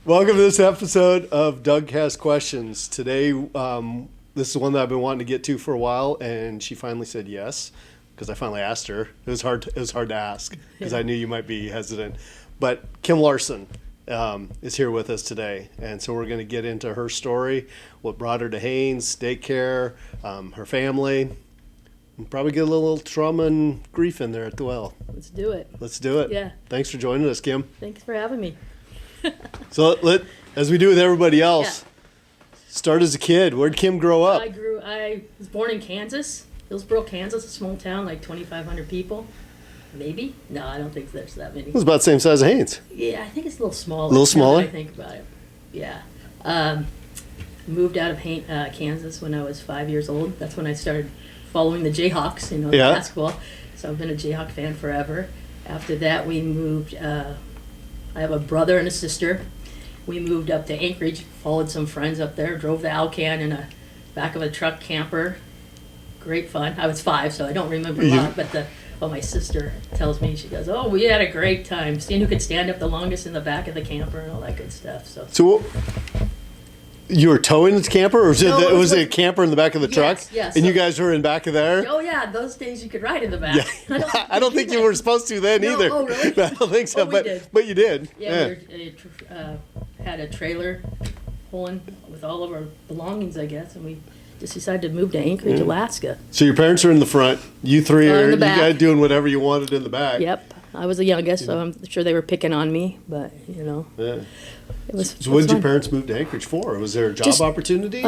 Welcome to this episode of Doug Has Questions. Today, this is one that I've been wanting to get to for a while, and she finally said yes because I finally asked her. It was hard to ask because I knew you might be hesitant. But Kim Larson is here with us today, and so we're going to get into her story, what brought her to Haines, Daycare, her family, and probably get a little trauma and grief in there as well. Let's do it. Let's do it. Yeah. Thanks for joining us, Kim. Thanks for having me. So as we do with everybody else, start as a kid. Where'd Kim grow up? I was born in Kansas, Hillsboro, Kansas, a small town, like 2,500 people. Maybe? No, I don't think there's that many. It was about the same size as Haines. Yeah, I think it's a little smaller. A little smaller? Now that I think about it. Yeah. Moved out of Kansas when I was 5 years old. That's when I started following the Jayhawks, basketball. So I've been a Jayhawk fan forever. After that, we moved. I have a brother and a sister. We moved up to Anchorage, followed some friends up there, drove the Alcan in a back of a truck camper. Great fun. I was 5, so I don't remember a lot, but my sister tells me, she goes, "Oh, we had a great time. Seeing who could stand up the longest in the back of the camper and all that good stuff." So you were towing the camper, or was it a camper in the back of the truck? Yes. And you guys were in back of there? Oh yeah, those days you could ride in the back. Yeah. I don't think you were supposed to then either. Oh really? I don't think so, we did. But you did. Yeah. We had a trailer pulling with all of our belongings, I guess, and we just decided to move to Anchorage, Alaska. So your parents are in the front. You three in are the back. You guys doing whatever you wanted in the back. Yep. I was the youngest, so I'm sure they were picking on me, but Yeah. It was, so what did your fun. parents move to Anchorage for? Was there a job opportunity?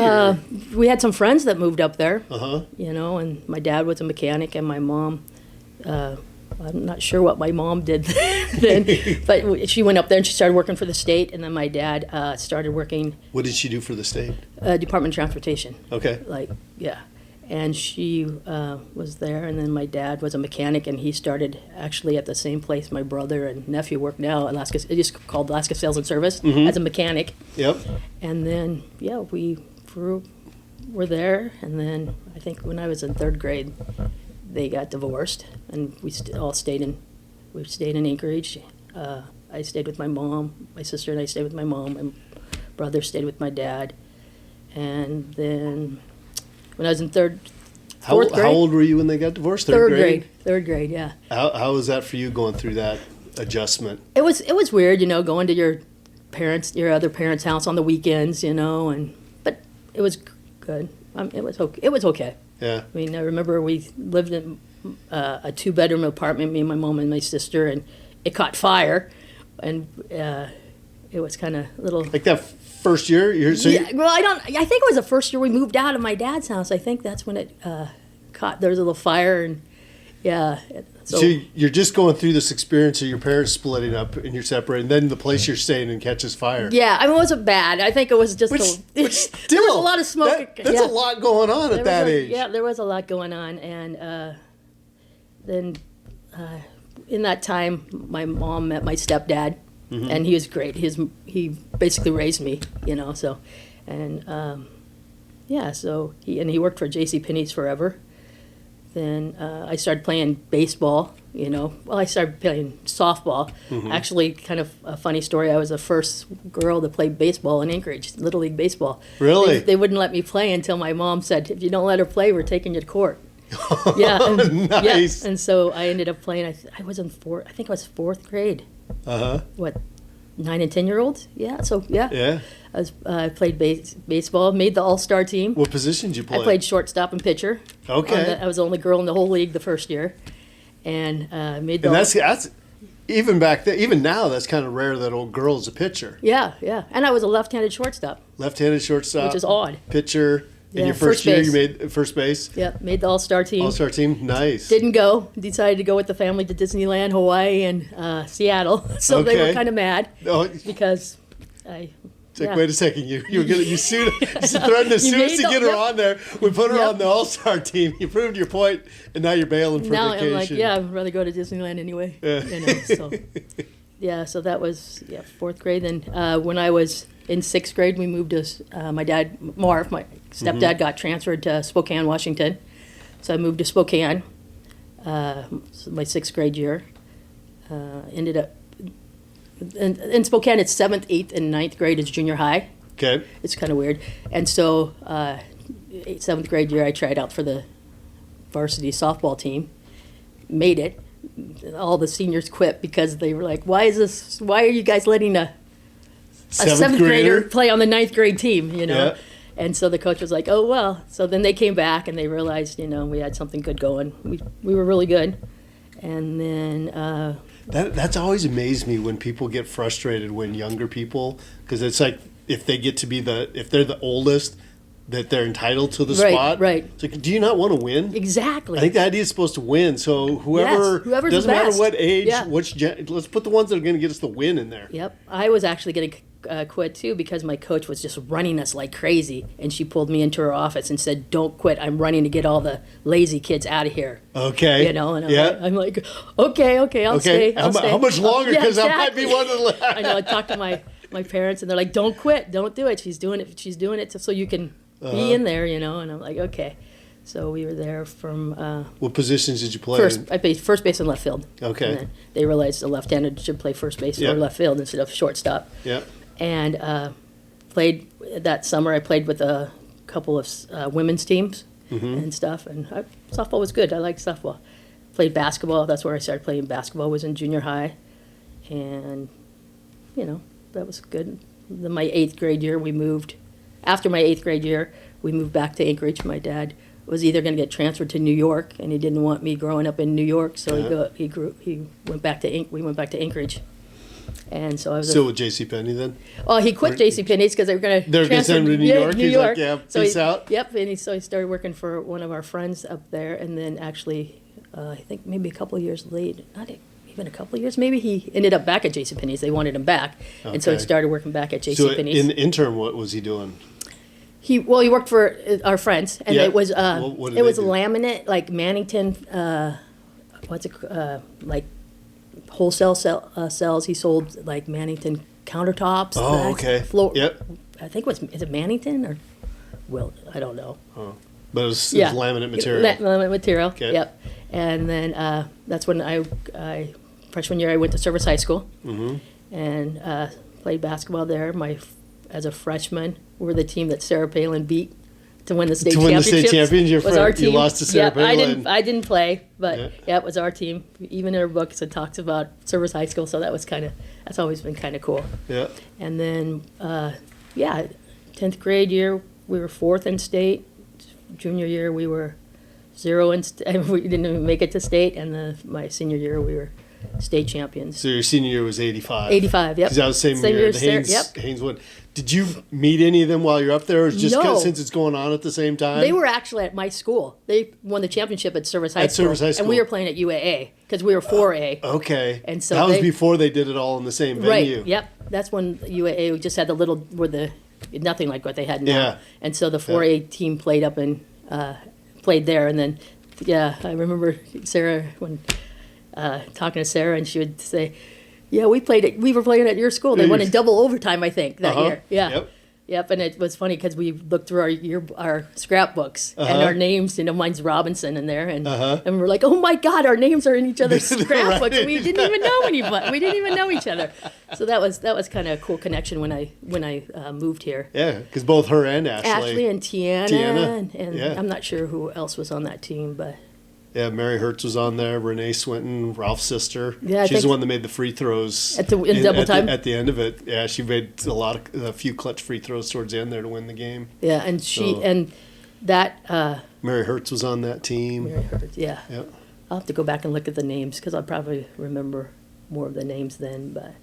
We had some friends that moved up there, Uh-huh. And my dad was a mechanic, and my mom, I'm not sure what my mom did then, but she went up there and she started working for the state, and then my dad started working. What did she do for the state? Department of Transportation. Okay. And she was there, and then my dad was a mechanic, and he started actually at the same place my brother and nephew work now, Alaska. It is called Alaska Sales and Service, as a mechanic. Yep. And then, we were there, and then I think when I was in 3rd grade, they got divorced, and we all stayed in Anchorage. I stayed with my mom, my sister and I stayed with my mom, and brother stayed with my dad, and then. When I was in 4th grade. How old were you when they got divorced? 3rd grade. 3rd grade, yeah. How was that for you going through that adjustment? It was weird, going to your other parents' house on the weekends, but it was good. It was okay. Yeah. I mean, I remember we lived in a 2-bedroom apartment, me and my mom and my sister, and it caught fire, and it was kind of a little like that. First year? I think it was the first year we moved out of my dad's house. I think that's when it caught. There was a little fire, and So you're just going through this experience of your parents splitting up and you're separated, and then the place you're staying in catches fire. Yeah, I mean, it wasn't bad. I think it was just still, there was a lot of smoke. That's a lot going on at that age. Yeah, there was a lot going on, and then in that time, my mom met my stepdad. Mm-hmm. And he was great. He basically raised me, So, and so he worked for JCPenney's forever. Then I started playing baseball. Well, I started playing softball. Mm-hmm. Actually, kind of a funny story. I was the first girl to play baseball in Anchorage, Little League baseball. Really? They wouldn't let me play until my mom said, "If you don't let her play, we're taking you to court." Yeah, nice. Yeah. And so I ended up playing. I was in I think I was 4th grade. What, 9 and 10-year-olds? Yeah. So Yeah. I played baseball. Made the All-Star team. What position did you play? I played shortstop and pitcher. Okay. I was the only girl in the whole league the first year, and made the. And that's even back then. Even now, that's kind of rare that old girl's a pitcher. Yeah. And I was a left-handed shortstop. Left-handed shortstop, which is odd. Pitcher. In your first year, base. you made first base? Yep, made the All-Star team. All-Star team, nice. Didn't go. Decided to go with the family to Disneyland, Hawaii, and Seattle. So They were kind of mad because I... It's like, wait a second, you threatened to sue us to get her on there. We put her on the All-Star team. You proved your point, and now you're bailing for now vacation. Now I'm like, I'd rather go to Disneyland anyway. Yeah. So that was 4th grade. Then when I was in 6th grade, we moved to my dad, Marv, my stepdad, got transferred to Spokane, Washington. So I moved to Spokane my 6th grade year. Ended up in Spokane, it's 7th, 8th, and 9th grade is junior high. Okay. It's kind of weird. And so 7th grade year, I tried out for the varsity softball team, made it. All the seniors quit because they were like, why are you guys letting a 7th grader play on the 9th grade team, Yeah. And so the coach was like, oh, well. So then they came back and they realized, we had something good going. We were really good. And then... That's always amazed me when people get frustrated when younger people, because it's like if they get to be if they're the oldest, that they're entitled to the spot. Right. It's like, do you not want to win? Exactly. I think the idea is supposed to win. So whoever's doesn't the matter best. what age, Yeah. let's put the ones that are going to get us the win in there. Yep. I was actually going to quit too because my coach was just running us like crazy, and she pulled me into her office and said, "Don't quit. I'm running to get all the lazy kids out of here." Okay. And I'm like, okay, I'll stay. How much longer? Because Yeah, I might be one of the. I know. I talked to my parents, and they're like, "Don't quit. Don't do it. She's doing it so you can be in there, And I'm like, okay. So we were there from. What positions did you play? I played first base and left field. Okay. And then they realized the left-handed should play first base or left field instead of shortstop. Yeah. And played that summer. I played with a couple of women's teams and stuff. And softball was good. I liked softball. Played basketball. That's where I started playing basketball. Was in junior high, and that was good. Then my 8th grade year, we moved. After my 8th grade year, we moved back to Anchorage. My dad was either going to get transferred to New York, and he didn't want me growing up in New York, so he went back to we went back to Anchorage. And so I was still with JCPenney then? Oh, he quit JCPenney's because they were going to transfer send him to New York. He's like, yeah, peace out. Yep, and so he started working for one of our friends up there, and then actually, I think maybe a couple of years later, not even a couple of years, maybe he ended up back at JCPenney's. They wanted him back, and so he started working back at JCPenney's. So in the interim, what was he doing? He worked for our friends, and it was what did they do? laminate, like Mannington, like wholesale cells. He sold like Mannington countertops. Oh, okay. Floor. Yep. I think is it Mannington or I don't know. Oh. But it was laminate material. Laminate material. Okay. Yep. And then that's when I freshman year I went to Service High School and played basketball there. As a freshman, we were the team that Sarah Palin beat to win the state championship. Was our team. You lost to Sarah Palin. I didn't play, but it was our team. Even in our books, it talks about Service High School, so that's always been kind of cool. Yeah. And then 10th grade year we were 4th in state. Junior year we were 0 in state. We didn't even make it to state, and my senior year we were state champions. So your senior year was 85. 85, yep. Because that was the same year. Haines won. Did you meet any of them while you're up there, or just since it's going on at the same time? They were actually at my school. They won the championship at Service High School. And we were playing at UAA because we were 4A. Okay. And so that was before they did it all in the same venue. Right. Yep. That's when UAA just had nothing like what they had now. Yeah. And so the 4A team played up and played there, and then I remember Sarah when talking to Sarah, and she would say, "Yeah, we were playing at your school. They won in double overtime, I think, that year." Yeah. Yep. And it was funny because we looked through our scrapbooks and our names. Mine's Robinson in there, and we were like, "Oh my God, our names are in each other's scrapbooks. Right. We didn't even know anybody. We didn't even know each other." So that was kind of a cool connection when I moved here. Yeah, because both her and Ashley and Tiana. And I'm not sure who else was on that team, but. Yeah, Mary Hertz was on there. Renee Swinton, Ralph's sister. Yeah, she's the one that made the free throws in double time. At the end of it, yeah, she made a few clutch free throws towards the end there to win the game. Yeah, and Mary Hertz was on that team. Mary Hertz, yeah. Yep. I'll have to go back and look at the names because I'll probably remember more of the names then. But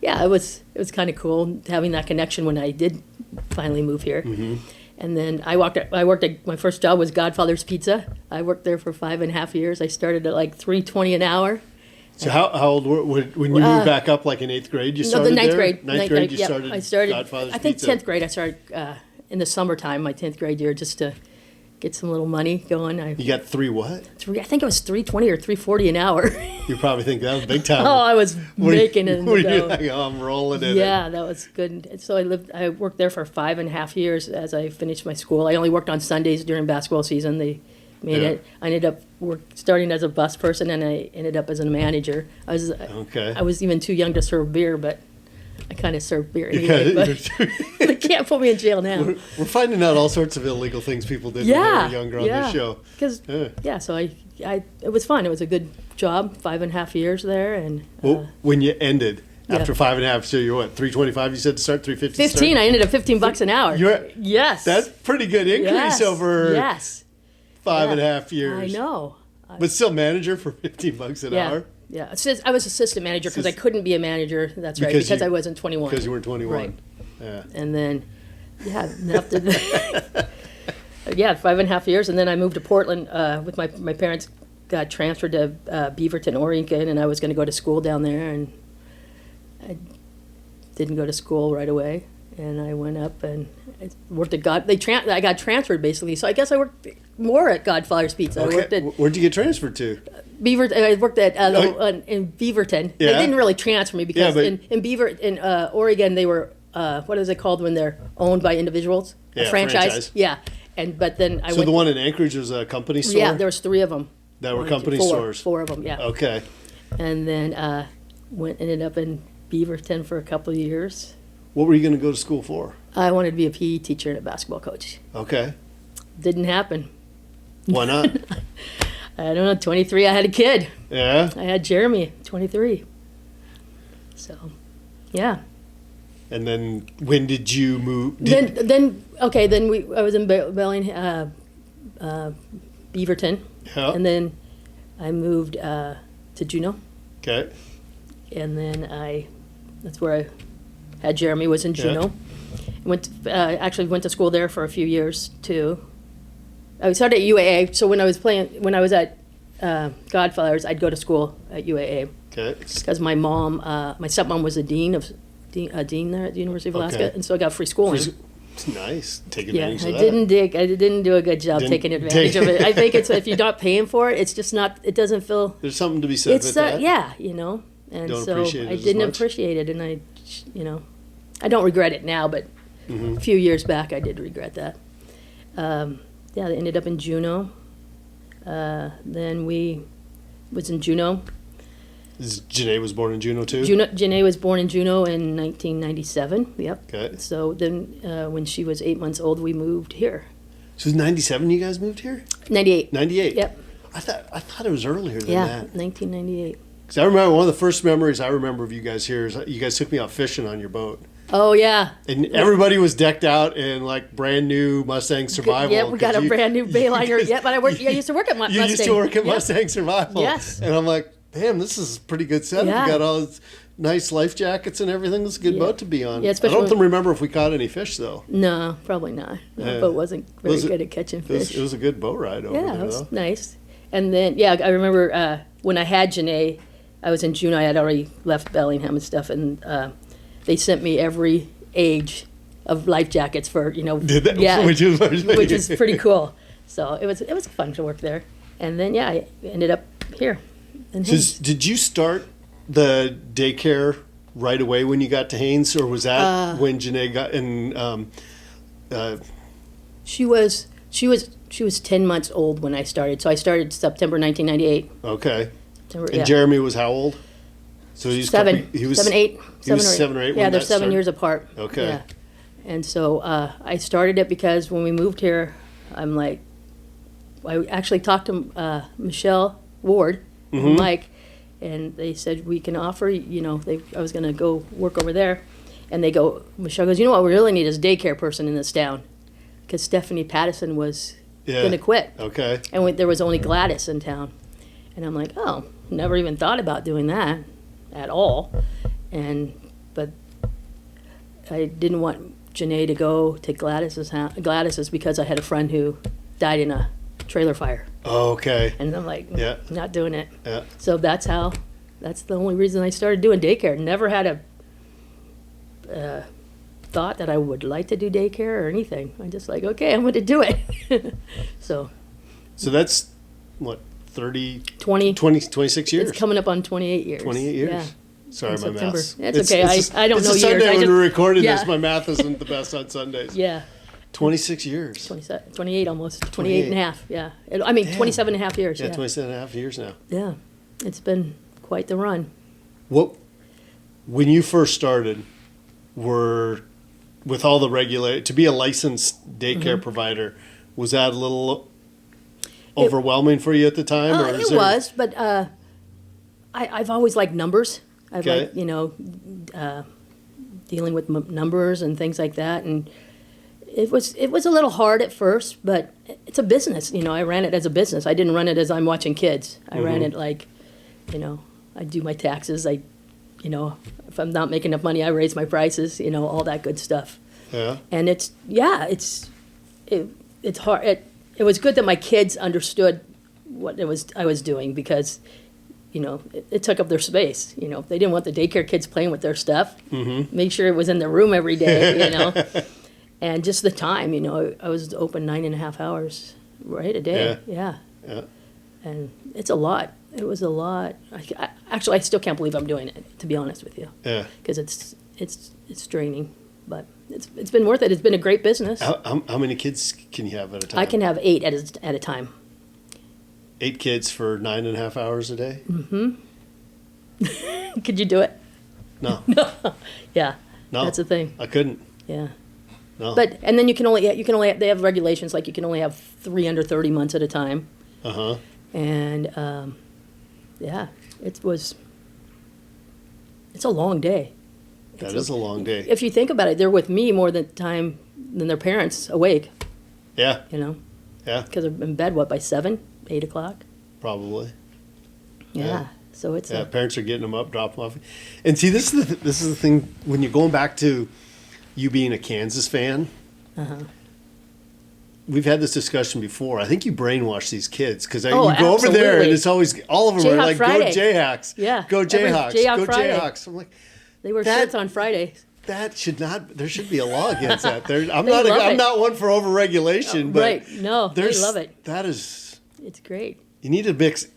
yeah, it was kind of cool having that connection when I did finally move here. Mm-hmm. And then I worked at my first job was Godfather's Pizza. I worked there for 5.5 years. I started at like $3.20 an hour. So how old were when you moved back up, like in 8th grade? You started the ninth there? grade. Ninth grade. You started. I started. Godfather's I think Pizza. 10th grade. I started in the summertime, my 10th grade year, just to get some little money going. You got three what? I think it was $3.20 or $3.40 an hour. You probably think that was big time. Oh, I was making it. You're like, oh, I'm rolling in it. Yeah, that was good. And so I worked there for 5.5 years as I finished my school. I only worked on Sundays during basketball season. They made it. I ended up starting as a bus person, and I ended up as a manager. I was even too young to serve beer, but I kind of served beer anyway, but they can't put me in jail now. We're finding out all sorts of illegal things people did when they were younger on this show. Because so I it was fun. It was a good job. 5.5 years there, and when you ended after 5.5, so you're what, 325? You said to start 350. 15. I ended up $15 an hour. Yes, that's pretty good increase over 5.5 years. I know, but still manager for $15 an hour. Yeah, I was assistant manager because I couldn't be a manager. That's right, because I wasn't 21. Because you weren't 21. Right. Yeah. And then, after 5.5 years, and then I moved to Portland with my parents. Got transferred to Beaverton, Oregon, and I was going to go to school down there, and I didn't go to school right away. And I went up and I worked at I got transferred basically, so I guess I worked more at Godfather's Pizza. Okay. I worked at Where'd you get transferred to? I worked at in Beaverton. Yeah. They didn't really transfer me because in Oregon they were what is it called when they're owned by individuals? Yeah, a franchise. Yeah, but then I went. So the one in Anchorage was a company store. Yeah, there was 3 of them. That were company stores. 4 of them. Yeah. Okay. And then ended up in Beaverton for a couple of years. What were you going to go to school for? I wanted to be a PE teacher and a basketball coach. Okay. Didn't happen. Why not? I don't know. 23. I had a kid. Yeah. I had Jeremy. 23. So, yeah. And then when did you move? Then I was in Beaverton. Yeah. And then I moved to Juneau. Okay. And then that's where I had Jeremy, was in Juneau. Actually went to school there for a few years too. I started at UAA, so when I was at Godfather's, I'd go to school at UAA. Okay. Because my stepmom was a dean there at the University of Alaska, and so I got free schooling. Nice. Take advantage of that. I didn't do a good job taking advantage of it. I think if you're not paying for it, it's just not. It doesn't feel. There's something to be said for that. Yeah, and don't so appreciate it I didn't appreciate it, and I don't regret it now, but a few years back I did regret that. They ended up in Juneau. Then we was in Juneau. Jenae was born in Juneau too? Jenae was born in Juneau in 1997. Yep. Okay. So then when she was 8 months old, we moved here. So it was 97 you guys moved here? 98. 98? Yep. I thought it was earlier than that. 1998. Because I remember one of the first memories I remember of you guys here is you guys took me out fishing on your boat. Oh, yeah. And everybody was decked out in like brand new Mustang Survival. Yeah, we got a brand new Bayliner. Yeah, but I used to work at Mustang. You used to work at Mustang Survival. Yes. And I'm like, damn, this is a pretty good setup. Yeah. You got all these nice life jackets and everything. This is a good boat to be on. Yeah, I don't remember if we caught any fish though. No, probably not. The boat wasn't very good at catching fish. It was a good boat ride over there. Yeah, it was nice. And then, I remember when I had Jenae, I was in June. I had already left Bellingham and stuff, and they sent me every age of life jackets for Did they? Yeah, which is pretty cool. So it was fun to work there, and then I ended up here. So did you start the daycare right away when you got to Haines, or was that when Jenae got in? She was 10 months old when I started. So I started September 1998. Okay. And Jeremy was how old? So he was 7. He was 7, 8. He was 7 or 8. Yeah, they're 7 years apart. Okay. Yeah. And so I started it because when we moved here, I'm like, I actually talked to Michelle Ward and Mike, and they said we can offer. I was going to go work over there, and Michelle goes, what we really need is a daycare person in this town, because Stephanie Pattison was going to quit. Okay. And there was only Gladys in town, and I'm like, oh, never even thought about doing that at all, but I didn't want Jenae to go to Gladys's because I had a friend who died in a trailer fire. Oh, okay. And I'm like, not doing it. Yeah. So that's the only reason I started doing daycare. Never had a thought that I would like to do daycare or anything. I'm just like, okay, I'm going to do it. So that's what, 26 years? It's coming up on 28 years. 28 years. Yeah. Sorry, my math. That's okay. I don't know years. It's a Sunday when we're recording this. My math isn't the best on Sundays. Yeah. 26 years. 28 almost. 28 and a half, yeah. I mean, 27 and a half years. Yeah, 27 and a half years now. Yeah. It's been quite the run. When you first started, were with all the to be a licensed daycare provider, was that a little overwhelming for you at the time? It was, but I've always liked numbers. I've liked, dealing with numbers and things like that. And it was a little hard at first, but it's a business. I ran it as a business. I didn't run it as I'm watching kids. I ran it like, I do my taxes. If I'm not making enough money, I raise my prices, all that good stuff. Yeah. And it's hard. It was good that my kids understood what I was doing, because, it took up their space. They didn't want the daycare kids playing with their stuff. Make sure it was in the room every day, And just the time, I was open 9.5 hours, right, a day. Yeah. And it's a lot. It was a lot. I still can't believe I'm doing it, to be honest with you. Yeah. Because it's draining, but it's been worth it. It's been a great business. How many kids can you have at a time? I can have 8 at a time. 8 kids for 9.5 hours a day? Could you do it? No. Yeah. No. That's the thing. I couldn't. Yeah. No. But and then they have regulations, like you can only have 3 under 30 months at a time. And it's a long day. That is a long day. If you think about it, they're with me more than their parents awake. Yeah. Yeah. Because they're in bed, by 7, 8 o'clock? Probably. Yeah. So it's parents are getting them up, dropping them off. And see, this is the thing, when you're going back to you being a Kansas fan, we've had this discussion before. I think you brainwash these kids, because you go over there and it's always, all of them are like, Friday. Go Jayhawks. Yeah. Go Jayhawks. Go Jayhawks. I'm like, they wear shirts on Friday. That should not, there should be a law against that. I'm not one for overregulation, but right. No, they love it. It's great. You need to mix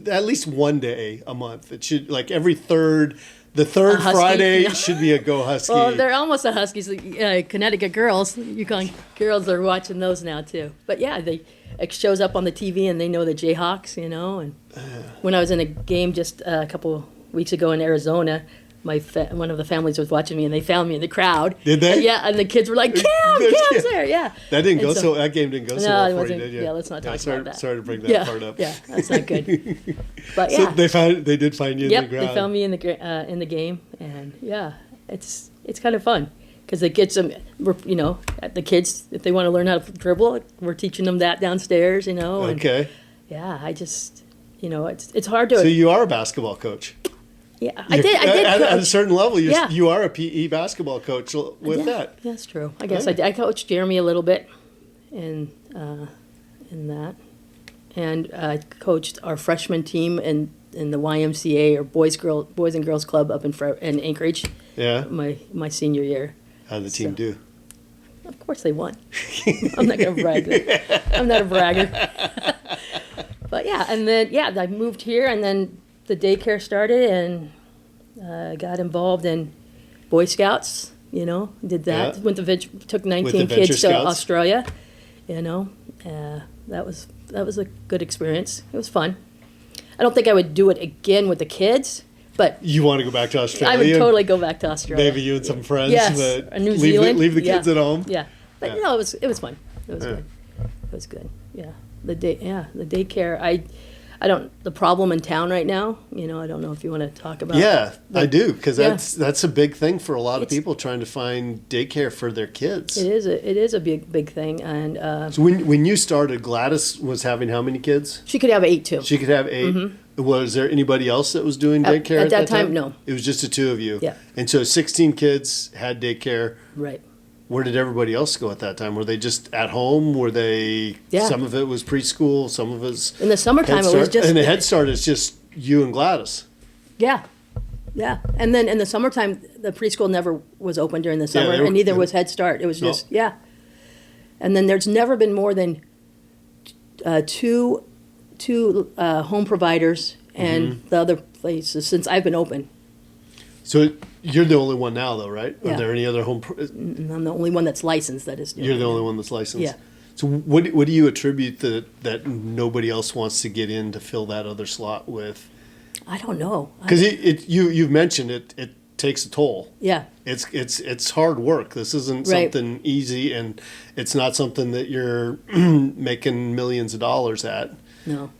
at least one day a month. It should, like every third Friday should be a Go Husky. Well, they're almost a Huskies. Connecticut girls, Yukon girls are watching those now too. But yeah, it shows up on the TV and they know the Jayhawks, And when I was in a game just a couple weeks ago in Arizona, one of the families was watching me and they found me in the crowd. Did they? Yeah, and the kids were like, Kim's there, yeah. That game didn't go so well for you, did you? Yeah, let's not talk about that. Sorry to bring that part up. Yeah, that's not good. But so they did find you in the ground. They found me in the game, and it's kind of fun, because the kids, the kids, if they want to learn how to dribble, we're teaching them that downstairs, Okay. And, I just, it's hard to. So you are a basketball coach. Yeah, I did. At a certain level, you are a PE basketball coach with that. That's true. I guess I coached Jeremy a little bit in that, and I coached our freshman team in the YMCA, or Boys and Girls Club up in Anchorage. Yeah. My senior year. How did the team do? Of course they won. I'm not gonna brag. I'm not a bragger. But and then I moved here, and then the daycare started, and got involved in Boy Scouts. Did that. Yeah. Took 19 kids to Australia. That was a good experience. It was fun. I don't think I would do it again with the kids, but you want to go back to Australia? I would totally go back to Australia. Maybe you and some friends. Yes, but New Zealand. Leave the kids at home. Yeah, but it was fun. It was good. It was good. Yeah, the daycare. The problem in town right now, I don't know if you want to talk about. Yeah, I do, because that's a big thing for a lot of people, trying to find daycare for their kids. It is a big thing, and so when you started, Gladys was having how many kids? She could have 8 too. She could have 8. Mm-hmm. Was there anybody else that was doing daycare at that time? No, it was just the 2 of you. Yeah, and so 16 kids had daycare. Right. Where did everybody else go at that time? Were they just at home? Were they? Yeah. Some of it was preschool. Some of it was in the summertime. It was just and the Head Start is just you and Gladys. Yeah, and then in the summertime, the preschool never was open during the summer, and neither was Head Start. It was just and then there's never been more than two home providers, and the other places since I've been open. So you're the only one now, though, right? Yeah. Are there any other home? I'm the only one that's licensed. That is. You're the only one that's licensed. Yeah. So what do you attribute that nobody else wants to get in to fill that other slot with? I don't know. Because you've mentioned it takes a toll. Yeah. It's hard work. This isn't Right. something easy, and it's not something that you're making millions of dollars at. No.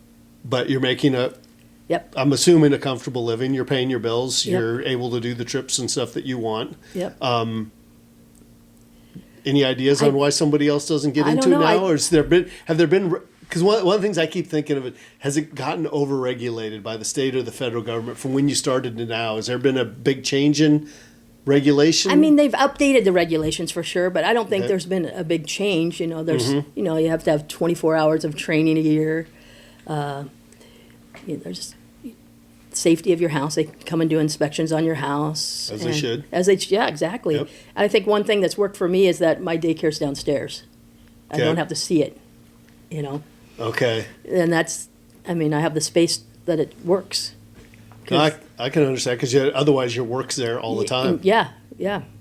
But you're making Yep. I'm assuming a comfortable living. You're paying your bills. Yep. You're able to do the trips and stuff that you want. Yep. Any ideas on why somebody else doesn't get I into don't it know. now, or have there been? Because one of the things I keep thinking of it, has it gotten overregulated by the state or the federal government from when you started to now? Has there been a big change in regulation? I mean, they've updated the regulations for sure, but I don't think Okay. there's been a big change. There's, you have to have 24 hours of training a year. There's safety of your house. They come and do inspections on your house. As they should. Yeah, exactly. Yep. And I think one thing that's worked for me is that my daycare's downstairs. I Okay. don't have to see it, Okay. And I have the space that it works. No, I can understand, because otherwise your work's there all the time, Yeah.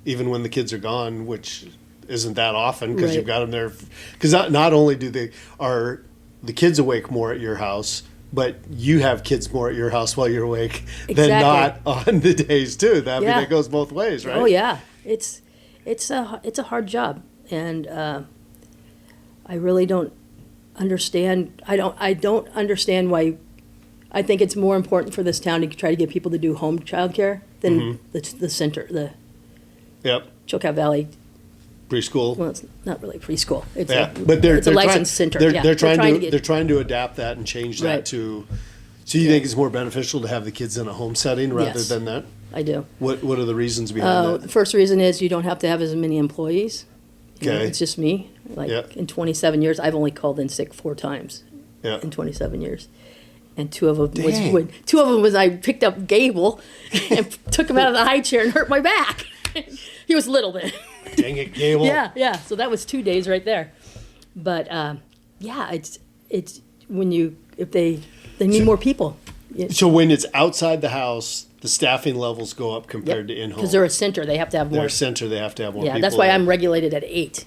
even when the kids are gone, which isn't that often, because Right. you've got them there. Because not only are the kids awake more at your house, but you have kids more at your house while you're awake than not Exactly. on the days too. I mean, Yeah. that goes both ways, right? Oh yeah, it's a hard job, and I really don't understand. I don't understand why. I think it's more important for this town to try to get people to do home childcare than the center, the Yep. Chilkat Valley. Preschool. Well, it's not really preschool. It's Yeah, a, but it's a licensed center. Yeah, They're trying to get- they're trying to adapt that and change that Right. to. So you think it's more beneficial to have the kids in a home setting rather Yes. than that? I do. What are the reasons behind The that? first reason is you don't have to have as many employees. Okay. It's just me. Like Yeah. in 27 years, I've only called in sick 4 times. Yeah. In 27 years. And 2 of them Dang. was I picked up Gable and took him out of the high chair and hurt my back. He was little then. Dang it, Gable. Yeah. So that was 2 days right there. But it's when if they need more people. So when it's outside the house, the staffing levels go up compared to in home. Because they're a center, they have to have They're more. a center, they have to have more Yeah, people. that's why there. I'm regulated at 8.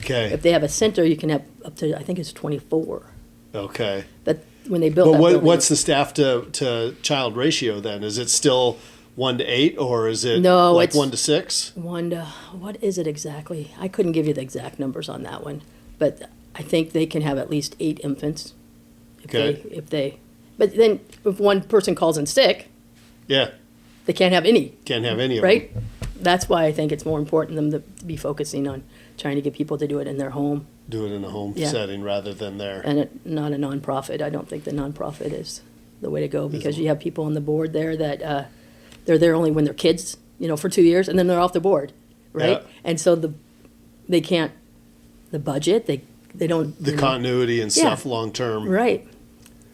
Okay. If they have a center, you can have up to, I think it's 24. Okay. But when they built But that building, what's the staff to child ratio then? Is it still 1 to 8, or is it No, like it's 1 to 6? what is it exactly? I couldn't give you the exact numbers on that one, but I think they can have at least 8 infants. Okay. But then if one person calls in sick, Yeah. they can't have any, Can't have any of right? them. That's why I think it's more important them to be focusing on trying to get people to do it in their home Do it in a home Yeah. setting rather than there. and not a nonprofit. I don't think the nonprofit is the way to go, because you have people on the board there that they're there only when they're kids, for 2 years, and then they're off the board, right? Yeah. And so they can't, the budget, they don't. The continuity and stuff long term. Right.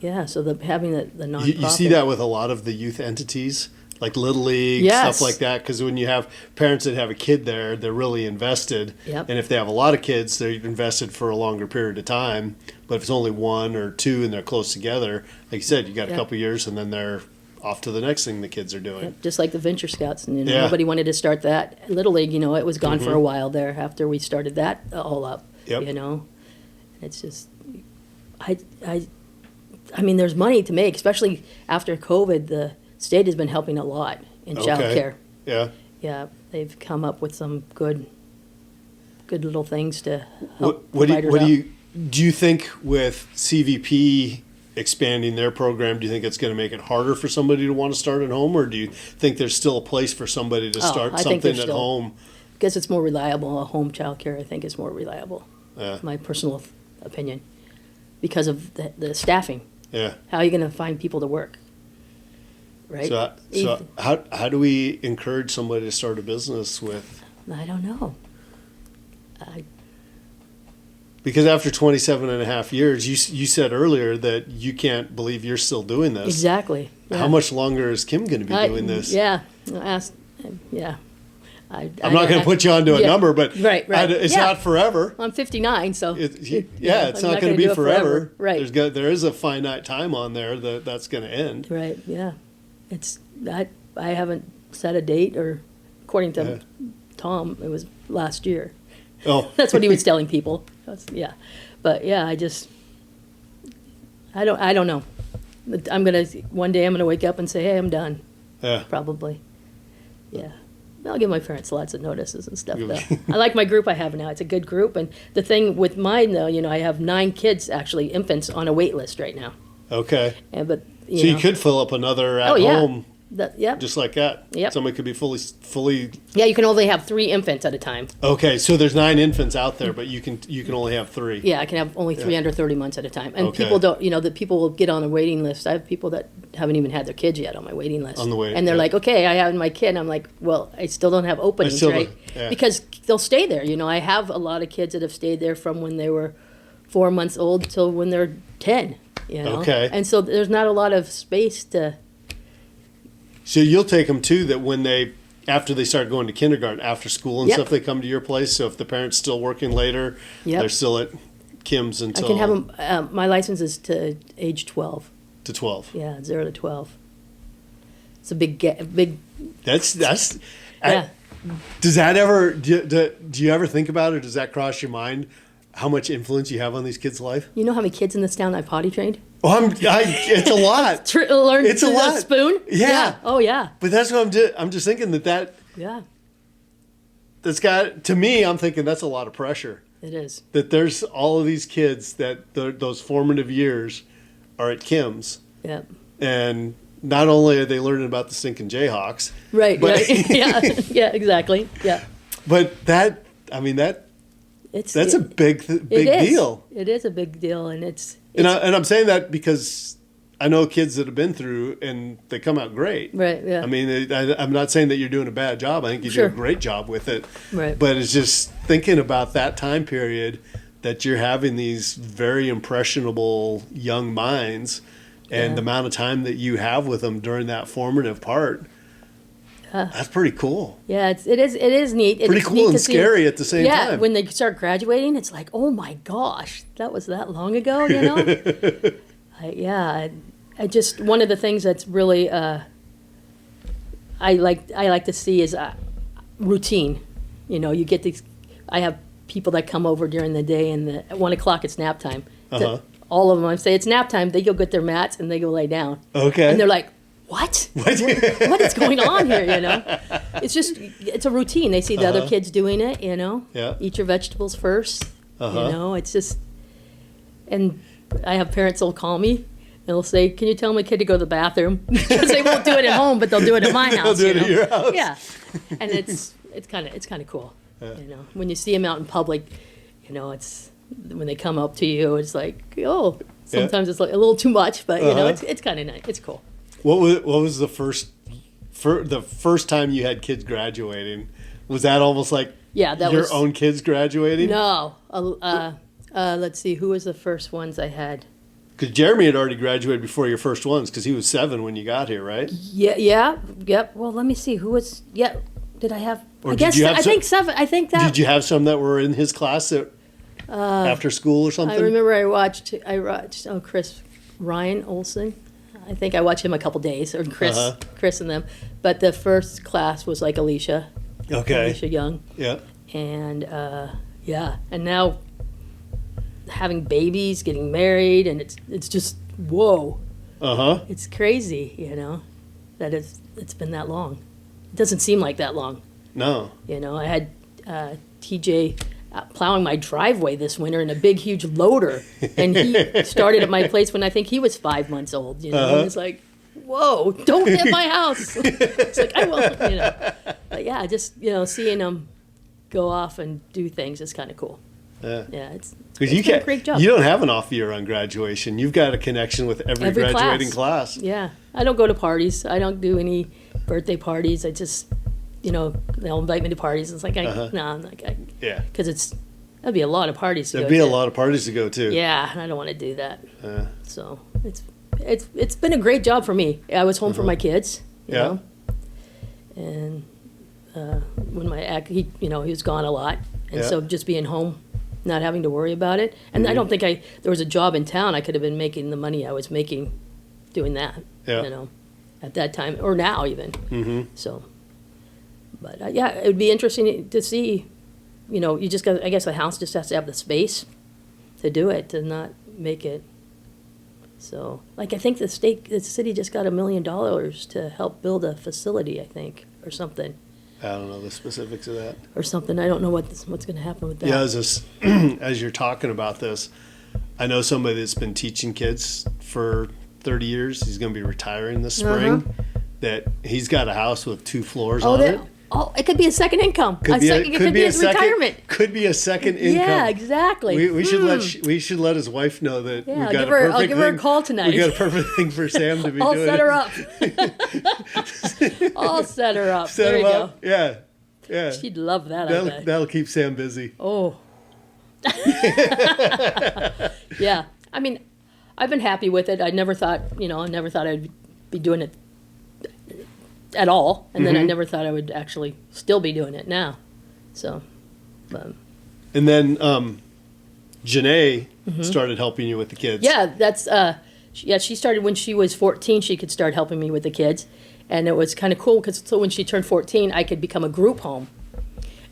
Yeah, so having the nonprofit. You see that with a lot of the youth entities, like Little League, Yes. stuff like that. Because when you have parents that have a kid there, they're really invested. Yep. And if they have a lot of kids, they're invested for a longer period of time. But if it's only 1 or 2 and they're close together, like you said, you got a Yep. couple years and then they're off to the next thing the kids are doing. Just like the Venture Scouts, and Yeah. nobody wanted to start that. Little League, it was gone for a while there after we started that all up. Yep. It's just, I mean, there's money to make, especially after COVID. The state has been helping a lot in child Okay. care. Yeah. Yeah, they've come up with some good little things to What help do providers out. do you think with CVP expanding their program, do you think it's going to make it harder for somebody to want to start at home, or do you think there's still a place for somebody to start I think something there's at still- home? Because it's more reliable. Home child care, I think, is more reliable. Yeah. My personal opinion, because of the staffing. Yeah. How are you going to find people to work? Right? So how do we encourage somebody to start a business with? I don't know. Because after 27 and a half years, you said earlier that you can't believe you're still doing this. Exactly. Yeah. How much longer is Kim going to be doing this? Yeah. Yeah. I'm not going to put you onto a number, but Right. it's Yeah. not forever. I'm 59, so. It's I'm not going to gonna be do it forever. Right. There is a finite time on there that's going to end. Right, yeah. I haven't set a date, or according to Tom, it was last year. Oh, That's what he was telling people. Yeah. But yeah, I don't know. One day I'm gonna wake up and say, hey, I'm done, yeah. probably. Yeah. I'll give my parents lots of notices and stuff, though. I like my group I have now. It's a good group. And the thing with mine, though, I have 9 kids, actually, infants, on a wait list right now. Okay. But you could fill up another at home. Yep. Just like that. Yep. Somebody could be fully. Yeah, you can only have 3 infants at a time. Okay, so there's 9 infants out there, but you can only have 3. Yeah, I can have only 3 under 30 months at a time. And Okay. people don't, the people will get on a waiting list. I have people that haven't even had their kids yet on my waiting list. On the wait, and they're yeah. like, okay, I have my kid. And I'm like, well, I still don't have openings, still right? don't- yeah. Because they'll stay there. I have a lot of kids that have stayed there from when they were 4 months old till when they're 10. Okay. And so there's not a lot of space to. So you'll take them too. That when after they start going to kindergarten, after school and Yep. stuff, they come to your place. So if the parent's still working later, Yep. they're still at Kim's until I can have them. My license is to age 12. to 12. Yeah, 0 to 12. It's a big. That's. Yeah. Does that ever? Do you ever think about it? Does that cross your mind? How much influence you have on these kids' life? You know how many kids in this town I potty trained? Oh, it's a lot. Learn It's a to lot. spoon? Yeah. Oh, yeah. But that's what I'm just thinking that Yeah, that's got, to me, I'm thinking that's a lot of pressure. it is. That there's all of these kids that those formative years are at Kim's. Yeah. And not only are they learning about the stinking Jayhawks. Right, but, right. Yeah, yeah, exactly. Yeah. But that's a big deal. It is a big deal, and it's And I'm saying that because I know kids that have been through and they come out great. right, yeah. I mean, I'm not saying that you're doing a bad job. I think you Sure. do a great job with it. Right. But it's just thinking about that time period that you're having these very impressionable young minds and Yeah. the amount of time that you have with them during that formative part. That's pretty cool. Yeah, it is neat. Pretty It's cool neat and to see- scary at the same Yeah, time. when they start graduating, it's like, oh my gosh, that was that long ago, I just, one of the things that's really, I like to see is routine. You get these, I have people that come over during the day, and at 1 o'clock it's nap time. Uh-huh. All of them, I say it's nap time, they go get their mats and they go lay down. Okay. And they're like, what? What is going on here, It's a routine. They see the other kids doing it, Yeah. Eat your vegetables first, It's just, and I have parents that'll call me, and they'll say, can you tell my kid to go to the bathroom? Because they won't do it at home, but they'll do it at my house. They'll do it at your house. Yeah. And it's kind of cool, when you see them out in public, it's, when they come up to you, it's like, oh, sometimes it's like a little too much, but, it's kind of nice. It's cool. What was the first time you had kids graduating? Was that almost like your own kids graduating? No. Let's see, who was the first ones I had? Because Jeremy had already graduated before your first ones, because he was 7 when you got here, right? Yep. Well, let me see, who was, did I have, Or I did guess, you have I think 7, I think that. Did you have some that were in his class that, after school or something? I remember I watched Chris, Ryan Olson. I think I watched him a couple days, or Chris and them. But the first class was like Alicia Young. Yeah. And and now having babies, getting married, and it's just whoa. It's crazy, that it's been that long. It doesn't seem like that long. No. I had TJ plowing my driveway this winter in a big, huge loader, and he started at my place when I think he was 5 months old. And it's like, whoa, don't hit my house. It's like, I won't. But yeah, just seeing them go off and do things is kind of cool. Yeah, it's been a great job. You don't have an off year on graduation. You've got a connection with every graduating class. Yeah, I don't go to parties. I don't do any birthday parties. I just, they'll invite me to parties. It's like, I'm like, because that'd be a lot of parties to go to. There'd be a lot of parties to go to. Yeah, and I don't want to do that. So it's been a great job for me. I was home for my kids, you know, and when he was gone a lot, and so just being home, not having to worry about it. And I don't think there was a job in town I could have been making the money I was making doing that, at that time, or now even. So, but it would be interesting to see, you just got, I guess the house just has to have the space to do it, to not make it. So, like, I think the city just got $1 million to help build a facility, I think, or something. I don't know the specifics of that. or something. I don't know what's going to happen with that. Yeah, as you're talking about this, I know somebody that's been teaching kids for 30 years. He's going to be retiring this spring. That he's got a house with 2 floors on it. Oh, it could be a second income. Could be his retirement. Could be a second income. Yeah, exactly. We should let his wife know that Yeah, we've got I'll give her a call tonight. We got a perfect thing for Sam to be I'll doing. set her up. I'll set her up. Set there him you up. go. Yeah. Yeah. She'd love that. That'll keep Sam busy. Oh. Yeah. I mean, I've been happy with it. I never thought I'd be doing it at all, and then I never thought I would actually still be doing it now. So, and then Jenae started helping you with the kids. yeah, that's she started when she was 14. She could start helping me with the kids, and it was kind of cool because so when she turned 14, I could become a group home,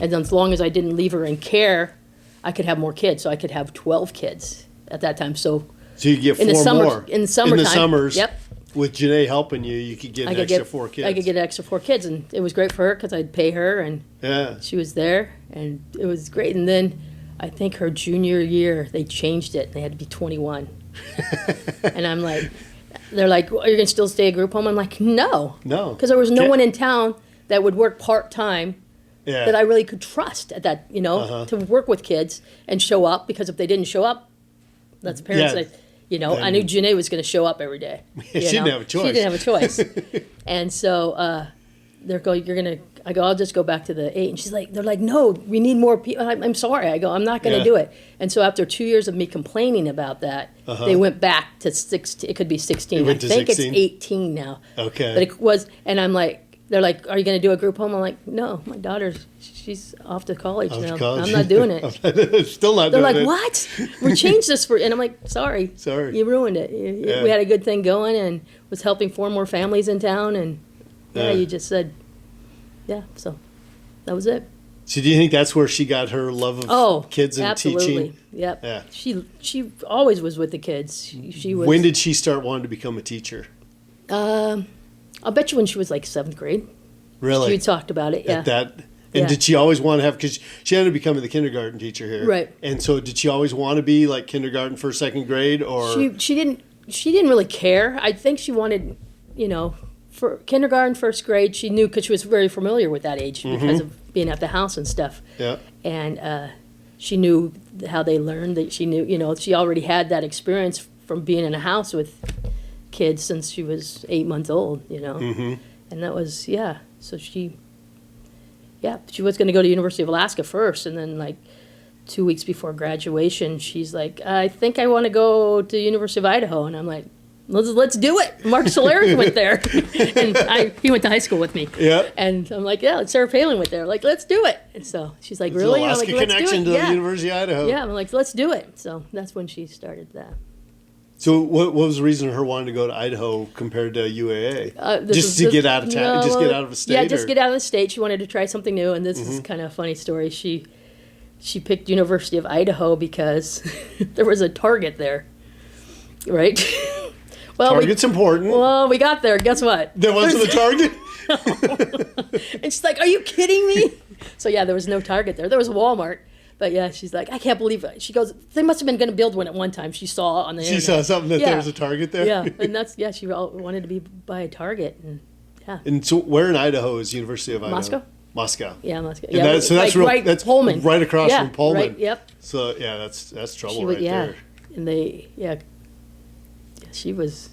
and then as long as I didn't leave her in care, I could have more kids. So I could have 12 kids at that time. So you could get 4 more in the summertime. In the summers. Yep. With Jenae helping you could get an extra 4 kids. I could get an extra 4 kids, and it was great for her because I'd pay her, and yeah, she was there, and it was great. And then I think her junior year, they changed it. They had to be 21. And I'm like, they're like, well, are you going to still stay a group home? I'm like, no. No. Because there was no one in town that would work part-time that I really could trust at that, to work with kids and show up. Because if they didn't show up, that's parents that... I knew Jenae was going to show up every day. She didn't have a choice. She didn't have a choice. And so they're going, I go, I'll just go back to the 8. And they're like, no, we need more people. I'm sorry. I go, I'm not going to do it. And so after 2 years of me complaining about that, they went back to 16. It could be 16. I think 16? It's 18 now. Okay. But it was, and I'm like, they're like, are you going to do a group home? I'm like, no, my daughter's, she's off to college now. I'm not doing it. Still not They're doing like, it. what? We changed this and I'm like, sorry. You ruined it. We had a good thing going and was helping 4 more families in town. And you just said, so that was it. So do you think that's where she got her love of kids and absolutely. teaching? Yep. Yeah. She always was with the kids. She was. When did she start wanting to become a teacher? I'll bet you when she was like 7th grade. Really? She talked about it, yeah. Did she always want to have, because she ended up becoming the kindergarten teacher here. Right. And so did she always want to be like kindergarten, 1st, 2nd grade, or? She didn't really care. I think she wanted, for kindergarten, 1st grade, she knew because she was very familiar with that age because of being at the house and stuff. Yeah. And she knew how they learned, that she knew, she already had that experience from being in a house with kids since she was 8 months old, and that was so she was going to go to University of Alaska first, and then like 2 weeks before graduation she's like, I think I want to go to University of Idaho, and I'm like, let's do it. Mark Solari went there, and he went to high school with me, and I'm like, Sarah Palin went there, like, let's do it. And so she's like, really? Alaska I'm like, connection to the University of Idaho. I'm like, let's do it. So that's when she started that. So what was the reason for her wanting to go to Idaho compared to UAA? Just to get out of town, just get out of the state? Yeah, just get out of the state. She wanted to try something new, and this is kind of a funny story. She picked University of Idaho because there was a Target there, right? Well, Target's important. Well, we got there. Guess what? There wasn't a Target? And she's like, are you kidding me? So there was no Target there. There was a Walmart. But she's like, I can't believe it. She goes, they must have been going to build one at one time. She saw on the internet. She saw something that there was a Target there? Yeah, and that's, she wanted to be by a Target. And And so where in Idaho is University of Idaho? Moscow. Yeah, Moscow. And so that's right, that's Pullman. right across from Pullman. Right, yep. So, that's trouble right there. And she was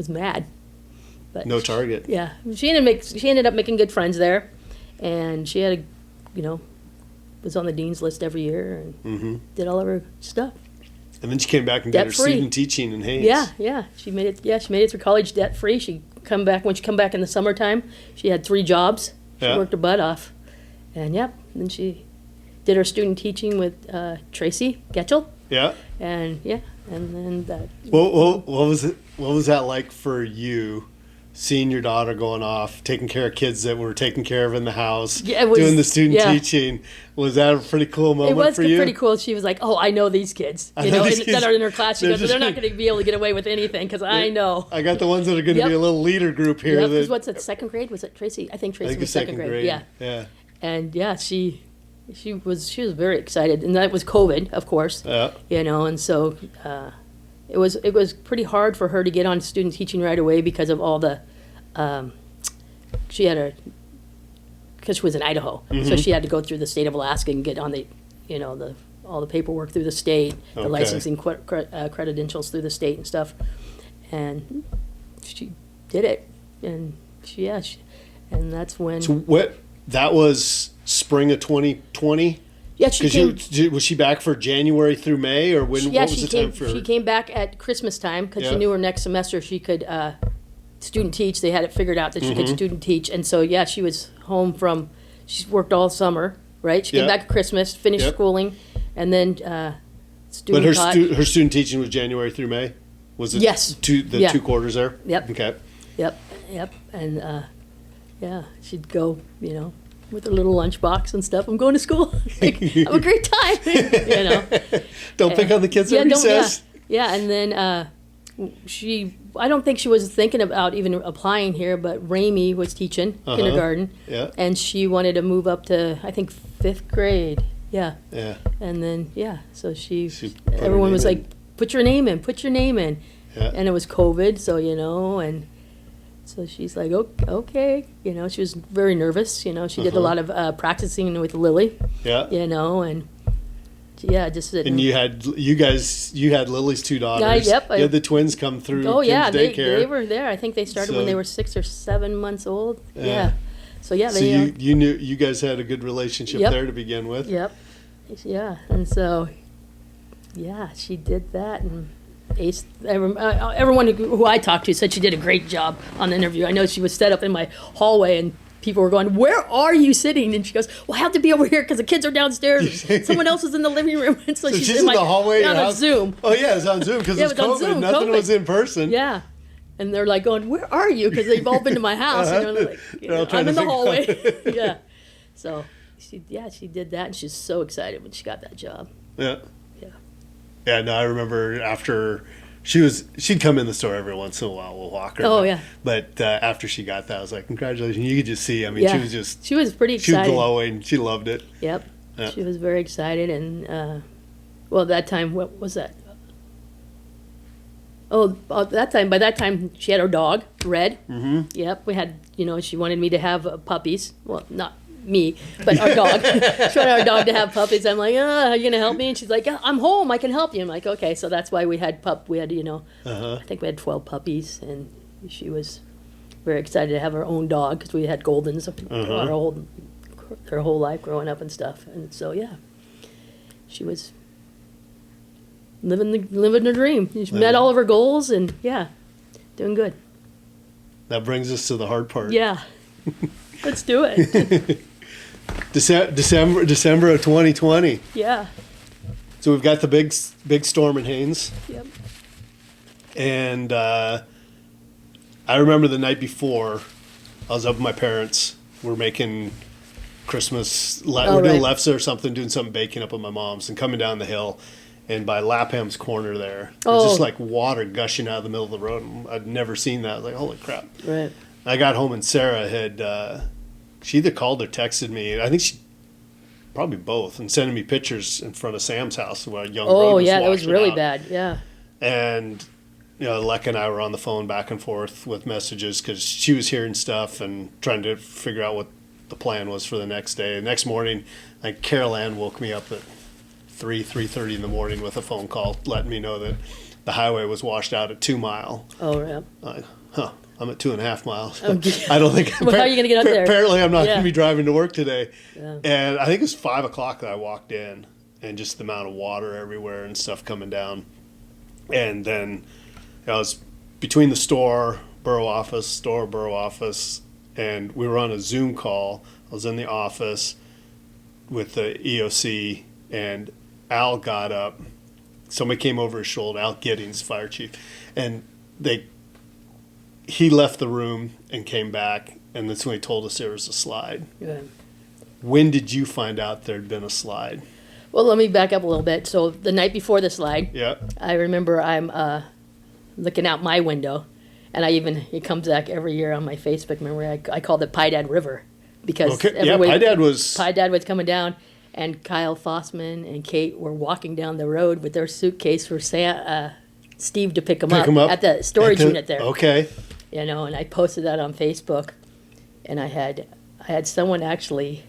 mad. But no Target. Yeah. She ended up making good friends there. And she had was on the dean's list every year and did all of her stuff. And then she came back and did her student teaching in Haines. Yeah. She made it. Yeah, she made it through college debt free. When she come back in the summertime, she had 3 jobs. She worked her butt off, and then she did her student teaching with Tracy Getchell. Yeah. And then that. What was it? What was that like for you? seeing your daughter going off, taking care of kids that were taken care of in the house, Yeah, it was- doing the student yeah. teaching. Was that a pretty cool moment It was for you? pretty cool. She was like, "Oh, I know these kids, I know these kids. that are in her class." She They're goes, just- "They're not going to be able to get away with anything because I know." I got the ones that are going to Yep. be a little leader group here. Yep, that, 'cause what's it? Second grade? Was it Tracy? I think I Tracy think was it's second grade. Yeah, Yeah. and yeah, she was very excited, and that was COVID, of course. Yeah. And so it was pretty hard for her to get on student teaching right away because of all the because she was in Idaho, so she had to go through the state of Alaska and get on the all the paperwork through the state, the Okay. licensing credentials through the state and stuff, and she did it, and and that's when So what? That was spring of 2020. she Because came. was she back for January through May, or when? Yeah, what was she the time came. for? She came back at Christmas time because Yeah. she knew her next semester she could student teach. They had it figured out that she could student teach, and so she was home from. She worked all summer, right? She came Yeah. back at Christmas, finished Yep. schooling, and then But student her taught. her student teaching was January through May. Was it? Yes. The Yeah. 2 quarters there. Yep. Okay. Yep, and she'd go, with her little lunchbox and stuff. I'm going to school. Like, have a great time, Don't pick on the kids at recess. Yeah, and then I don't think she was thinking about even applying here, but Ramey was teaching kindergarten, Yeah. and she wanted to move up to, I think, 5th grade. Yeah, Yeah. and then, so She put her everyone name was in. like, put your name in. Yeah. And it was COVID, so, and so she's like, okay, she was very nervous, she did a lot of practicing with Lily, Yeah. and just sitting. And you had Lily's 2 daughters. Yep, You had the twins come through. Oh yeah, Kim's they daycare. were there. I think they started So- when they were 6 or 7 months old. Yeah. Yeah. So yeah, So they. you knew you guys had a good relationship Yep. there to begin with. Yep. Yeah, and so, she did that, and Ace. Everyone who I talked to said she did a great job on the interview. I know she was set up in my hallway, and people were going, "Where are you sitting?" And she goes, "Well, I have to be over here because the kids are downstairs. And someone else is in the living room." And so, So she's in in the hallway on of your a house? Zoom. Oh yeah, it was on Zoom because Yeah, it was it was on COVID. Zoom, Nothing COVID. was in person. Yeah. And they're like going, "Where are you?" Because they've all been to my house. And they're like, They're all trying I'm to in the figure hallway. Yeah. So she did that, and she's so excited when she got that job. Yeah. Yeah. Yeah. No, I remember after she'd come in the store every once in a while. We'll walk her. Oh, yeah. But after she got that, I was like, "Congratulations!" You could just see. I mean, Yeah. she was pretty she was excited. glowing. She loved it. Yep. Yeah. She was very excited, and that time, what was that? Oh, by that time, she had her dog, Red. Mm-hmm. Yep, we had, she wanted me to have puppies. Well, not me, but our dog. She wanted our dog to have puppies. I'm like, are you going to help me? And she's like, yeah, I'm home, I can help you. I'm like, okay, so that's why we had, I think we had 12 puppies, and she was very excited to have her own dog, because we had Goldens their whole life growing up and stuff. And so, she was living the dream. She met all of her goals, and doing good. That brings us to the hard part. Yeah, let's do it. December of 2020. Yeah. So we've got the big storm in Haines, Yep. and I remember the night before, I was up with my parents. We're making Christmas. We're doing right. lefse or something, doing something baking up at my mom's, and coming down the hill. And by Lapham's Corner there, Oh. there's just like water gushing out of the middle of the road. I'd never seen that. I was like, holy crap. Right. I got home and Sarah had, she either called or texted me. I think she, probably both, and sending me pictures in front of Sam's house where a young road Oh was yeah, that was washing really out. bad. Yeah. And, Leck and I were on the phone back and forth with messages because she was hearing stuff and trying to figure out what the plan was for the next day. The next morning, like Carol Ann woke me up at 3:30 in the morning with a phone call letting me know that the highway was washed out at 2 Mile. Oh yeah. Like, I'm at 2.5 miles. Okay. I don't think. Well, how are you gonna get up there? Apparently, I'm not Yeah. going to be driving to work today. Yeah. And I think it was 5 o'clock that I walked in, and just the amount of water everywhere and stuff coming down. And then I was between the borough office, and we were on a Zoom call. I was in the office with the EOC, and Al got up. Somebody came over his shoulder, Al Giddings, fire chief, and he left the room and came back, and that's when he told us there was a slide. Yeah. When did you find out there'd been a slide? Well, let me back up a little bit. So the night before the slide, Yeah. I remember I'm looking out my window, and it comes back every year on my Facebook memory. I called it Pie Dad River because Pie Dad was coming down, and Kyle Fossman and Kate were walking down the road with their suitcase for Steve to pick them up at the storage unit there. Okay. And I posted that on Facebook, and I had someone actually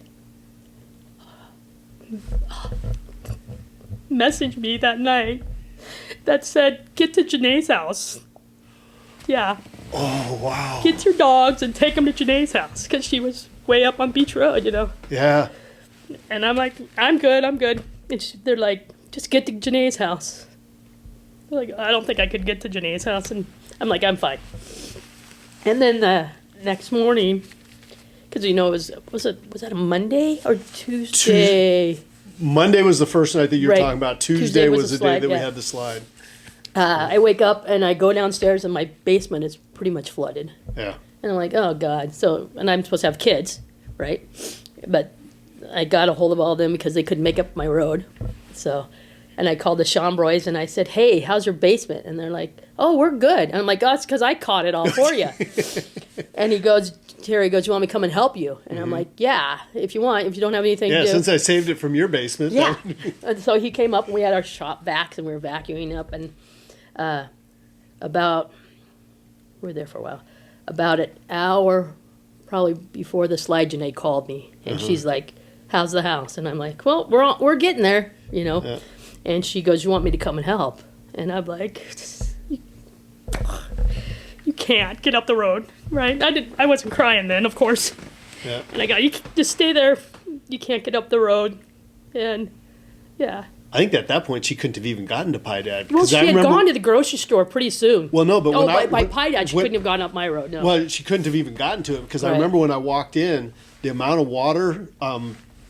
message me that night that said, "Get to Jenae's house." Yeah. Oh, wow. Get your dogs and take them to Jenae's house, because she was way up on Beach Road, Yeah. And I'm like, I'm good. And they're like, just get to Jenae's house. They're like, I don't think I could get to Jenae's house. And I'm like, I'm fine. And then the next morning, because was that a Monday or Tuesday? Monday was the first night that you were Right. talking about. Tuesday was the day that we yeah. had the slide. I wake up and I go downstairs, and my basement is pretty much flooded. Yeah. And I'm like, oh God. And I'm supposed to have kids, right? But I got a hold of all of them because they couldn't make up my road. And I called the Chambroys and I said, hey, how's your basement? And they're like, oh, we're good. And I'm like, oh, it's because I caught it all for you. And Terry goes, you want me to come and help you? And I'm like, yeah, if you want, if you don't have anything to do. Yeah, since I saved it from your basement. Yeah. And so he came up and we had our shop vacs and we were vacuuming up. And we were there for a while. About an hour probably before the slide, Jenae called me. And she's like, how's the house? And I'm like, well, we're getting there, Yeah. And she goes, you want me to come and help? And I'm like, you can't get up the road, right? I wasn't crying then, of course. Yeah. And I got, you just stay there. You can't get up the road. And yeah. I think at that point she couldn't have even gotten to Pie Dad. Well, she had gone to the grocery store pretty soon. Well, no, but by Pie Dad, she couldn't have gone up my road. No. Well, she couldn't have even gotten to it because I Right. remember when I walked in, the amount of water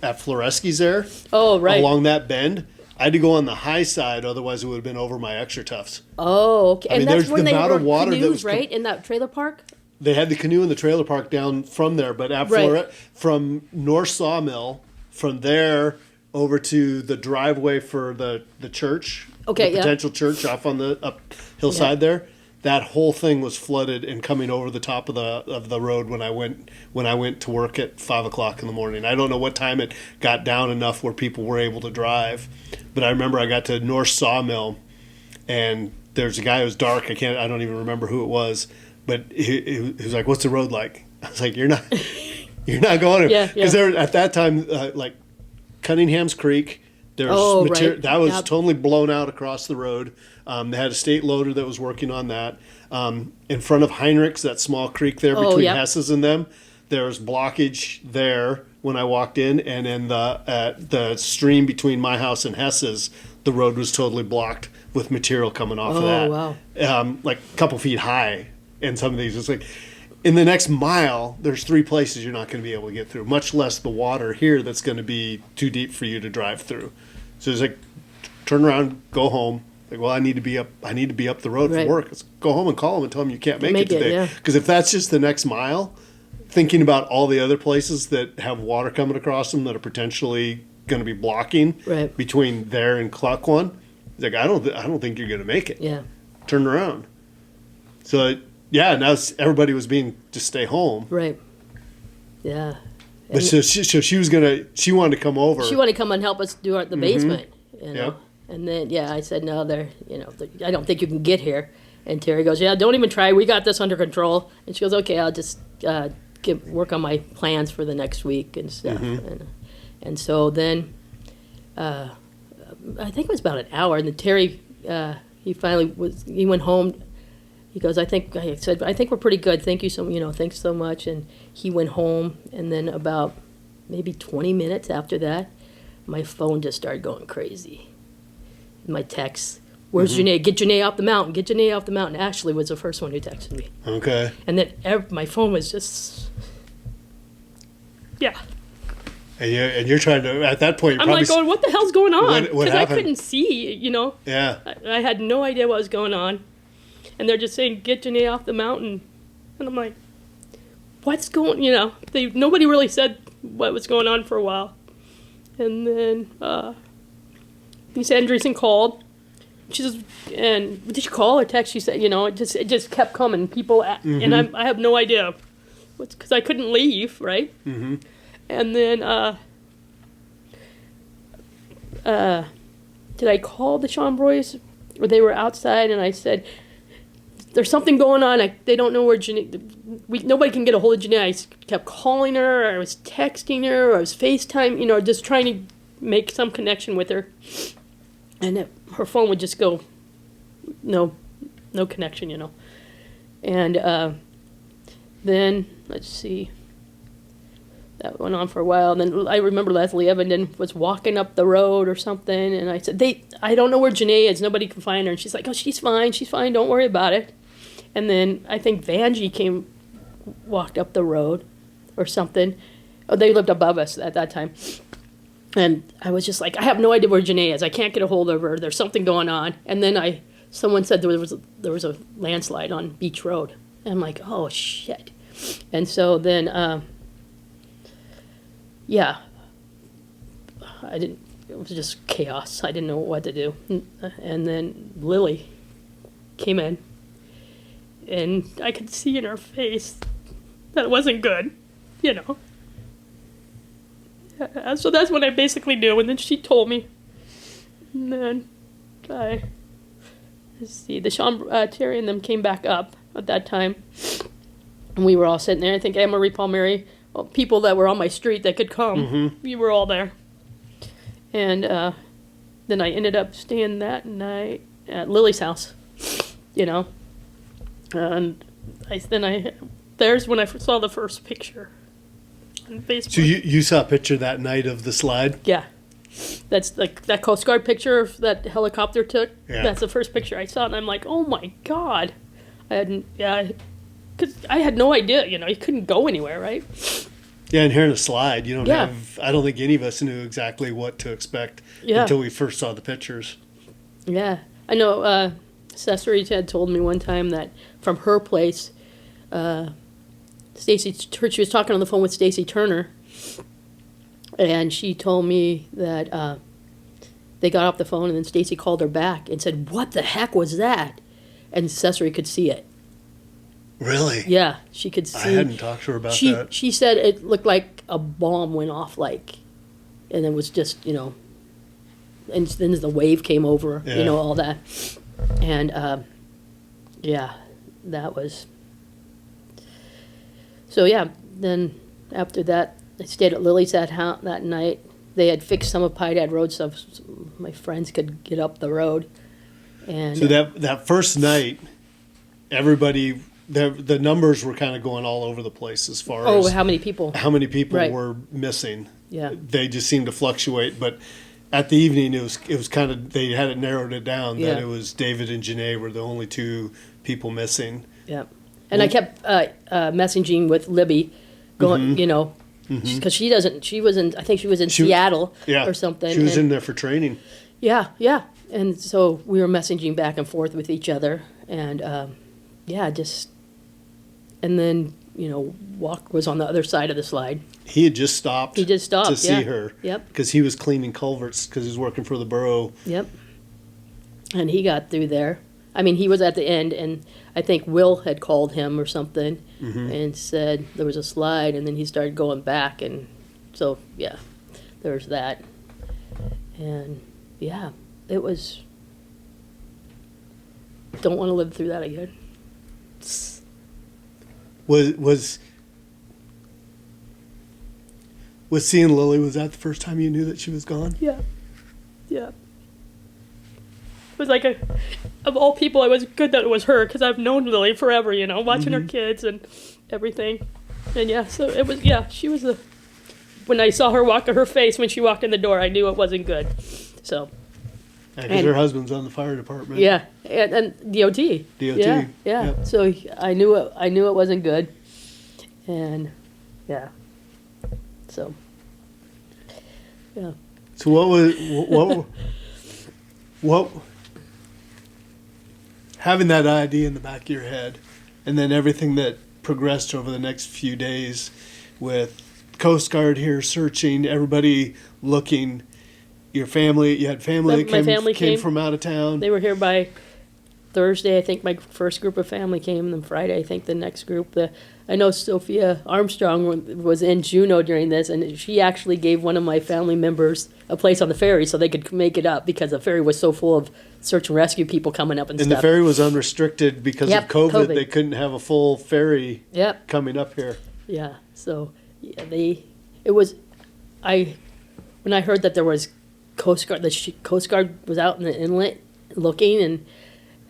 at Floreski's there. Oh, right. Along that bend, I had to go on the high side, otherwise it would have been over my extra tufts. Oh, okay. I mean, And that's there's when the they amount were of water that canoes, was right? In that trailer park? They had the canoe in the trailer park down from there, but at Right. from North Sawmill, from there over to the driveway for the church, Okay, the yeah. potential church off on the up hillside there. That whole thing was flooded and coming over the top of the road when I went to work at 5 o'clock in the morning. I don't know what time it got down enough where people were able to drive, but I remember I got to North Sawmill, and there's a guy who was dark. I don't even remember who it was, but he was like, "What's the road like?" I was like, "You're not going Yeah, because there at that time like Cunningham's Creek." There's material right. that was Yep. totally blown out across the road. They had a state loader that was working on that. In front of Heinrich's, that small creek there between yep. Hess's and them, there was blockage there when I walked in, and in the stream between my house and Hess's, the road was totally blocked with material coming off of that. Wow. Like a couple feet high. And some of these, it's like in the next mile, there's 3 places you're not going to be able to get through, much less the water here that's going to be too deep for you to drive through. So it's like, turn around, go home. Like, well, I need to be up the road Right. for work. Let's go home and call them and tell them you can't make it Make it, today. yeah. Because if that's just the next mile, thinking about all the other places that have water coming across them that are potentially going to be blocking Right. between there and Cluckwan, like I don't think you're going to make it. Yeah. Turn around. So yeah, now everybody was being to stay home. Right. Yeah. But so she wanted to come over. She wanted to come and help us do the basement. Yep. And then, I said, no, I don't think you can get here. And Terry goes, yeah, don't even try. We got this under control. And she goes, okay, I'll just work on my plans for the next week and stuff. And so then, I think it was about an hour. And then Terry, he went home. He goes, I think we're pretty good. Thank you thanks so much. And he went home. And then about maybe 20 minutes after that, my phone just started going crazy. My texts, where's Jenae? Get Jenae off the mountain. Get Jenae off the mountain. Ashley was the first one who texted me. Okay. And then my phone was just, yeah. And you're trying to, at that point, you're I'm probably like going, what the hell's going on? What Because I happened? couldn't see, Yeah. I had no idea what was going on. And they're just saying, get Jenae off the mountain. And I'm like, what's going, you know, nobody really said what was going on for a while. And then Lisa Andreessen called. She says, and did you call or text? She said, you know, it just kept coming. People, and I have no idea. Because I couldn't leave, right? Mm-hmm. And then, did I call the Chambroys? Or they were outside, and I said, there's something going on. They don't know where Jenae, nobody can get a hold of Jenae. I kept calling her, or I was texting her, or I was FaceTime, you know, just trying to make some connection with her. And her phone would just go, no connection, you know. And then, let's see, that went on for a while. And then I remember Leslie Evenden was walking up the road or something, and I said, I don't know where Jenae is. Nobody can find her. And she's like, oh, she's fine. Don't worry about it. And then I think Vanjie walked up the road or something. Oh, they lived above us at that time. And I was just like, I have no idea where Jenae is. I can't get a hold of her. There's something going on. And then someone said there was a landslide on Beach Road. And I'm like, oh, shit. And so then, it was just chaos. I didn't know what to do. And then Lily came in. And I could see in her face that it wasn't good, you know. So that's what I basically knew. And then she told me. And then let's see, Terry and them came back up at that time. And we were all sitting there. I think Anne Marie, Paul Mary, people that were on my street that could come. Mm-hmm. We were all there. And then I ended up staying that night at Lily's house, you know. And there's when I saw the first picture on Facebook. So you saw a picture that night of the slide? Yeah. That's like that Coast Guard picture that helicopter took. Yeah. That's the first picture I saw, and I'm like, oh my God. Because I had no idea, you know, you couldn't go anywhere, right? Yeah, and here in a slide, you don't have, I don't think any of us knew exactly what to expect until we first saw the pictures. Yeah. I know Cecily had told me one time that from her place, she was talking on the phone with Stacy Turner, and she told me that they got off the phone, and then Stacy called her back and said, what the heck was that? And Cecily could see it. Really? Yeah, she could see. I hadn't talked to her about that. She said it looked like a bomb went off, and it was just, you know, and then the wave came over, you know, all that. And, that was. So, then after that, I stayed at Lily's that night. They had fixed some of Pie Dad Road stuff so my friends could get up the road. And so that first night, everybody, the numbers were kind of going all over the place as far as how many people right. were missing. Yeah, they just seemed to fluctuate. But at the evening, it was kind of, they had it narrowed it down that it was David and Jenae were the only two people missing. Yeah, and I kept messaging with Libby, going, you know, because she was in Seattle or something. She was in there for training. Yeah. And so we were messaging back and forth with each other, and and then, you know, Walk was on the other side of the slide. He had just stopped. To see her. Yep. Because he was cleaning culverts because he was working for the borough. Yep. And he got through there. I mean, he was at the end, and I think Will had called him or something and said there was a slide, and then he started going back, and so, there's that. And, it was, don't want to live through that again. Was seeing Lily, was that the first time you knew that she was gone? Yeah. It was like of all people, it was good that it was her, because I've known Lily forever, you know, watching her kids and everything. And so it was, she was when I saw her face when she walked in the door, I knew it wasn't good. So. Because her husband's on the fire department. Yeah, and DOT. Yeah. Yep. So I knew it wasn't good, and so So what having that idea in the back of your head, and then everything that progressed over the next few days with Coast Guard here searching, everybody looking. Your family, you had family that My family came came. from out of town. They were here by Thursday. I think my first group of family came. Then Friday, I think the next group. I know Sophia Armstrong was in Juneau during this, and she actually gave one of my family members a place on the ferry so they could make it up because the ferry was so full of search and rescue people coming up and And stuff. the ferry was unristricted because Yep, of COVID. COVID. They couldn't have a full ferry Yep. coming up here. Yeah. So yeah, when I heard that there was Coast Guard, Coast Guard was out in the inlet looking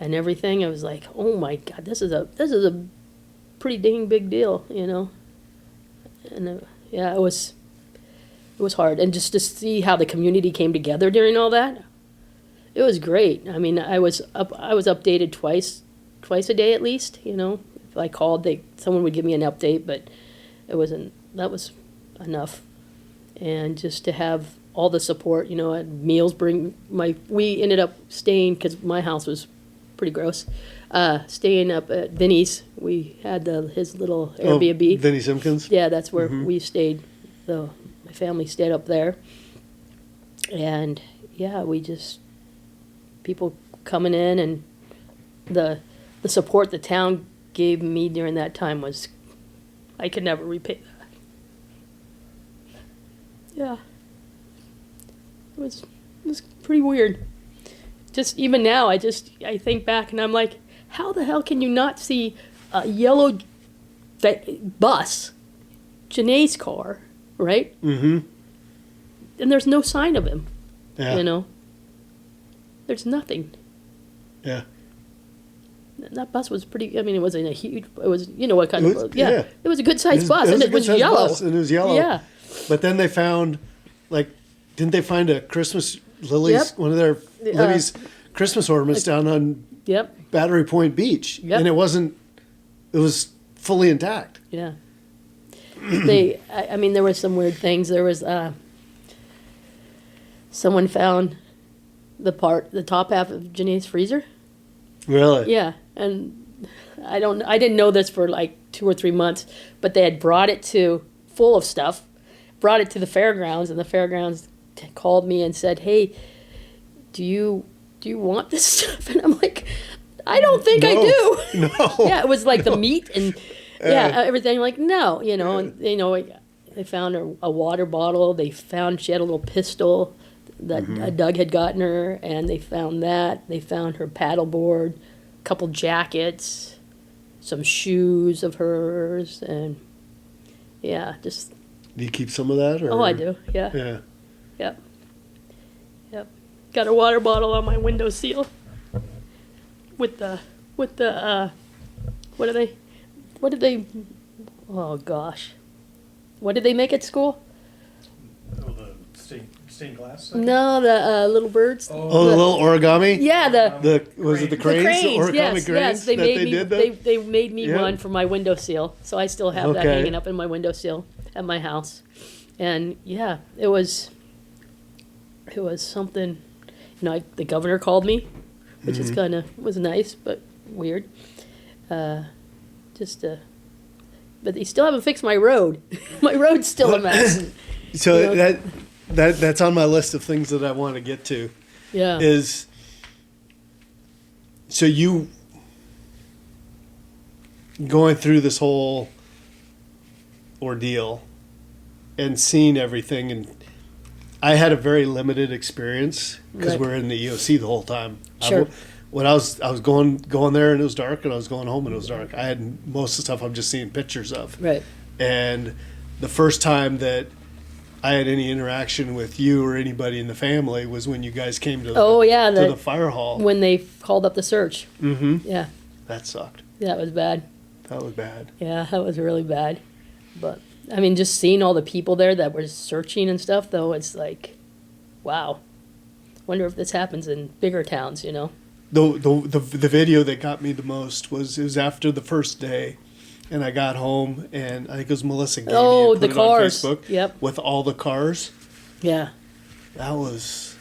and everything. I was like, oh my God, this is a pretty dang big deal, you know. And yeah, it was hard, and just to see how the community came together during all that, it was great. I mean, I was updated twice a day at least, you know. If I called, someone would give me an update, but that was enough. And just to have all the support, you know, at meals, we ended up staying, because my house was pretty gross, staying up at Vinny's. We had his little Airbnb. Vinny Simpkins? Yeah, that's where we stayed. My family stayed up there. And yeah, people coming in, and the support the town gave me during that time I could never repay that. Yeah. It was pretty weird. Just even now, I think back and I'm like, how the hell can you not see a yellow bus, Jenae's car, right? Mm-hmm. And there's no sign of him. Yeah. You know? There's nothing. Yeah. That bus was pretty, I mean, it wasn't it was, you know what kind of, yeah. It was a good sized bus, and it was a good-sized yellow. bus, and it was yellow. Yeah. But then they found, didn't they find a Christmas lilies, Yep. one of their Libby's Christmas ornaments down on Yep. Battery Point Beach? Yep. And it was fully intact. Yeah. I mean, there were some weird things. There was, someone found the top half of Jenae's freezer. Really? Yeah. And I didn't know this for like 2 or 3 months, but they had brought it full of stuff, brought it to the fairgrounds, and the fairgrounds called me and said, hey, do you want this stuff? And I'm like, I don't think I do. No. Yeah, it was like the meat and everything. Like, no, you know, and you know, they found a water bottle. They found she had a little pistol that Doug had gotten her, and they found that. They found her paddleboard, a couple jackets, some shoes of hers, and yeah, just. Do you keep some of that? Or? Oh, I do. Yeah. Yeah. Yep. Got a water bottle on my windowsill. With the what did they oh gosh. What did they make at school? Oh, the stained glass stuff? No, the little birds. Oh, the little origami? Yeah, Was it the the cranes? cranes. The origami Yes, cranes yes. They that made they me. did that? They made me Yeah. one for my windowsill, so I still have that Okay. hanging up in my windowsill at my house. And yeah, it was something. You know, the governor called me, which is was nice but weird. But they still haven't fixed my road. My road's still a mess. So You know? that's on my list of things that I want to get to. Yeah. Is so you going through this whole ordeal and seeing everything, and I had a very limited experience because Right. we're in the EOC the whole time. Sure. When I was going there and it was dark, and I was going home and it was dark. I had most of the stuff I'm just seeing pictures of. Right. And the first time that I had any interaction with you or anybody in the family was when you guys came to the fire hall. When they called up the search. Mm-hmm. Yeah. That sucked. That was bad. That was bad. Yeah, that was really bad. But I mean, just seeing all the people there that were searching and stuff, though, it's like, wow. Wonder if this happens in bigger towns, you know? The video that got me the most was after the first day, and I got home, and I think it was Melissa gave me Oh, and the put it on cars. Facebook. Yep. With all the cars. Yeah. That was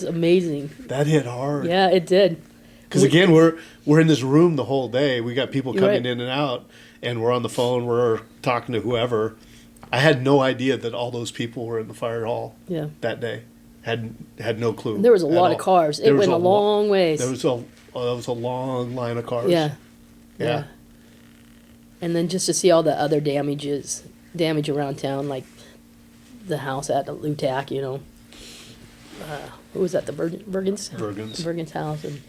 amazing. that hit hard. Yeah, it did. Because again, we're in this room the whole day. We got people coming Right. in and out, and we're on the phone, we're talking to whoever. I had no idea that all those people were in the fire hall Yeah. that day. Had no clue. There was a at lot of all. cars. There It was went a long ways. There was a long line of cars. Yeah. Yeah. And then just to see all the other damage around town, like the house at Lutak, you know. Who was that? The Bergen's? Bergen's. Bergen's house. And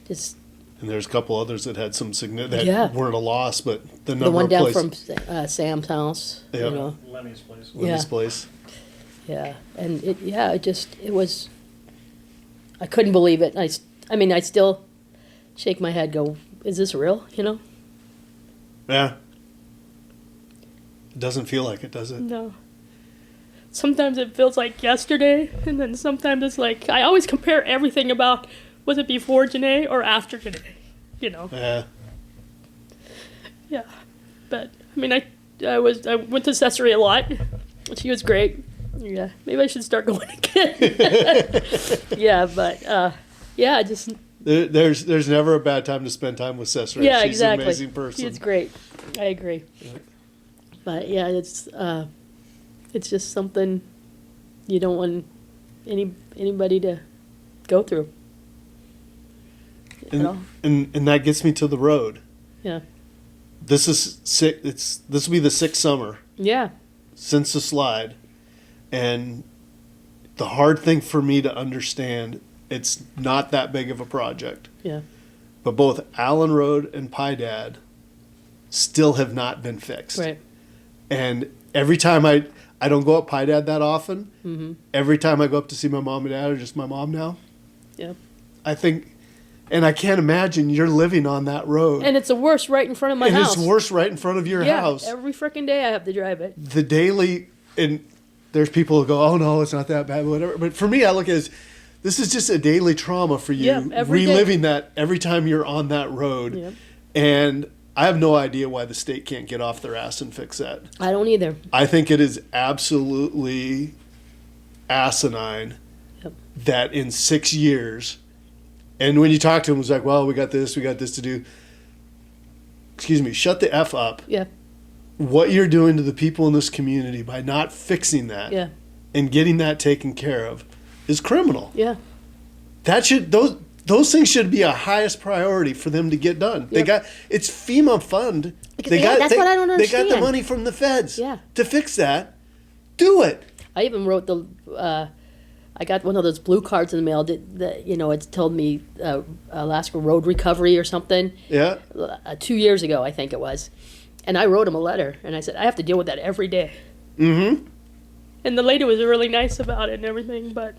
just And there's a couple others that had some significant, that Yeah. weren't a loss, but the number the one of down places. from Sam's house, Yeah. you know. Lemmy's place. Lindy's Yeah. place. Yeah. And it was, I couldn't believe it. I mean, I still shake my head, go, is this real, you know? Yeah. It doesn't feel like it, does it? No. Sometimes it feels like yesterday, and then sometimes it's like, I always compare everything about, was it before Jenae or after Jenae? You know? Yeah. Yeah. But, I mean, I went to Cesare a lot. She was great. Yeah. Maybe I should start going again. Yeah, but, yeah, just, There's never a bad time to spend time with Cesare. yeah, She's exactly. an amazing person. She's great. I agree. But, yeah, it's just something you don't want anybody to go through. At all. And that gets me to the road. Yeah. This will be the 6th summer Yeah. since the slide, and the hard thing for me to understand, it's not that big of a project, Yeah. but both Allen Road and Pie Dad still have not been fixed. Right. And every time I don't go up Pie Dad that often. Mm-hmm. Every time I go up to see my mom and dad, or just my mom now, Yeah. I think, and I can't imagine you're living on that road. And it's the worst right in front of my and house. it's worse right in front of your Yeah. house. Every freaking day I have to drive it. The daily, and there's people who go, oh no, it's not that bad, whatever. But for me, I look at it as, this is just a daily trauma for you, Yeah, every day. reliving that every time you're on that road. Yep. And I have no idea why the state can't get off their ass and fix that. I don't either. I think it is absolutely asinine Yep. that in 6 years, and when you talk to them, it's like, well, we got this to do. Excuse me, shut the F up. Yeah. What you're doing to the people in this community by not fixing that Yeah. and getting that taken care of is criminal. Yeah. That should, those things should be a highest priority for them to get done. They Yep. got, it's FEMA fund. That's what I don't They got the understand. money from the feds Yeah. to fix that. Do it. I even wrote I got one of those blue cards in the mail that you know, it's told me Alaska Road Recovery or something. Yeah. 2 years ago, I think it was. And I wrote him a letter, and I said, I have to deal with that every day. Mm-hmm. And the lady was really nice about it and everything, but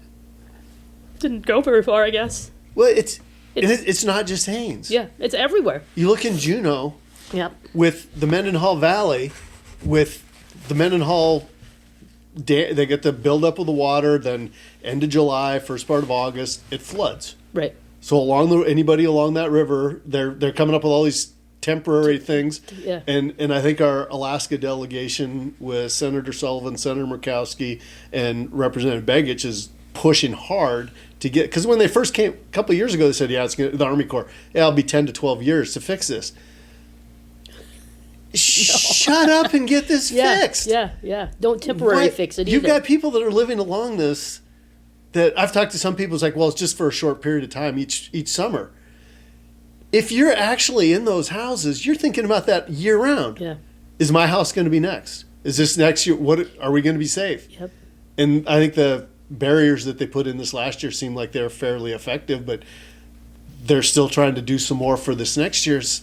didn't go very far, I guess. Well, it's not just Haines. Yeah, it's everywhere. You look in Juneau Yep. with the Mendenhall Valley, with the Mendenhall, they get the buildup of the water, then end of July, first part of August, it floods. Right. So anybody along that river, they're coming up with all these temporary things. Yeah. And I think our Alaska delegation with Senator Sullivan, Senator Murkowski, and Representative Begich is pushing hard to get, because when they first came a couple of years ago, they said, yeah, the Army Corps, yeah, it'll be 10 to 12 years to fix this. Shut up and get this fixed. Yeah, yeah. Don't temporarily Right. fix it either. You've got people that are living along this that I've talked to some people, it's like, well, it's just for a short period of time each summer. If you're actually in those houses, you're thinking about that year round. Yeah. Is my house going to be next? Is this next year? What are we going to be safe? Yep. And I think the barriers that they put in this last year seemed like they're fairly effective, but they're still trying to do some more for this next year's.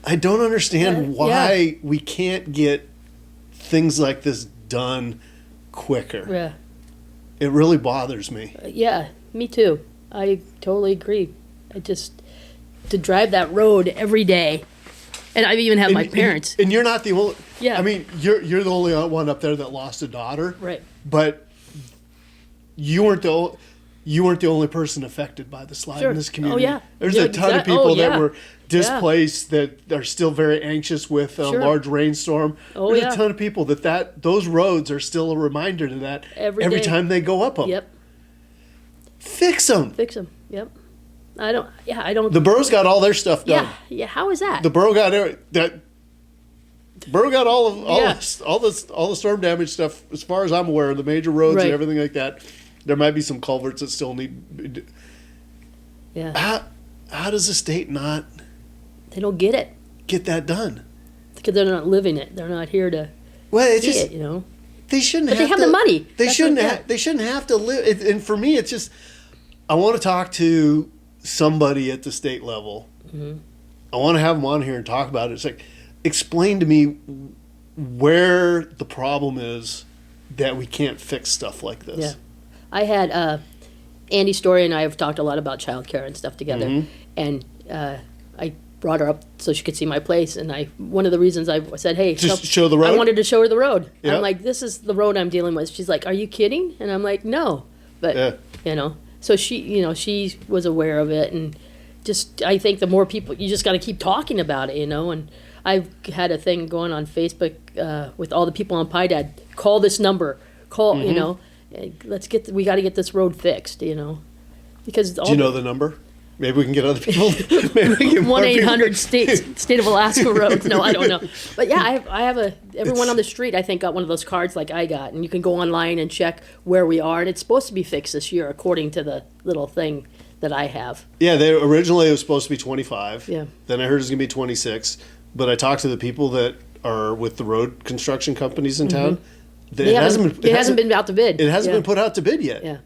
I don't understand why we can't get things like this done quicker. Yeah. It really bothers me. Yeah, me too. I totally agree. To drive that road every day, and I even have my parents. And you're not the only. Yeah. I mean, you're the only one up there that lost a daughter. Right. But you weren't the only person affected by the slide Sure. in this community. Oh, yeah. There's Yeah, a ton of exact- people oh, that yeah. were displaced that are still very anxious with a Sure. large rainstorm. Oh, There's yeah. a ton of people that those roads are still a reminder to that Every day. time they go up them. Yep. Fix them. Fix them. Yep. I don't. The borough's got all their stuff done. Yeah. Yeah. How is that? The borough got that. Borough got Yeah. all the storm damage stuff as far as I'm aware, the major roads Right. and everything like that. There might be some culverts that still need. Yeah. How does the state not They don't get it get that done? because they're not living it. They're not here to Well, it's see just it, you know. they shouldn't. But they have to, the money. They That's shouldn't. what- yeah. They shouldn't have to live. And for me, it's just I want to talk to somebody at the state level. Mm-hmm. I want to have them on here and talk about it. It's like explain to me where the problem is that we can't fix stuff like this. Yeah. I had Andy Story and I have talked a lot about childcare and stuff together, Mhm. and I brought her up so she could see my place. And one of the reasons I said, "Hey, Just show the road? I wanted to show her the road. Yeah. I'm like, "This is the road I'm dealing with." She's like, "Are you kidding?" And I'm like, "No," but Yeah. you know, so she was aware of it, and just I think the more people, you just got to keep talking about it, you know. And I've had a thing going on Facebook with all the people on PIDAD. Call this number. Call, you know. We got to get this road fixed, you know, because all Do you know the number? Maybe we can get other people. Maybe we can get more people. 1-800 state of Alaska roads. No, I don't know. But yeah, I have everyone on the street I think got one of those cards like I got, and you can go online and check where we are, and it's supposed to be fixed this year according to the little thing that I have. Yeah, originally it was supposed to be 25. Yeah. Then I heard it was going to be 26. But I talked to the people that are with the road construction companies in town. It hasn't been out to bid. It hasn't Yeah. been put out to bid yet. Yeah.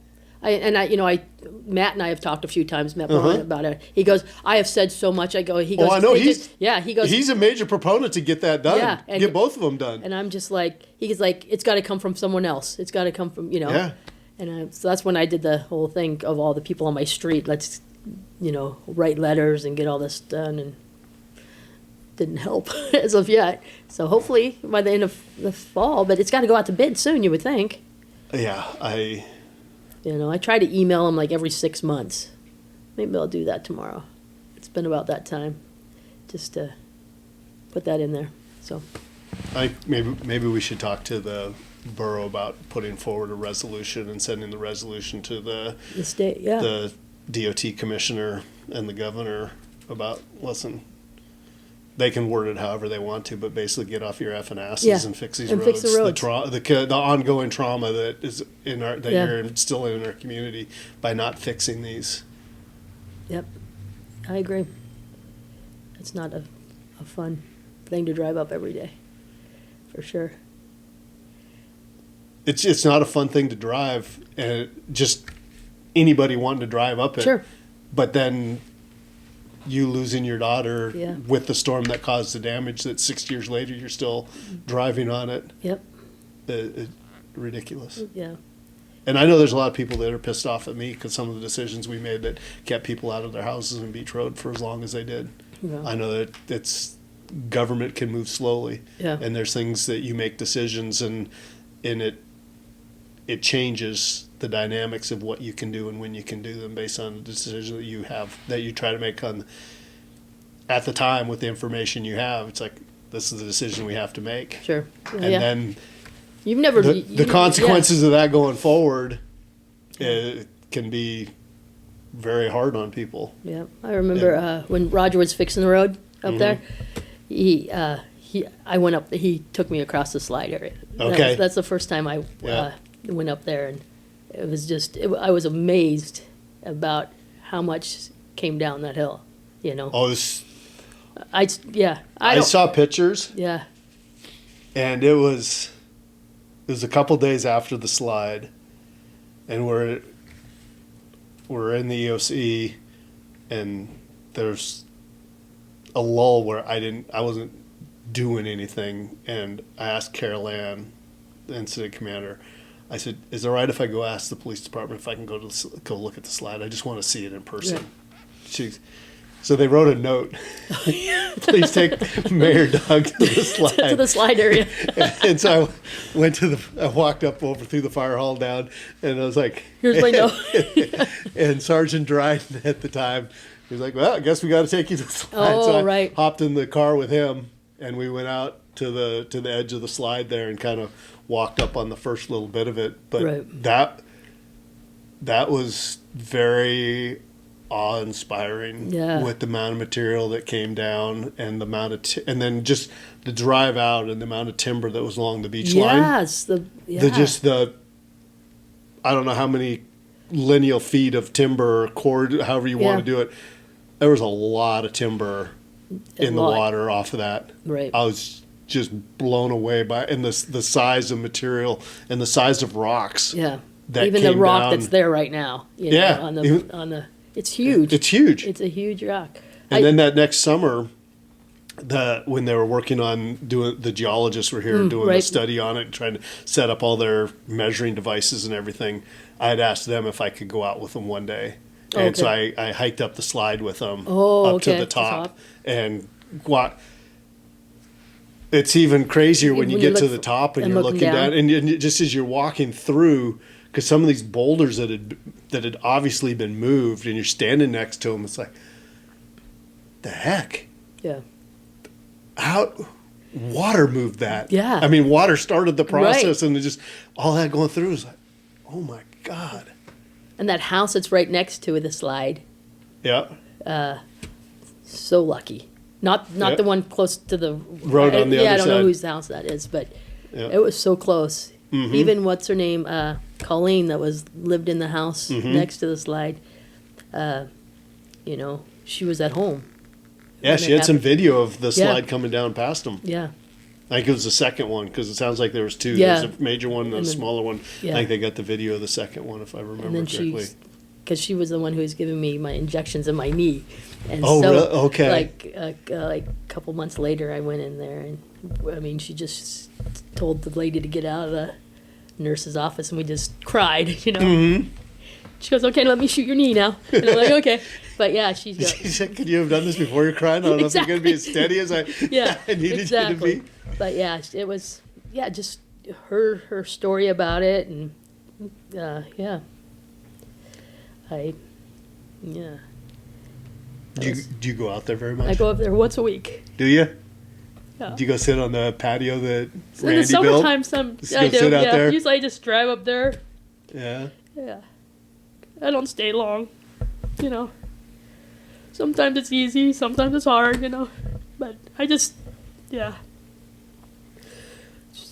Matt and I have talked a few times, Matt Bowen, about it. He goes, I have said so much. He goes, Oh, I know. he goes, He's a major proponent to get that done. Yeah, and- get both of them done. and I'm just like, he's like, it's got to come from someone else. It's got to come from, you know. Yeah. And so that's when I did the whole thing of all the people on my street. Let's, you know, write letters and get all this done, and didn't help as of yet. So hopefully by the end of the fall, but it's got to go out to bid soon, you would think. Yeah, You know, I try to email them like every 6 months. Maybe I'll do that tomorrow. It's been about that time, just to put that in there. So maybe we should talk to the borough about putting forward a resolution and sending the resolution to the state, yeah, the DOT commissioner and the governor about, listen, they can word it however they want to, but basically get off your effing asses Yeah, and fix these and roads. fix the roads. The ongoing trauma that is in our Yeah. you're instilling in our community by not fixing these. Yep, I agree. It's not a fun thing to drive up every day, for sure. It's not a fun thing to drive, and just anybody wanting to drive up it. Sure. But then you losing your daughter Yeah. with the storm that caused the damage that 6 years later you're still driving on it. Yep, Ridiculous. yeah. And I know there's a lot of people that are pissed off at me because some of the decisions we made that kept people out of their houses in Beach Road for as long as they did. Yeah. I know that government can move slowly. Yeah. And there's things that you make decisions and it changes the dynamics of what you can do and when you can do them based on the decision that you have, that you try to make at the time with the information you have. It's like, this is the decision we have to make. Sure. And Yeah. then You've never the consequences of that going forward can be very hard on people. Yeah, I remember when Roger was fixing the road up there. I went up. He took me across the slide area. Okay. That's the first time I Yeah. went up there, and it was just. I was amazed about how much came down that hill. You know. Oh, I don't- saw pictures, Yeah. and it was a couple days after the slide, and we're in the EOC, and there's a lull where I wasn't doing anything, and I asked Carol Ann, the incident commander, I said, "Is it all right if I go ask the police department if I can go look at the slide? I just want to see it in person." Yeah. So they wrote a note. Please take Mayor Doug to the slide. To the slide area. And so I walked up over through the fire hall down, and I was like, Here's my note. and Sergeant Dryden at the time, he was like, "Well, I guess we got to take you to the slide." Oh, so I right. hopped in the car with him, and we went out to the edge of the slide there and kind of walked up on the first little bit of it. But Right. that was very awe-inspiring Yeah. with the amount of material that came down and the amount of and then just the drive out and the amount of timber that was along the beach line. Yes, The I don't know how many lineal feet of timber or cord, however you want to do it. There was a lot of timber in the water off of that. Right. I was just blown away by and the size of material and the size of rocks. Yeah. That even the came rock down. that's there right now. You know, on the it's huge. It's huge. It's a huge rock. And then that next summer, when they were working on the geologists were here doing a study on it and trying to set up all their measuring devices and everything. I had asked them if I could go out with them one day. And so I hiked up the slide with them up to the top. And it's even crazier when you get to the top and you're looking down. And just as you're walking through, because some of these boulders that had obviously been moved and you're standing next to them, it's like, the heck? Yeah. How water moved that? Yeah. I mean, water started the process and it just all that going through is like, oh my God. And that house that's right next to the slide. Yeah. So lucky. Not the one close to the road on the other side. Yeah, I don't know whose house that is, but it was so close. Mm-hmm. Even what's her name, Colleen, that lived in the house next to the slide. You know, she was at home. Yeah, she had some video of the slide coming down past them. Yeah. I think it was the second one because it sounds like there was two. Yeah. There's a major one and a smaller one. Yeah. I think they got the video of the second one, if I remember correctly. Because she was the one who was giving me my injections in my knee. And really? Okay. Like a couple months later, I went in there, and I mean, she just told the lady to get out of the nurse's office, and we just cried, you know. Mm-hmm. She goes, "Okay, let me shoot your knee now." And I'm like, "Okay." But yeah, she said, "Could you have done this before you're crying? I don't know if you're going to be as steady as I needed you to be." But yeah, it was just her story about it, and Do you go out there very much? I go up there once a week. Do you? Yeah. Do you go sit on the patio that In Randy the summertime, built? I do. Sit out there? Usually I just drive up there. Yeah. Yeah. I don't stay long, you know. Sometimes it's easy, sometimes it's hard, you know. But I just,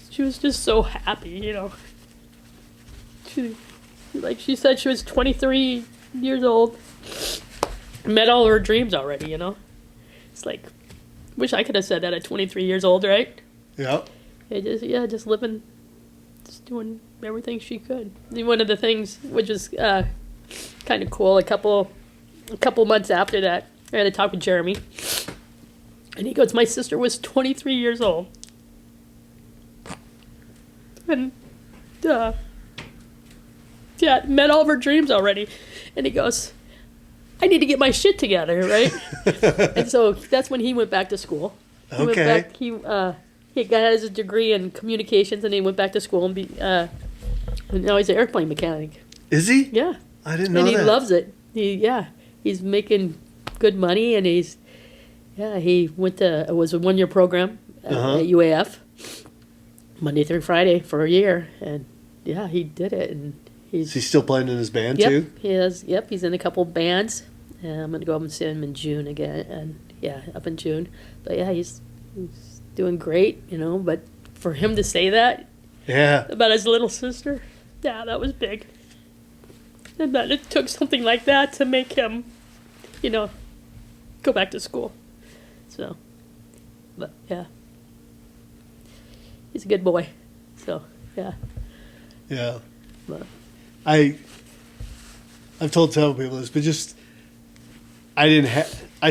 she was just so happy, you know. She said she was 23 years old. Met all her dreams already, you know. It's like, wish I could have said that at 23 years old, right? Yeah. Just living, just doing everything she could. And one of the things, which was kind of cool, a couple months after that, I had a talk with Jeremy, and he goes, "My sister was 23 years old, and met all of her dreams already," and he goes, "I need to get my shit together, right?" And so that's when he went back to school. He got his degree in communications, and he went back to school and now he's an airplane mechanic. Is he? Yeah. I didn't know that. And he loves it. He's making good money, and he was a 1-year program at UAF, Monday through Friday for a year, and he did it, and Is he still playing in his band too? He is. Yep, he's in a couple bands. And I'm gonna go up and see him in June again, and up in June. But he's doing great, you know. But for him to say that, about his little sister, that was big. And that it took something like that to make him, you know, go back to school. So, but he's a good boy. So Yeah. But, I've told several people this, but just I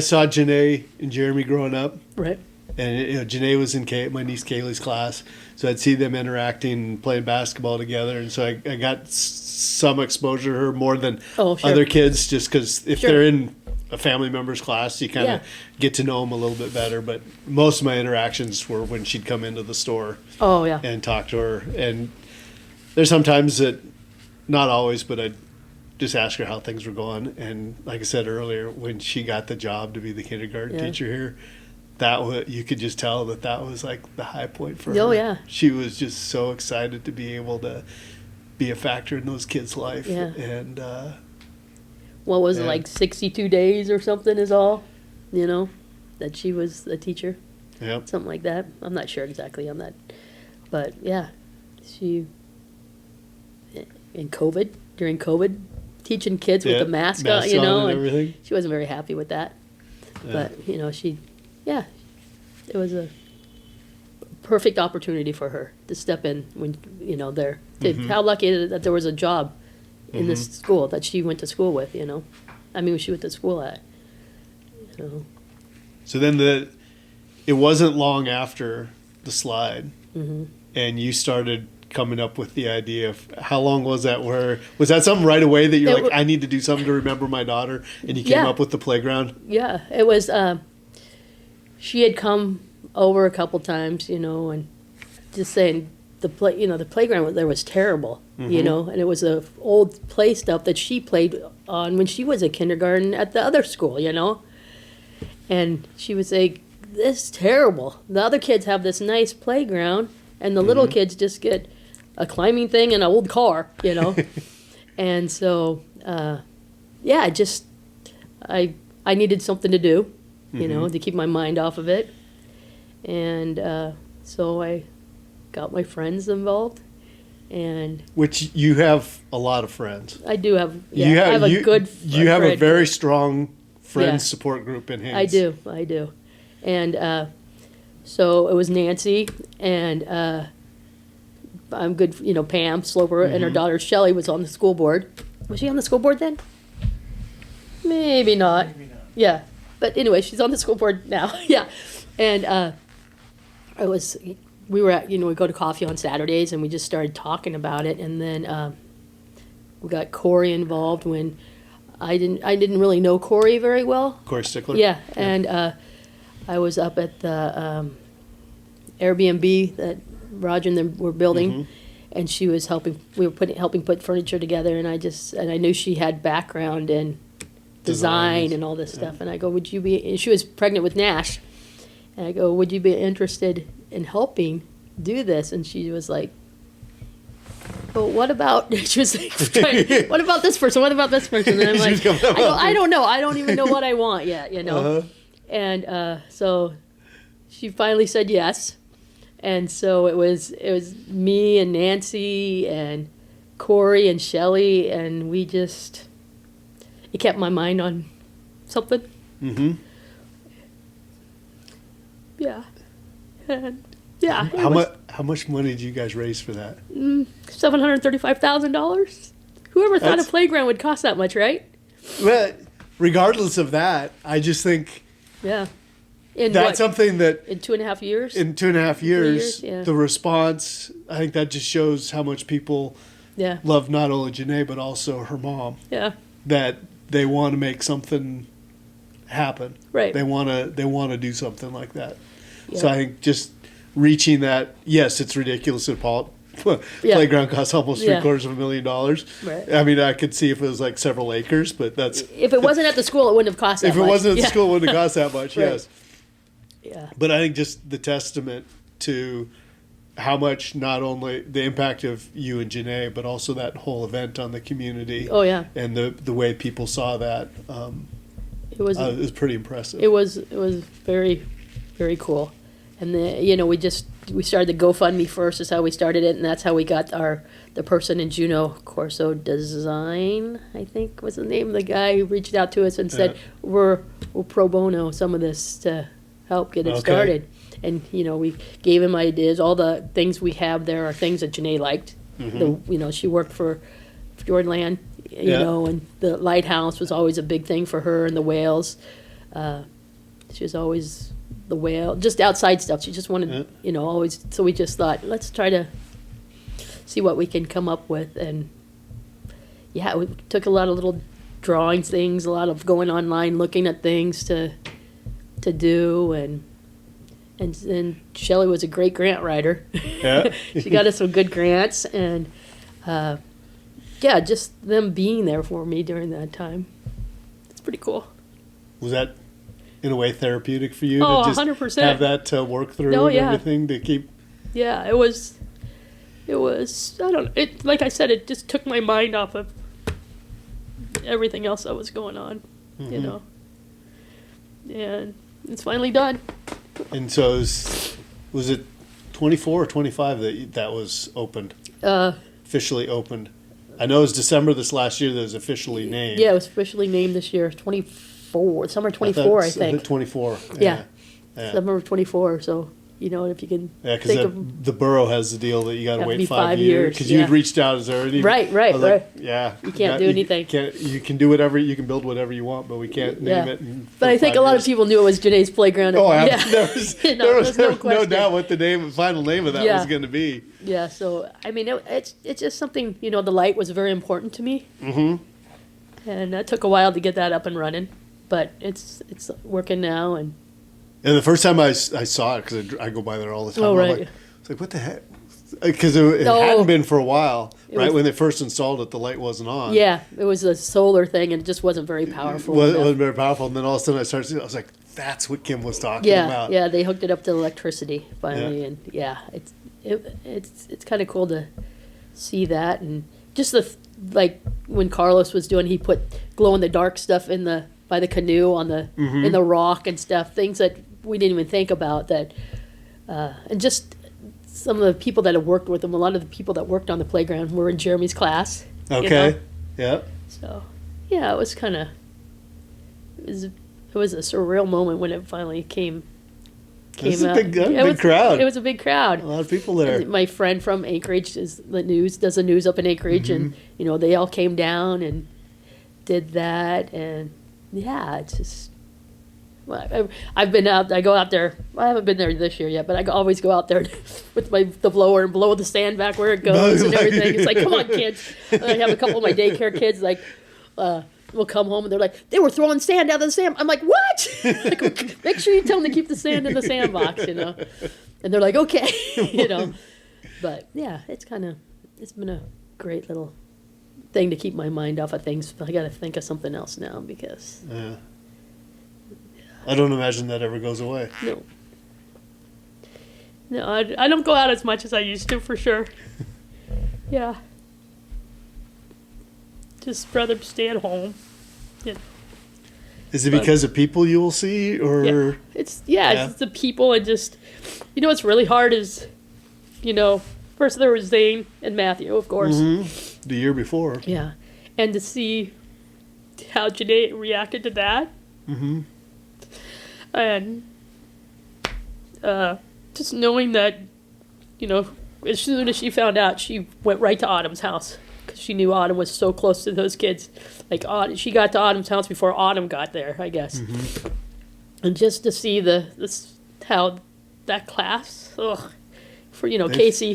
saw Jenae and Jeremy growing up, right. and Jenae was in my niece Kaylee's class, so I'd see them interacting, and playing basketball together, and so I got some exposure to her more than other kids, just because if they're in a family member's class, you kind of get to know them a little bit better. But most of my interactions were when she'd come into the store, and talk to her, and there's sometimes that, not always, but I'd just ask her how things were going. And like I said earlier, when she got the job to be the kindergarten teacher here, you could just tell that was like the high point for her. Oh, yeah. She was just so excited to be able to be a factor in those kids' life. Yeah. And what was it, Yeah. like 62 days or something is all, that she was a teacher, Yep. something like that. I'm not sure exactly on that, but yeah, she during COVID, teaching kids with the mask on, Masks on and and everything. she wasn't very happy with that. Yeah. But it was a perfect opportunity for her to step in when there. How lucky is it that there was a job in this school that she went to school with. I mean, she went to school at. So then it wasn't long after the slide, and you started coming up with the idea of how long was that? Was that something right away that you're like, I need to do something to remember my daughter, and you came up with the playground? Yeah, it was. She had come over a couple times, and just saying the playground there was terrible, and it was a old play stuff that she played on when she was in kindergarten at the other school, and she would say, "This is terrible. The other kids have this nice playground, and the little kids just get a climbing thing and an old car, and so I needed something to do, to keep my mind off of it. And so I got my friends involved, and Which you have a lot of friends. I do have. You I have a good. You have a friend very group. strong friend Yeah. support group in Haines. I do, and so it was Nancy and I'm good. Pam Sloper and her daughter Shelley was on the school board. Was she on the school board then? Maybe not. Maybe not. Yeah, but anyway, she's on the school board now. Yeah, and we were at, we go to coffee on Saturdays, and we just started talking about it, and then we got Corey involved when I didn't really know Corey very well. Corey Stickler. Yeah, and I was up at the Airbnb that Roger and them were building, and she was helping. We were helping put furniture together, and I knew she had background in design and all this stuff. And I go, would you be? And she was pregnant with Nash, and I go, would you be interested in helping do this? And she was like, well, what about? She was like, what about this person? What about this person? And I'm like, I don't know. I don't even know what I want yet, And so she finally said yes. And so it was me and Nancy and Corey and Shelley, and it kept my mind on something. Mm-hmm. Yeah. And yeah. How much money did you guys raise for that? $735,000. Whoever thought a playground would cost that much, right? But regardless of that, I just think Yeah. that's something that in 2.5 years? in 2.5 years, yeah. the response, I think that just shows how much people Yeah. love not only Jenae, but also her mom. Yeah. That they want to make something happen. Right. They want to do something like that. Yeah. So I think just reaching that, yes, it's ridiculous that playground costs almost $750,000. Right. I mean, I could see if it was like several acres, but that's If it wasn't at the school, it wouldn't have cost that if much. it wasn't at the Yeah. school, it wouldn't have cost that much. Right. Yes. Yeah. But I think just the testament to how much not only the impact of you and Jenae, but also that whole event on the community. Oh, yeah. And the way people saw that It was it was pretty impressive. It was very, very cool. And then we started the GoFundMe first is how we started it, and that's how we got the person in Juneau, Corso Design, I think was the name of the guy who reached out to us and said, we're pro bono some of this to help get it started. And we gave him ideas. All the things we have there are things that Jenae liked. She worked for Jordanland, and the lighthouse was always a big thing for her, and the whales. She was always the whale, just outside stuff. She just wanted, always. So we just thought, let's try to see what we can come up with. And yeah, we took a lot of little drawing things, a lot of going online, looking at things to do, and Shelley was a great grant writer. Yeah. She got us some good grants, and just them being there for me during that time. It's pretty cool. Was that in a way therapeutic for you Oh, to just 100%. have that to work through Oh, and yeah. everything to keep? Yeah, it was. I don't. It like I said, it just took my mind off of everything else that was going on, Mm-hmm. you know. And it's finally done. And so was it 24 or 25 that was opened, officially opened? I know it was December this last year that was officially named. Yeah, it was officially named this year, 24, summer 24, I think. 24. Yeah. Yeah. Summer of 24, so, you know, if you can Yeah, think because of... the borough has the deal that you got to Have to wait be 5 5 years. years, Because you had yeah. reached out, is there any? Right, I was like, right. yeah. You can't do anything. You can do whatever, you can build whatever you want, but we can't Yeah. name it. in- But for I think 5 a lot years. of people knew it was Jenae's playground. Oh, yeah. there was, You know, there was there's no no question. doubt what the final name of that Yeah. was going to be. Yeah, so, I mean, it's just something, you know, the light was very important to me. Mm-hmm. And it took a while to get that up and running. But it's working now, and... And the first time I saw it, because I go by there all the time, Oh, I'm right. like, it's like, what the heck? Because it No. hadn't been for a while, It right? was- When they first installed it, the light wasn't on. Yeah, it was a solar thing, and it just wasn't very powerful. It enough. wasn't very powerful. And then all of a sudden I started seeing it. I was like, that's what Kim was talking Yeah, about. yeah, they hooked it up to electricity finally, Yeah. and yeah, it's kind of cool to see that, and just like when Carlos was doing, he put glow in the dark stuff by the canoe on the in the rock and stuff, things that we didn't even think about that, and just some of the people that have worked with him. A lot of the people that worked on the playground were in Jeremy's class. you Okay. know? Yeah. So, yeah, it was kind of it was a surreal moment when it finally came That's a out. big- It big crowd. It was a big crowd. A lot of people there. And my friend from Anchorage does the news up in Anchorage, and you know they all came down and did that, and yeah, it's just. Well, I've been out. I go out there. I haven't been there this year yet, but I always go out there with the blower and blow the sand back where it goes and everything. It's like, come on, kids. And I have a couple of my daycare kids like. Will come home and they're like, they were throwing sand out of the sand. I'm like, what? Like, make sure you tell them to keep the sand in the sandbox, you know. And they're like, okay, you know. But yeah, it's been a great little thing to keep my mind off of things. But I got to think of something else now because Yeah. I don't imagine that ever goes away. no, I don't go out as much as I used to for sure. Yeah. Just rather stay at home. You know. Is it because of people you will see, or Yeah. It's the people, and just, you know, what's really hard is, you know, first there was Zane and Matthew, of course. the year before? Yeah. And to see how Jenae reacted to that. Mm-hmm. And just knowing that, you know, as soon as she found out, she went right to Autumn's house. Because she knew Autumn was so close to those kids. Like, she got to Autumn's house before Autumn got there, I guess. Mm-hmm. And just to see how that class, for, you know, Casey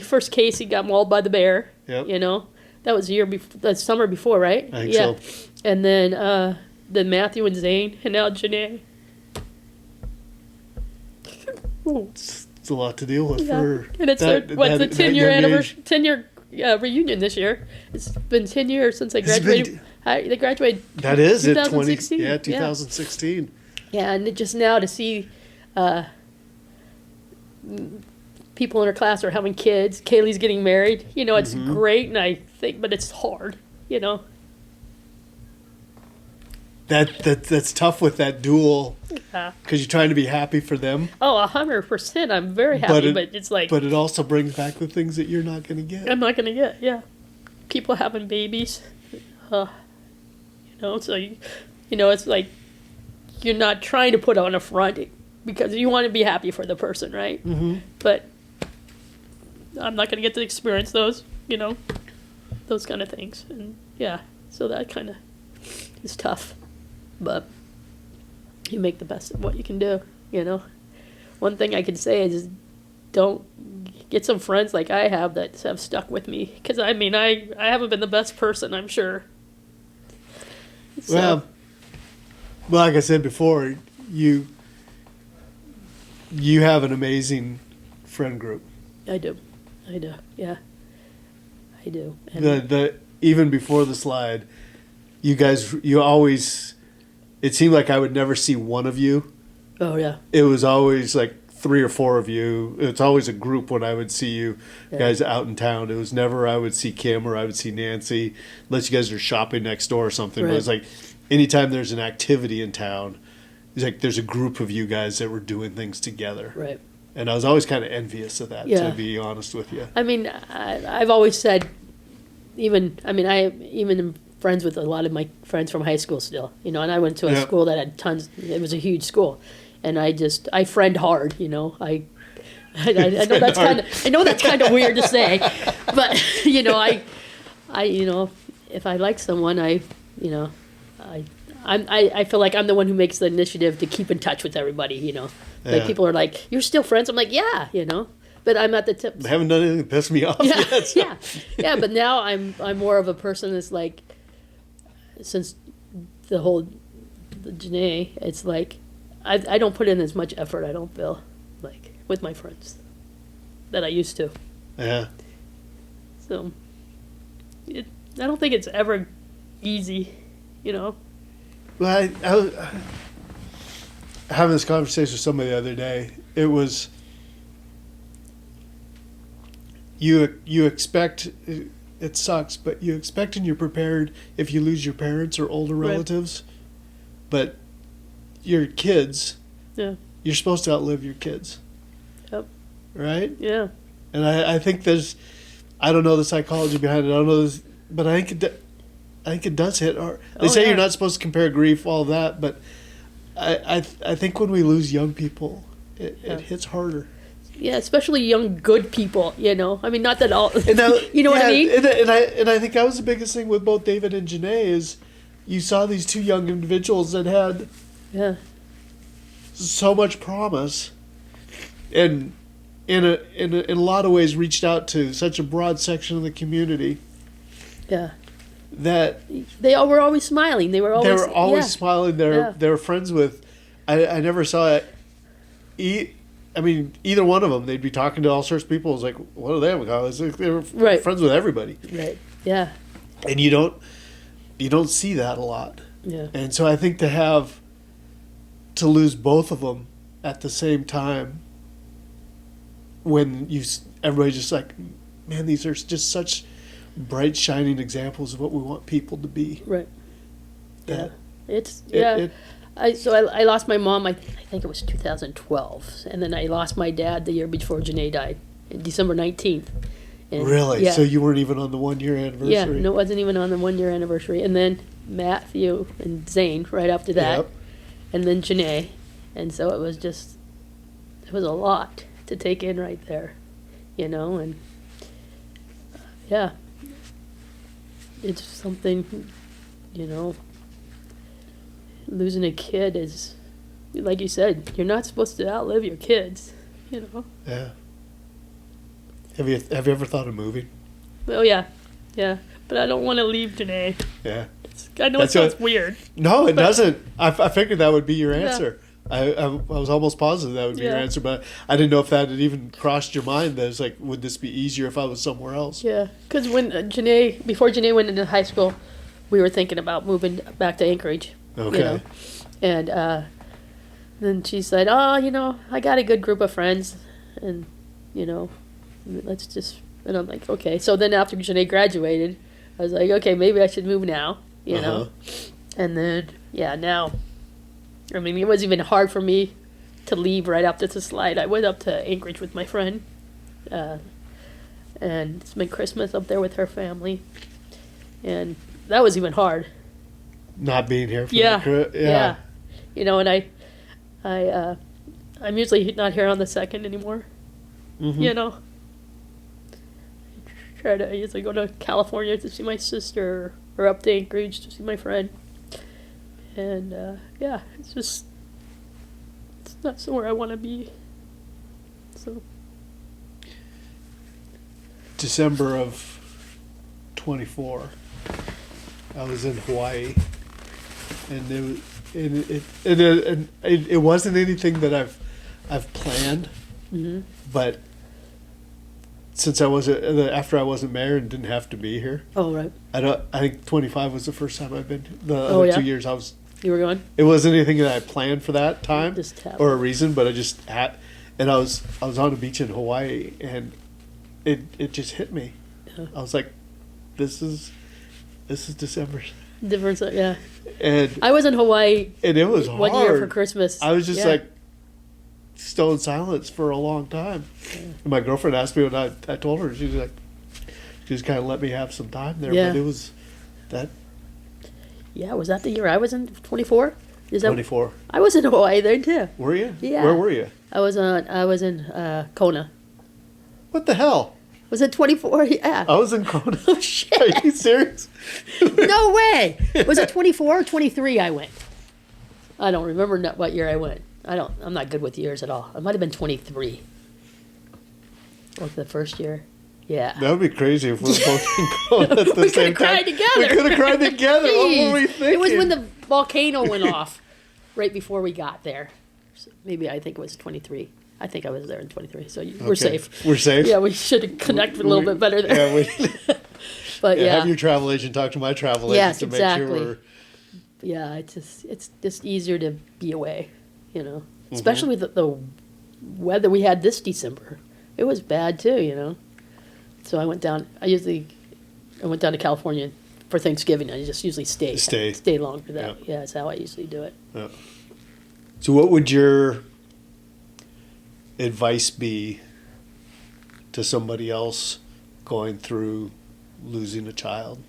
got mauled by the bear. Yep. You know, that was the summer before, right? I think so. And then Matthew and Zane, and now Jenae. It's a lot to deal with Yeah. for And it's that, the that 10-year young anniversary, age. 10-year reunion this year. It's been 10 years since they It's been graduated. They graduated. That is it. 2016? 2016. Yeah, and just now to see people in her class are having kids. Kaylee's getting married. You know, it's great, and I think, but it's hard. You know. That's tough with that duel Yeah. because you're trying to be happy for them, Oh, 100%. I'm very happy, but it's like but it also brings back the things that you're not going to get. I'm not gonna get. Yeah, people having babies. You know, so you know, it's like you're not trying to put on a front because you want to be happy for the person, right? Mm-hmm. But I'm not gonna get to experience those. You know, those kind of things, and yeah, so that kind of is tough. But you make the best of what you can do, you know. One thing I can say is don't get some friends like I have that have stuck with me. Because, I mean, I haven't been the best person, I'm sure. So, Well, like I said before, you have an amazing friend group. I do, yeah. I do. And Even before the slide, you always, it seemed like I would never see one of you. oh, yeah. It was always like 3 or 4 of you. It's always a group when I would see you Yeah. guys out in town. It was never I would see Kim or I would see Nancy, unless you guys are shopping next door or something. But Right. it's like anytime there's an activity in town, it's like there's a group of you guys that were doing things together. Right. And I was always kind of envious of that, Yeah. to be honest with you. I mean, I've always said, I am friends with a lot of my friends from high school still, and I went to a Yeah. school that had tons. It was a huge school, and I friend hard, I know that's kind of weird to say, but if I like someone, I feel like I'm the one who makes the initiative to keep in touch with everybody, Yeah. Like people are like, "You're still friends?" I'm like, "Yeah," but I'm at the tip. I haven't done anything to piss me off Yeah, yet. So. yeah. But now I'm more of a person that's like, since the Jenae, it's like I don't put in as much effort. I don't feel like with my friends that I used to. Yeah. So I don't think it's ever easy, Well, I was having this conversation with somebody the other day. It was you expect, it sucks, but you expect and you're prepared if you lose your parents or older Right. relatives. But your kids, Yeah. you're supposed to outlive your kids. Yep. Right? Yeah. And I think I don't know the psychology behind it. I don't know this, but I think it does hit hard. They say yeah. you're not supposed to compare grief, all of that, but I think when we lose young people, Yeah. it hits harder. Yeah, especially young, good people, I mean, not that all, And that, you know what I yeah, mean? And I think that was the biggest thing with both David and Jenae is you saw these two young individuals that had Yeah. so much promise, and in a lot of ways reached out to such a broad section of the community Yeah. that They all were always smiling. They were always, smiling. Yeah. They were friends with. I never saw it. Either one of them, they'd be talking to all sorts of people. It was like, what do they have in common? It's like they were Right. friends with everybody, Right. Yeah. and you don't see that a lot. Yeah. And so I think to lose both of them at the same time, when everybody's just like, man, these are just such bright, shining examples of what we want people to be. Right. Yeah. That It's it- yeah. it- I lost my mom. I think it was 2012, and then I lost my dad the year before Jenae died, December 19th. And, really? Yeah. So you weren't even on the 1-year anniversary? Yeah. No, it wasn't even on the 1-year anniversary. And then Matthew and Zane right after that, Yep. and then Jenae, and so it was a lot to take in right there, and yeah, it's something, losing a kid is, like you said, you're not supposed to outlive your kids, Yeah. Have you ever thought of moving? Oh yeah, but I don't want to leave Jenae. Yeah. I know That's it sounds what- weird. No, it But- doesn't. I figured that would be your Yeah. answer. I was almost positive that would be your Yeah. answer, but I didn't know if that had even crossed your mind. That it's like, would this be easier if I was somewhere else? Yeah, because when before Jenae went into high school, we were thinking about moving back to Anchorage. Okay. And then she said, "Oh, I got a good group of friends, and let's just." And I'm like, "Okay." So then after Jenae graduated, I was like, "Okay, maybe I should move now." Uh-huh. And then now, I mean, it was even hard for me to leave right after the slide. I went up to Anchorage with my friend, and spent Christmas up there with her family, and that was even hard. Not being here for Yeah, the crew. yeah. And I'm usually not here on the 2nd anymore. Mhm. I usually go to California to see my sister, or up to Anchorage to see my friend. And it's not somewhere I want to be. So December of 24, I was in Hawaii, and it wasn't anything that I've planned, but since after I wasn't married and didn't have to be here, oh right, I think 25 was the first time I've been. The Oh, other yeah? 2 years I was. you were going. It wasn't anything that I planned for that time Just happened. or a reason, but I just had. And I was on a beach in Hawaii, and it just hit me. Yeah. I was like, this is December. Different, yeah. And I was in Hawaii it was hard. 1 year for Christmas. I was just Yeah. like stone silence for a long time. And my girlfriend asked me when I told her, she was just kind of let me have some time there. Yeah. But it was that Yeah, was that the year I was in 24? Is that 24. I was in Hawaii then too. Were you? Yeah. Where were you? I was in Kona. What the hell? Was it 24? Yeah. I was in Kona. Oh shit. Are you serious? No way. Was it 24 or 23 I went? I don't remember what year I went. I'm not good with years at all. It might have been 23. Like the first year. Yeah. That would be crazy if we were both in Kona at the We same could have time. cried together. We could have cried together. What were we Jeez. thinking? It was when the volcano went off right before we got there. So maybe I think it was 23. I think I was there in 23. So we're Okay. safe. We're safe? Yeah, we should have connected a little bit better there. Yeah, we, But yeah, yeah. have your travel agent talk to my travel agent Yes, to make exactly. sure we're... Yeah, it's just easier to be away, you know. Mm-hmm. Especially with the weather we had this December. It was bad too, you know. So I went down. I went down to California for Thanksgiving. I just usually stay longer for that. Yeah, that's how I usually do it. Yeah. So what would your advice be to somebody else going through losing a child?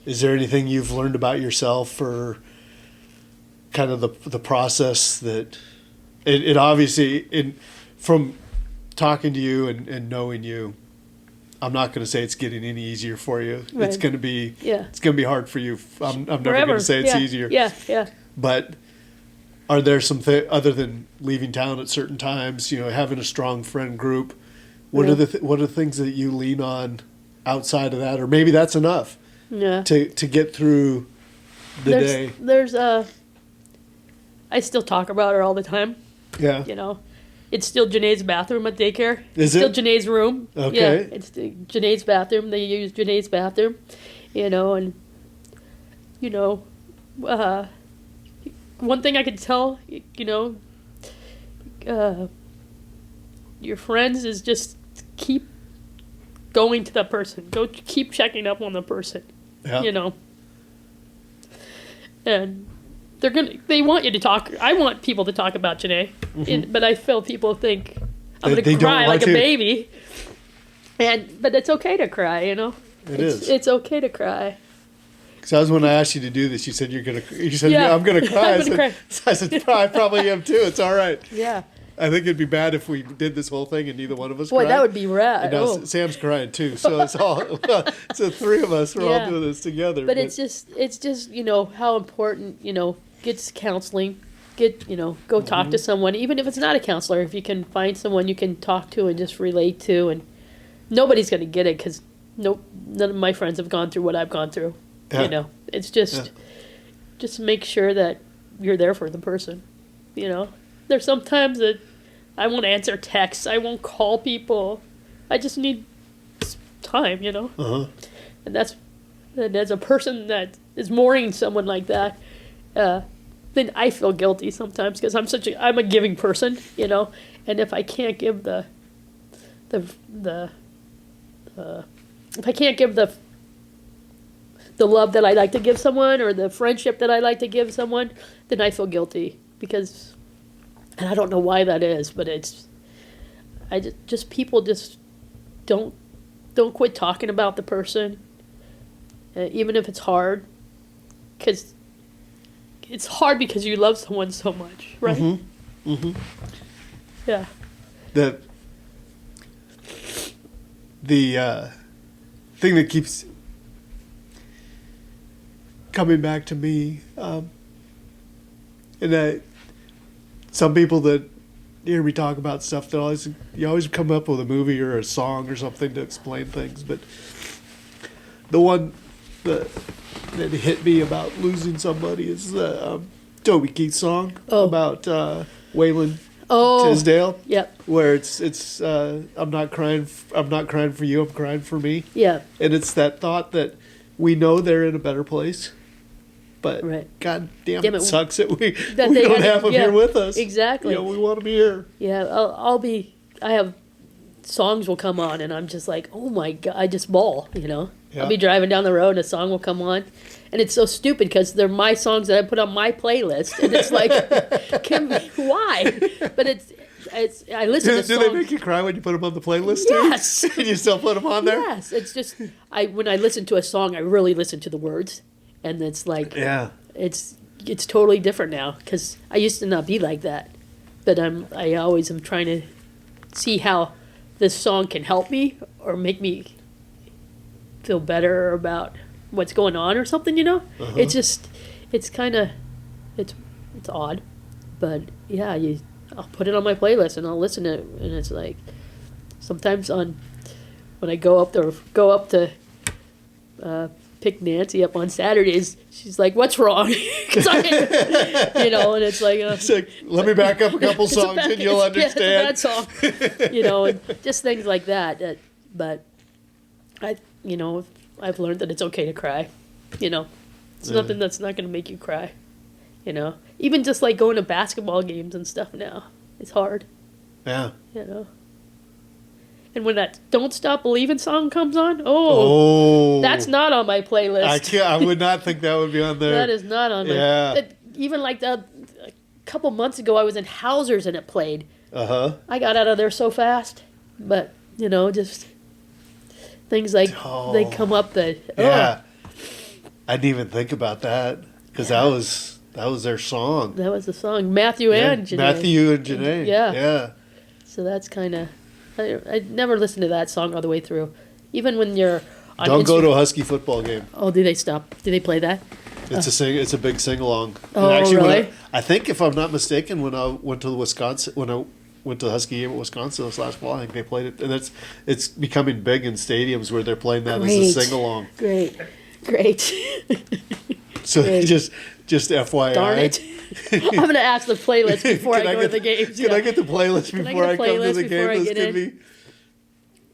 Is there anything you've learned about yourself or kind of the process that it obviously from talking to you and knowing you, I'm not going to say it's getting any easier for you. Right. It's going to be Yeah. it's going to be hard for you. I'm never Forever. going to say it's Yeah, easier. Yeah. But are there some other than leaving town at certain times, having a strong friend group? What Yeah. are what are the things that you lean on outside of that, or maybe that's enough Yeah. to get through the day? There's I still talk about her all the time, Yeah. you know. It's still Jenae's bathroom at daycare. Is It's it? still Jenae's room. Okay. Yeah, it's Jenae's bathroom. They use Jenae's bathroom, and one thing I could tell, your friends is just keep going to that person. Keep checking up on the person. Yeah. And they want you to talk. I want people to talk about Jenae, but I feel people think I'm They going to don't cry want like a to. baby. But it's okay to cry, It is. It's okay to cry. Because I was when I asked you to do this, you said you said Yeah. I'm going to cry. I'm gonna cry. I said I probably am too. It's all right. Yeah. I think it'd be bad if we did this whole thing and neither one of us Boy, cried. that would be rad. And now Oh. Sam's crying too, so it's all it's the three of us. We're all Yeah. doing this together. But it's just how important, get counseling, go talk to someone, even if it's not a counselor, if you can find someone you can talk to and just relate to, and nobody's going to get it because none of my friends have gone through what I've gone through. Yeah. It's just make sure that you're there for the person. There's sometimes that I won't answer texts, I won't call people, I just need time, Uh-huh. and as a person that is mourning someone like that, then I feel guilty sometimes because I'm a giving person, and if I can't give if I can't give the love that I like to give someone or the friendship that I like to give someone, then I feel guilty because, and I don't know why that is, but people just don't quit talking about the person, even if it's hard, because it's hard because you love someone so much, right? Mm-hmm. Mm-hmm. Yeah. The thing that keeps coming back to me, and that some people that hear me talk about stuff, that you always come up with a movie or a song or something to explain things, but the one that hit me about losing somebody is the Toby Keith song about Waylon Tisdale. Yep. Where it's I'm not crying for you, I'm crying for me. Yeah. And it's that thought that we know they're in a better place, but Right. God damn Damn it, it. sucks that we That we they don't had- have them yeah, here with us. exactly. You know, we want to be here. Yeah, I have songs will come on and I'm just like, oh my God, I just bawl, you know? Yeah. I'll be driving down the road and a song will come on. And it's so stupid because they're my songs that I put on my playlist. And it's like, Kim, why? But it's I listen Do to they songs. make you cry when you put them on the playlist? Yes. Too? And you still put them on there? Yes, it's just, when I listen to a song, I really listen to the words. And it's like, Yeah. it's totally different now because I used to not be like that. But I always am trying to see how this song can help me or make me feel better about what's going on or something, you know? Uh-huh. It's just, it's kind of, it's odd. But yeah, I'll put it on my playlist and I'll listen to it. And it's like, sometimes when I go up to pick Nancy up on Saturdays, she's like, "What's wrong?" 'Cause you know, and it's like, It's like, let me back up a couple it's a songs bad- and you'll it's a understand. bad song, you know, and just things like that. But I've learned that it's okay to cry. You know, it's nothing that's not going to make you cry. You know, even just like going to basketball games and stuff now, it's hard. Yeah. You know. And when that "Don't Stop Believing" song comes on, that's not on my playlist. I would not think that would be on there. That is not on my. Yeah. Even like a couple months ago, I was in Hauser's and it played. Uh-huh. I got out of there so fast, but you know, just things like they come up that. Yeah. I didn't even think about that because that was their song. That was the song, Matthew and Jenae. Matthew and Jenae. Yeah. Yeah. So that's kind of. I never listened to that song all the way through, even when you're. On Don't go Instagram. to a Husky football game. Oh, do they stop? Do they play that? It's a big sing along. Oh, really? I think if I'm not mistaken, when I went to the Husky game at Wisconsin this last fall, I think they played it, and it's becoming big in stadiums where they're playing that as a sing along. Great. So Great. just FYI. Darn it! I'm gonna ask the playlist before I Can go to the games. Can I get the playlist Can I before get I a come to playlist the before I game? This get could in? be.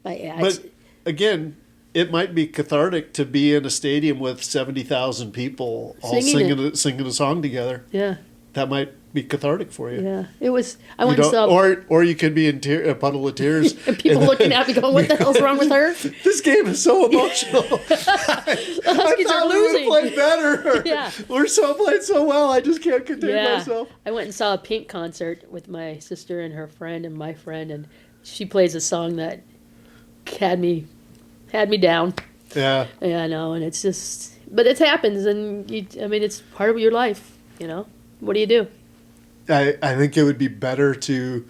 But yeah, But again, it might be cathartic to be in a stadium with 70,000 people all Singing singing a song together. yeah, That might be cathartic for you. yeah. It was. I You went and don't- saw. or you could be in a puddle of tears. and people looking at me going, "What the hell's wrong with her?" This game is so emotional. The I Huskies thought are we would losing. play better. Yeah. We're playing so well. I just can't contain Yeah, myself. I went and saw a Pink concert with my sister and her friend and my friend, and she plays a song that had me down. Yeah. Yeah, I know, and it's just, but it happens, and it's part of your life, you know. What do you do? I think it would be better to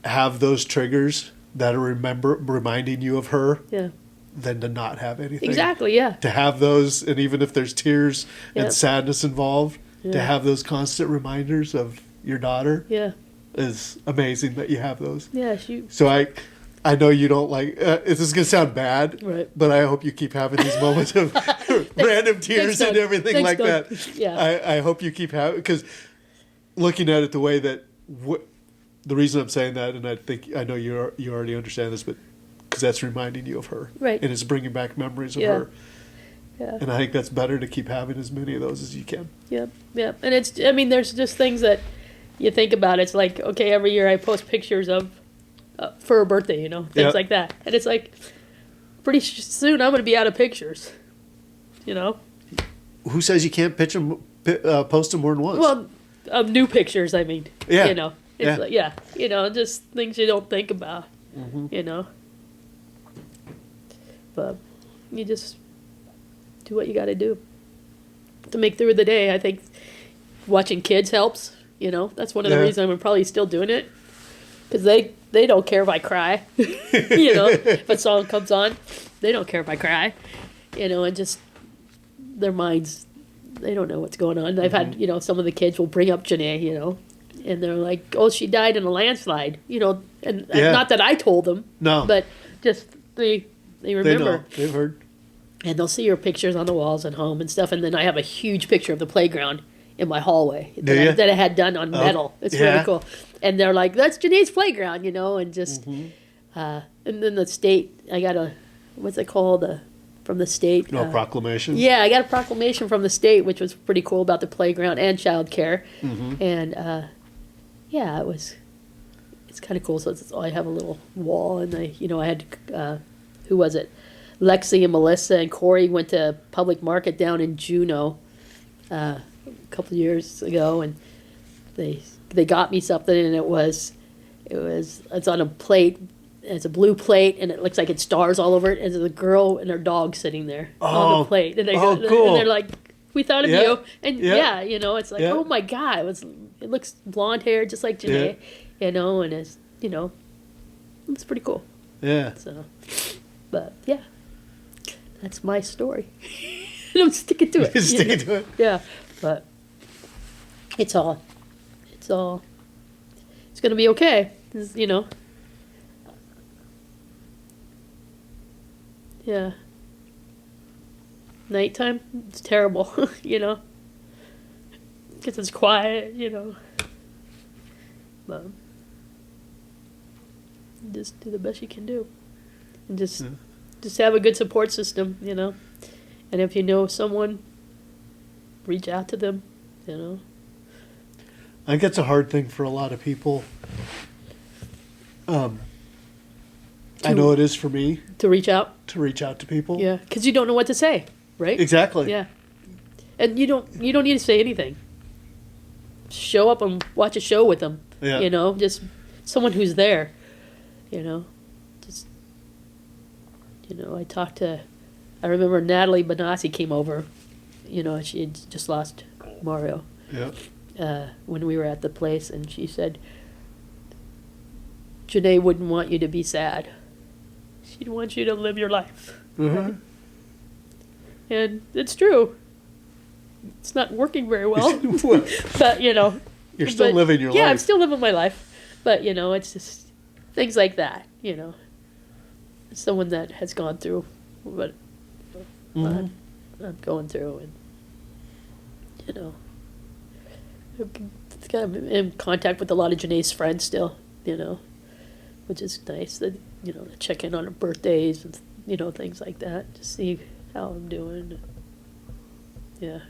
have those triggers that are reminding you of her Yeah, than to not have anything. exactly. Yeah, To have those, and even if there's tears Yeah. and sadness involved, to Yeah. have those constant reminders of your daughter yeah, is amazing that you have those. yeah. So I know you don't like. This is gonna sound bad, Right. but I hope you keep having these moments of random tears and Doug. everything Thanks, like Doug. that. Yeah. I hope you keep having, because looking at it the way that the reason I'm saying that, and I know you already understand this, but because that's reminding you of her, Right. And it's bringing back memories of Yeah. her, Yeah. and I think that's better to keep having as many of those as you can. Yep, yep. And there's just things that you think about. It's like, okay, every year I post pictures of for her birthday, you know, things Yep. like that. And it's like, pretty soon I'm going to be out of pictures, you know. Who says you can't post them more than once? Well, of new pictures, I mean. Yeah. You know. It's Yeah. like, yeah. You know, just things you don't think about. Mm-hmm. You know. But you just do what you got to do to make through the day. I think watching kids helps. You know, that's one of the Yeah. reasons I'm probably still doing it, because they don't care if I cry. You know, if a song comes on, they don't care if I cry. You know, and just their minds, they don't know what's going on. I've had, you know, some of the kids will bring up Jenae, you know, and they're like, "Oh, she died in a landslide," you know, and Yeah. not that I told them, No. but just they they remember. know. They've heard. And they'll see your pictures on the walls at home and stuff. And then I have a huge picture of the playground in my hallway Do ya? that I had done on metal. It's yeah. really cool. And they're like, "That's Jenae's playground," you know, and just, and then the state, I got what's it called? from the state. No proclamation. Yeah, I got a proclamation from the state, which was pretty cool about the playground and childcare. Mm-hmm. And yeah, it's kind of cool. So I have a little wall, and I had who was it? Lexi and Melissa and Corey went to public market down in Juneau a couple of years ago, and they got me something, and it's on a plate. It's a blue plate, and it looks like it's stars all over it. And there's a girl and her dog sitting there on the plate, and cool. And they're like, "We thought of you," and yeah. it's like, oh my god, it looks blonde hair just like Jenae, and it's it's pretty cool. Yeah. So, but yeah, that's my story. And I'm sticking to it. Sticking to it. Yeah, but it's gonna be okay. Yeah. Nighttime, it's terrible, because it's quiet, But just do the best you can do, and just have a good support system, And if you know someone, reach out to them, I think it's a hard thing for a lot of people. I know it is for me to reach out. to reach out to people. Yeah, because you don't know what to say, right? Exactly. Yeah, and you don't need to say anything. Show up and watch a show with them. Yeah. Just someone who's there. Just I remember Natalie Benassi came over. She had just lost Mario. Yeah. When we were at the place, and she said, Jenae wouldn't want you to be sad. She'd want you to live your life. Mm-hmm. And it's true. It's not working very well. But, You're still living your life. Yeah, I'm still living my life. But, it's just things like that, Someone that has gone through what I'm going through. And, it's kind of in contact with a lot of Jenae's friends still, which is nice. That to check in on her birthdays and things like that, to see how I'm doing. Yeah.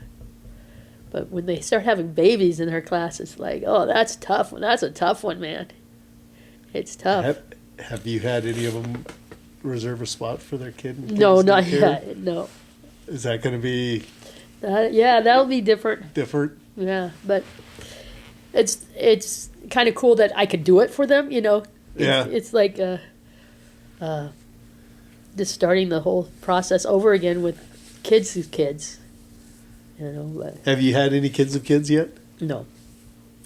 But when they start having babies in her class, it's like, oh, that's tough. That's a tough one, man. It's tough. Have you had any of them reserve a spot for their kid? No, not yet. No. Is that going to be? Yeah, that'll be different. Different. Yeah, but it's kind of cool that I could do it for them. It's like just starting the whole process over again with kids' kids. But Have you had any kids of kids yet? no.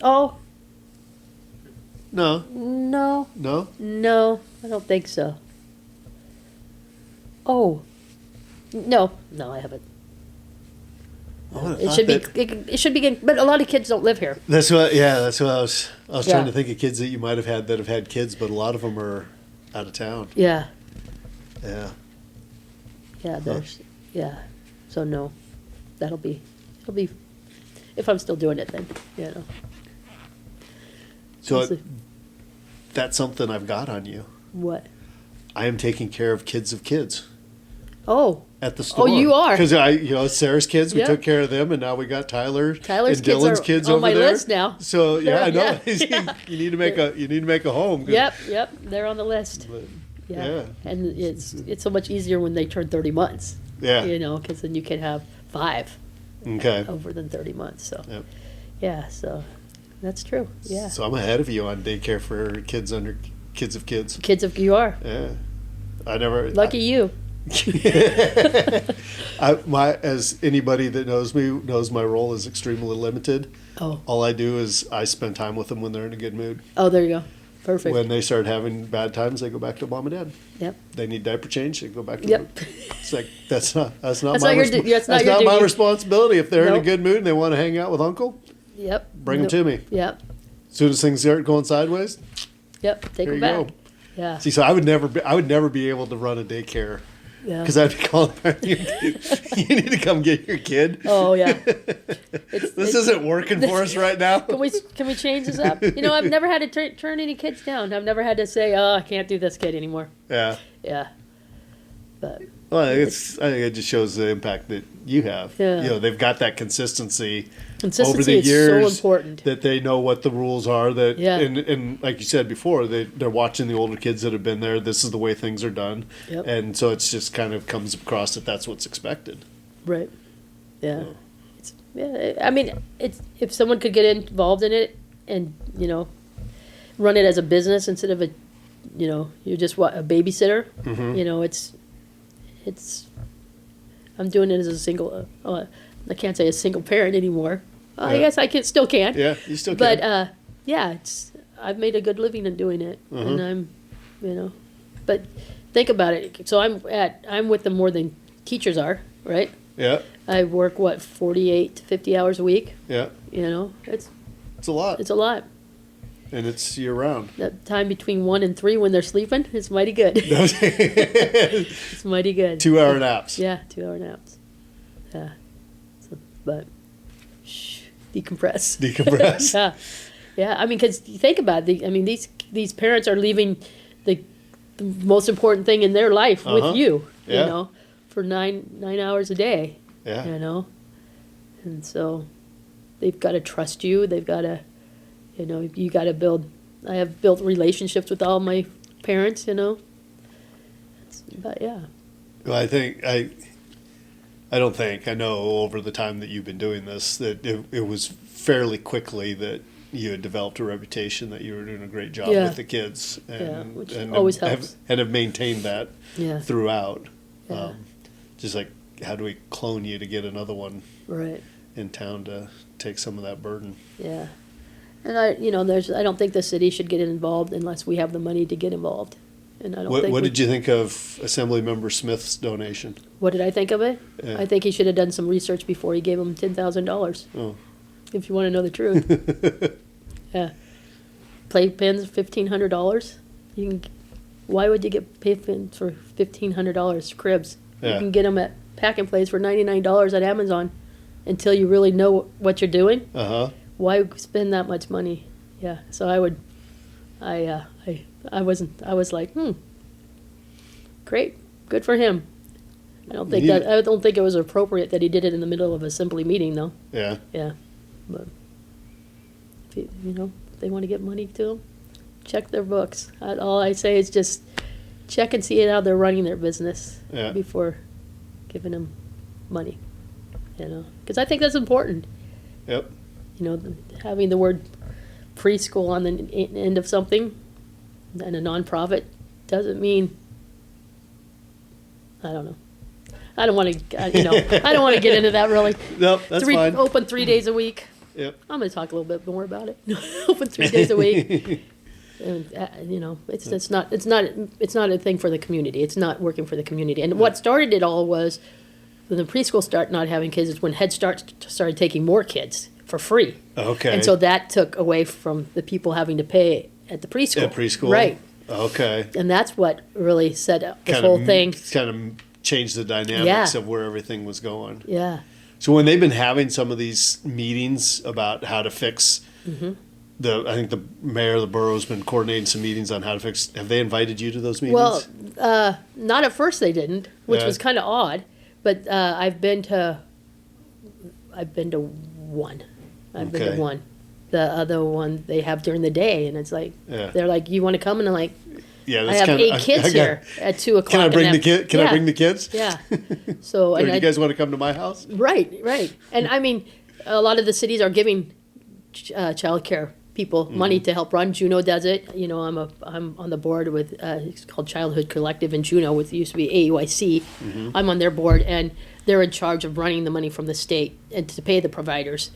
Oh No. no, No. I don't think so. Oh no, I haven't. It should be good, but a lot of kids don't live here. That's what. Yeah, that's what I was. I was Yeah. trying to think of kids that you might have had that have had kids, but a lot of them are out of town. Yeah, Yeah. yeah. So no, it'll be if I'm still doing it then. So We'll see. that's something I've got on you. What? I am taking care of kids of kids Oh, at the store. you are? Because Sarah's kids, we Yeah. took care of them, and now we got Tyler's Tyler's and kids Dylan's are kids on over my there. list now. So yeah, I know. Yeah. You need to make a home. 'Cause- Yep, they're on the list. but- Yeah. And it's so much easier when they turn 30 months. yeah. Because then you can have 5 Okay. over than 30 months. So Yep. yeah, so that's true. Yeah. So I'm ahead of you on daycare for kids of kids. Kids, if you are Yeah. I never. lucky you. As anybody that knows me knows, my role is extremely limited. Oh, All I do is I spend time with them when they're in a good mood. there you go. Perfect. When they start having bad times, they go back to mom and dad. Yep. They need diaper change, they go back to Yep. It's like that's not That's my not your du- that's not your my duty. responsibility. If they're in a Nope. good mood and they want to hang out with uncle, Yep. bring them to me. Yep. As soon as things start going sideways, Yep. Take here them you back. go. Yeah. See, so I would never be able to run a daycare Yeah. because I'd be calling you need to come get your kid. Oh yeah. This isn't working for us right now. Can we change this up? I've never had to turn any kids down. I've never had to say, "Oh, I can't do this kid anymore." Yeah. Yeah. But Well, I think it just shows the impact that you have. Yeah. You know, they've got that consistency over Consistency the is years so important. that they know what the rules are. That Yeah. and like you said before, they're watching the older kids that have been there. This is the way things are done, Yep. and so it's just kind of comes across that that's what's expected. Right. Yeah. I mean, it's if someone could get involved in it and run it as a business instead of you're just a babysitter. Mm-hmm. It's. I'm doing it as a single. I can't say a single parent anymore. I Yeah. guess I still can. Yeah, you still can. But yeah, I've made a good living in doing it, and I'm, But think about it. So I'm with them more than teachers are, right? yeah, I work 48 to 50 hours a week. yeah, It's it's a lot, it's a lot. and it's year round. That time between 1 and 3 when they're sleeping is mighty good. It's mighty good. 2-hour naps. Yeah, 2-hour naps. Yeah, but decompress. Decompress. Yeah. I mean, because think about it. These parents are leaving the most important thing in their life with you. Yeah. For 9 hours a day. Yeah. And so they've got to trust you. They've got to, you got to build. I have built relationships with all my parents. But yeah. Well, I know over the time that you've been doing this that it was fairly quickly that you had developed a reputation that you were doing a great job Yeah. with the kids, and, which and always have, helps. and have maintained that Yeah. throughout. Yeah. Just like, how do we clone you to get another one Right. in town to take some of that burden? Yeah. And I don't think the city should get involved unless we have the money to get involved. And I don't think. What did you think of Assemblymember Smith's donation? What did I think of it? Yeah. I think he should have done some research before he gave him $10,000. Oh. If you want to know the truth. Yeah. Playpens, $1,500. Why would you get playpens for $1,500? Cribs. Yeah. You can get them at Pack and Plays for $99 at Amazon. Until you really know what you're doing, why spend that much money? Yeah. So I was like, great, good for him. I don't think it was appropriate that he did it in the middle of an assembly meeting, though. Yeah. Yeah, but if if they want to get money to them, check their books. All I say is just check and see how they're running their business before giving them money. Because I think that's important. Yep. Having the word preschool on the end of something and a nonprofit doesn't mean. I don't know. I don't want to. I don't want to get into that really. Nope, that's fine. Open 3 days a week. Yep. I'm going to talk a little bit more about it. Open 3 days a week. And, it's not a thing for the community. It's not working for the community. And what started it all was when the preschool started not having kids. It's when Head Start started taking more kids for free. Okay. And so that took away from the people having to pay at the preschool. At preschool? Right. Okay. And that's what really set up this whole thing. Kind of changed the dynamics of where everything was going. Yeah. So when they've been having some of these meetings about how to fix I think the mayor of the borough has been coordinating some meetings on how to fix. Have they invited you to those meetings? Well, not at first they didn't, which Yeah. was kind of odd. But I've been to one. I've been Okay. to one. The other one they have during the day, and it's like Yeah. they're like, "You want to come?" And I'm like, Yeah, "I that's have kinda, 8 kids here at 2:00." Can I bring the kid? Can I bring the kids? Yeah. So Or and do you guys want to come to my house? right, and I mean, a lot of the cities are giving childcare people money to help run. Juneau does it. I'm on the board with it's called Childhood Collective in Juneau, which used to be AUIC. I'm on their board, and they're in charge of running the money from the state and to pay the providers.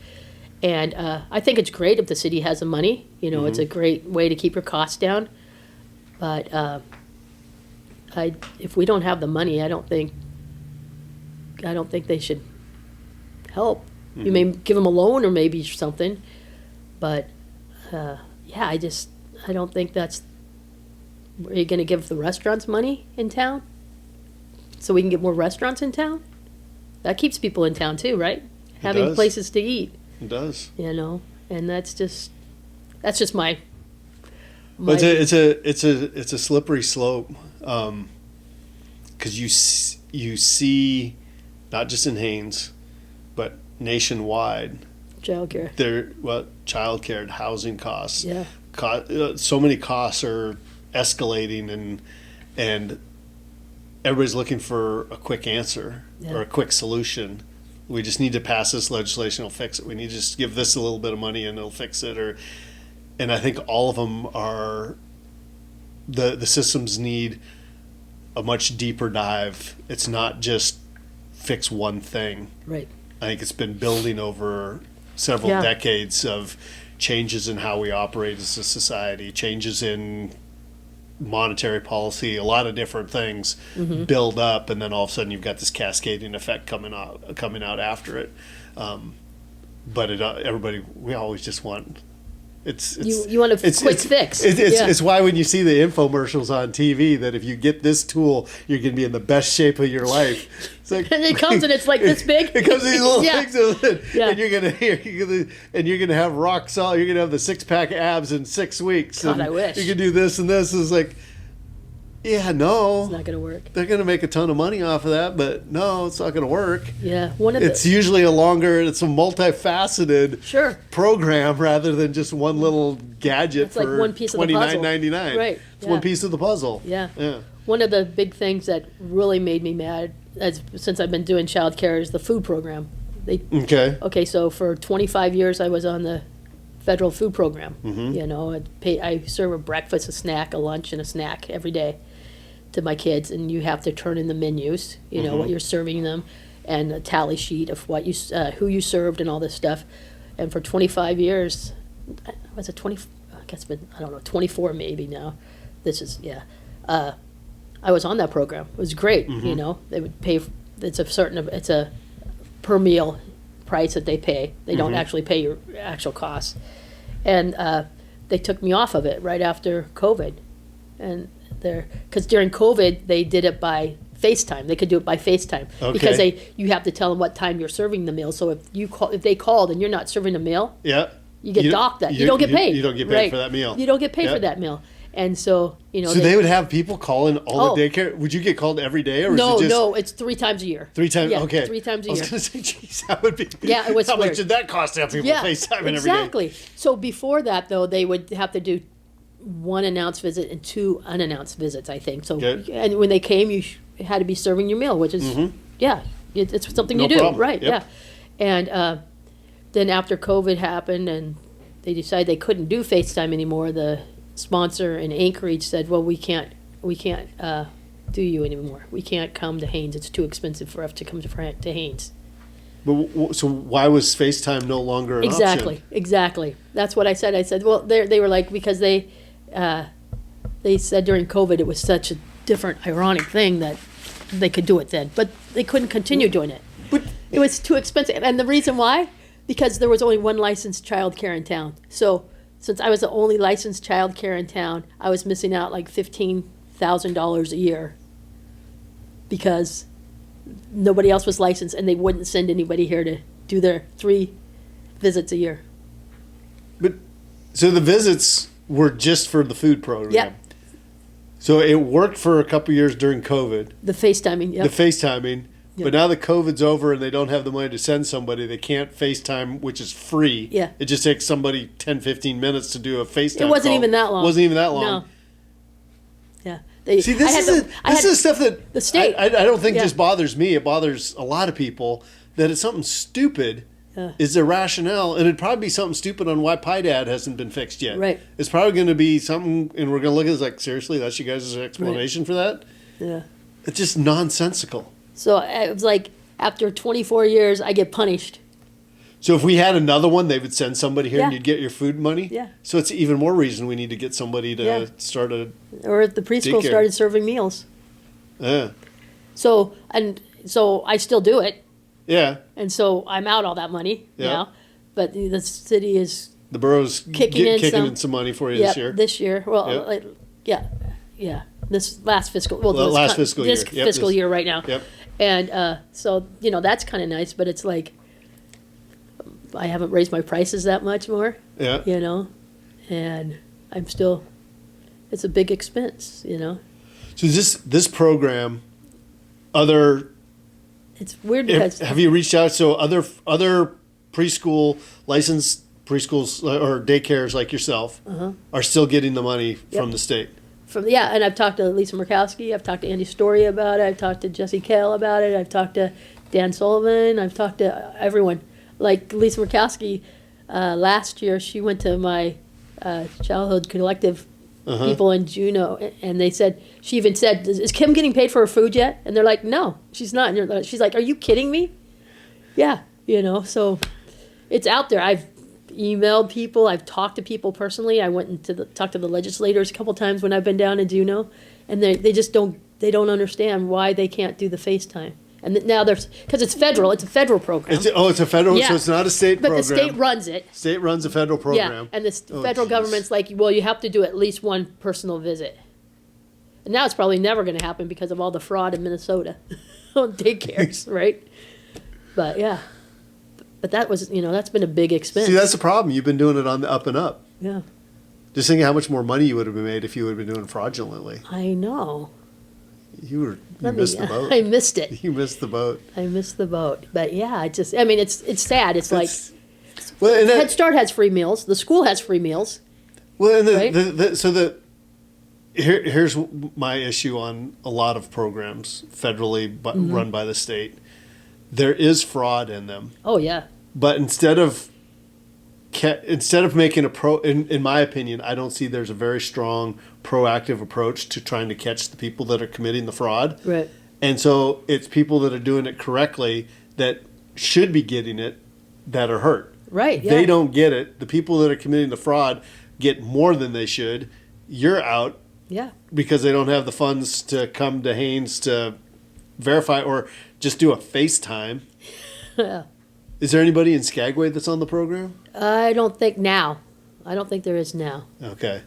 And I think it's great if the city has the money. It's a great way to keep your costs down. But if we don't have the money, I don't think they should help. You may give them a loan or maybe something, but I don't think that's. Are you going to give the restaurants money in town so we can get more restaurants in town? That keeps people in town too, right? Having does. places to eat. It does. And that's just my. But it's a slippery slope. because you see, not just in Haines, but nationwide, Childcare. childcare and housing costs. Yeah. So many costs are escalating, and everybody's looking for a quick answer or a quick solution. We just need to pass this legislation, it'll fix it. We need to just give this a little bit of money and it'll fix it. And I think all of them are, the systems need a much deeper dive. It's not just fix one thing. Right. I think it's been building over several decades of changes in how we operate as a society, changes in monetary policy, a lot of different things build up, and then all of a sudden you've got this cascading effect coming out after it. But everybody, we always just want you want a quick fix. It's why when you see the infomercials on TV that if you get this tool, you're going to be in the best shape of your life. It's like, and it comes and it's like this big. It comes in these little things, and you're gonna have rock solid. You're gonna have the 6-pack abs in 6 weeks. God, and I wish you could do this and this. It's like, yeah, no, it's not gonna work. They're gonna make a ton of money off of that, but no, it's not gonna work. Yeah, it's usually it's a multifaceted program rather than just one little gadget it's for like one piece of the puzzle. $29.99. Right, it's one piece of the puzzle. Yeah. Yeah. One of the big things that really made me mad, since I've been doing childcare, is the food program. Okay, so for 25 years I was on the federal food program. You know, I serve a breakfast, a snack, a lunch, and a snack every day to my kids, and you have to turn in the menus, you know, what you're serving them, and a tally sheet of what who you served and all this stuff. And for 25 years, was it 20? I guess it's been, I don't know, 24 maybe now. This is I was on that program. It was great. You know, they would pay. It's a per meal price that they pay. They don't actually pay your actual costs. And they took me off of it right after COVID, and because during COVID they did it by FaceTime. They could do it by FaceTime because you have to tell them what time you're serving the meal. So if they called and you're not serving a meal, you get docked that. You don't get paid. You don't get paid for that meal. You don't get paid for that meal. And so, you know. So they would have people calling all the daycare. Would you get called every day, or no? It's 3 times a year. 3 times. Yeah, okay. 3 times a year. I was going to say, geez, that would be. Yeah, it was. How weird. much did that cost to have people FaceTime every day? Exactly. So before that, though, they would have to do 1 announced visit and 2 unannounced visits, I think. So, and when they came, you had to be serving your meal, which is it's something you do, problem. right? Yeah. And then after COVID happened, and they decided they couldn't do FaceTime anymore, the sponsor in Anchorage said, well, we can't do you anymore. We can't come to Haines. It's too expensive for us to come to Haines. But so why was FaceTime no longer an option? Exactly. That's what I said. I said, well, they were like, because they said during COVID it was such a different, ironic thing that they could do it then, but they couldn't continue doing it. But it was too expensive, and the reason why, because there was only 1 licensed child care in town. So since I was the only licensed child care in town, I was missing out like $15,000 a year because nobody else was licensed, and they wouldn't send anybody here to do their 3 visits a year. But so the visits were just for the food program. Yeah. So it worked for a couple years during COVID. The FaceTiming. Yep. The FaceTiming. Yep. But now that COVID's over and they don't have the money to send somebody, they can't FaceTime, which is free. Yeah. It just takes somebody 10, 15 minutes to do a FaceTime. It wasn't even that long. Wasn't even that long. No. Yeah. See, this is stuff that the state. I don't think just bothers me. It bothers a lot of people that it's something stupid. Is their rationale, and it'd probably be something stupid on why Pi Dad hasn't been fixed yet. Right. It's probably going to be something, and we're going to look at it as like, seriously, that's you guys' explanation for that? Yeah. It's just nonsensical. So it was like, after 24 years, I get punished. So if we had another one, they would send somebody here and you'd get your food money? Yeah. So it's even more reason we need to get somebody to start a Or the preschool daycare. started serving meals. Yeah. So I still do it. Yeah. And so I'm out all that money now. But the city is the borough's kicking in some money for you this year. This year. Well, this last fiscal. Well, this fiscal year right now. Yep. And so that's kind of nice, but it's like I haven't raised my prices that much more. Yeah. And I'm still. It's a big expense. So this program other, It's weird because have you reached out, so other preschool, licensed preschools or daycares like yourself are still getting the money from the state? And I've talked to Lisa Murkowski, I've talked to Andy Story about it, I've talked to Jesse Kale about it, I've talked to Dan Sullivan, I've talked to everyone. Like Lisa Murkowski, last year she went to my childhood collective people in Juneau, and they said, she even said, is Kim getting paid for her food yet? And they're like, no, she's not. And she's like, are you kidding me? Yeah, so it's out there. I've emailed people, I've talked to people personally. I went and talked to the legislators a couple times when I've been down in Juneau, and they just don't understand why they can't do the FaceTime. And now because it's federal, it's a federal program. It's a federal, Yeah. so it's not a state But program. the state runs it. State runs a federal program. Yeah, and the federal government's like, well, you have to do at least one personal visit. And now it's probably never going to happen because of all the fraud in Minnesota on daycares, right? But yeah, but that was, that's been a big expense. See, that's the problem. You've been doing it on the up and up. Yeah, Just thinking how much more money you would have been made if you would have been doing it fraudulently. I know. You missed the boat. I missed it. You missed the boat. I missed the boat. But yeah, it's sad. It's like Well, and Head Start has free meals. The school has free meals. well, and Right? here's my issue on a lot of programs federally run by the state. There is fraud in them, Oh yeah. but instead of making in my opinion, I don't see there's a very strong proactive approach to trying to catch the people that are committing the fraud. Right. And so it's people that are doing it correctly that should be getting it that are hurt. Right. Yeah. They don't get it. The people that are committing the fraud get more than they should. You're out Yeah. because they don't have the funds to come to Haines to verify or just do a FaceTime. Yeah. Is there anybody in Skagway that's on the program? I don't think now. I don't think there is now. Okay.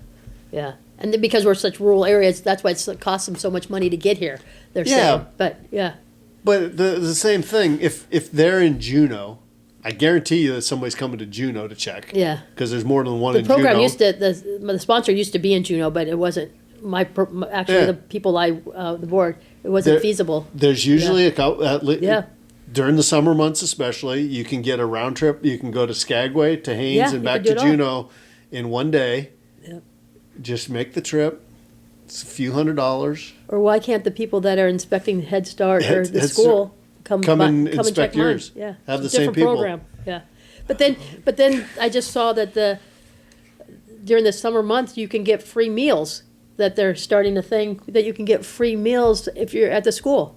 Yeah. And then because we're such rural areas, that's why it costs them so much money to get here. They're Yeah. saying. But yeah. But the same thing, if they're in Juneau, I guarantee you that somebody's coming to Juneau to check. Yeah. Because there's more than one The in program Juneau. the sponsor used to be in Juneau, but it wasn't actually Yeah. the people the board, it wasn't feasible. There's usually a couple, Yeah. during the summer months especially, you can get a round trip. You can go to Skagway, to Haines, Yeah, and you back can do to it all. Juneau in one day. Yep. Just make the trip. It's a few $100s. Or why can't the people that are inspecting Head Start or the Head school come and check inspect mine? yours. Yeah. Have It's the a same different people. program. Yeah. But then I just saw that during the summer months you can get free meals. That they're starting a thing that you can get free meals if you're at the school.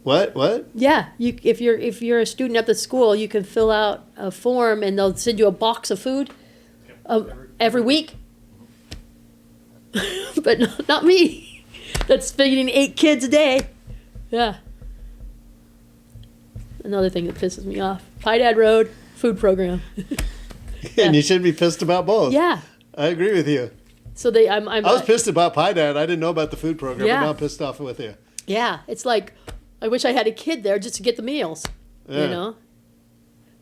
What? Yeah, if you're a student at the school, you can fill out a form and they'll send you a box of food every week. But not me. That's feeding 8 kids a day. Yeah. Another thing that pisses me off: Pie Dad Road food program. And you should be pissed about both. Yeah. I agree with you. So I was pissed about Pie Dad. I didn't know about the food program, Yeah. but now I'm pissed off with you. Yeah, it's like I wish I had a kid there just to get the meals. Yeah. You know.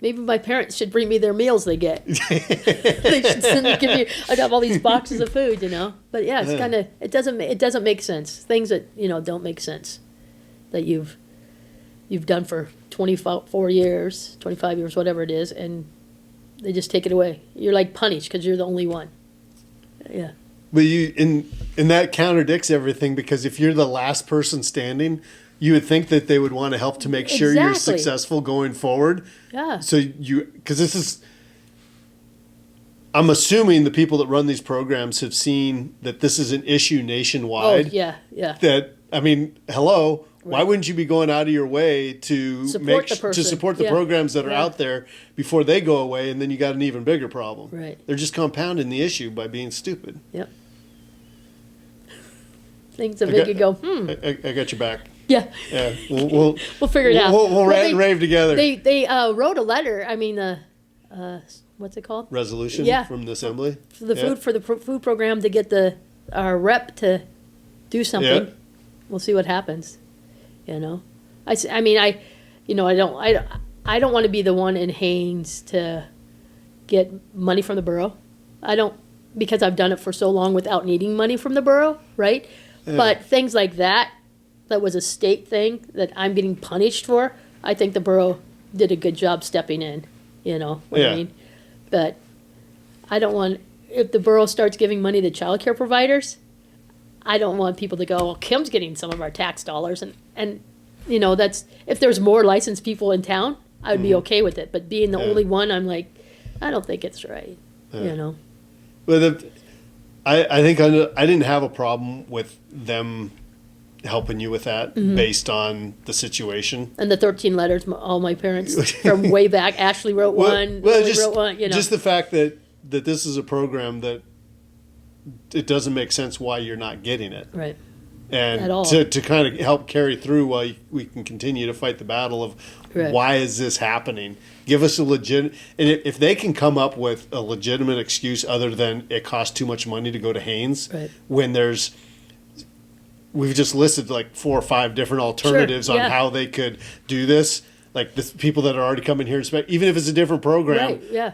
Maybe my parents should bring me their meals they get. They should give me. I'd have all these boxes of food, But yeah, it's kind of it doesn't make sense. Things that don't make sense that you've done for 25 years, whatever it is, and they just take it away. You're like punished because you're the only one. Yeah. But and that contradicts everything, because if you're the last person standing, you would think that they would want to help to make sure you're Exactly. successful going forward. Yeah. So because I'm assuming the people that run these programs have seen that this is an issue Oh nationwide. yeah. That, I mean, hello, why wouldn't you be going out of your way to Support the person. support the Yeah. programs that are Yeah. out there before they go away, and then you got an even bigger problem. Right. They're just compounding the issue by being stupid. Yep. Things that make you go, I got your back. Yeah. Yeah, we'll Figure it out. We'll rant and rave together. They wrote a letter. I mean, what's it called? Resolution Yeah. from the assembly. For the Yeah. food program to get our rep to do something. Yeah. We'll see what happens. I don't want to be the one in Haines to get money from the borough. I don't, because I've done it for so long without needing money from the borough, right? Yeah. But things like that, that was a state thing that I'm getting punished for, I think the borough did a good job stepping in, you know what Yeah. I mean? But I don't want, if the borough starts giving money to childcare providers, I don't want people to go, well, Kim's getting some of our tax dollars. And you know, that's, if there's more licensed people in town, I would be okay with it. But being the Yeah. only one, I'm like, I don't think it's right, you know? But I think I didn't have a problem with them helping you with that based on the situation. And the 13 letters, all my parents from way back, Ashley wrote one, Lily wrote one, you know. Just the fact that this is a program that it doesn't make sense why you're not getting it. Right. And At all. to kind of help carry through while we can continue to fight the battle of Right. why is this happening? Give us a legit, and if they can come up with a legitimate excuse other than it costs too much money to go to Haines, Right. when we've just listed like 4 or 5 different alternatives on yeah. how they could do this. Like the people that are already coming here and even if it's a different program, Right, yeah.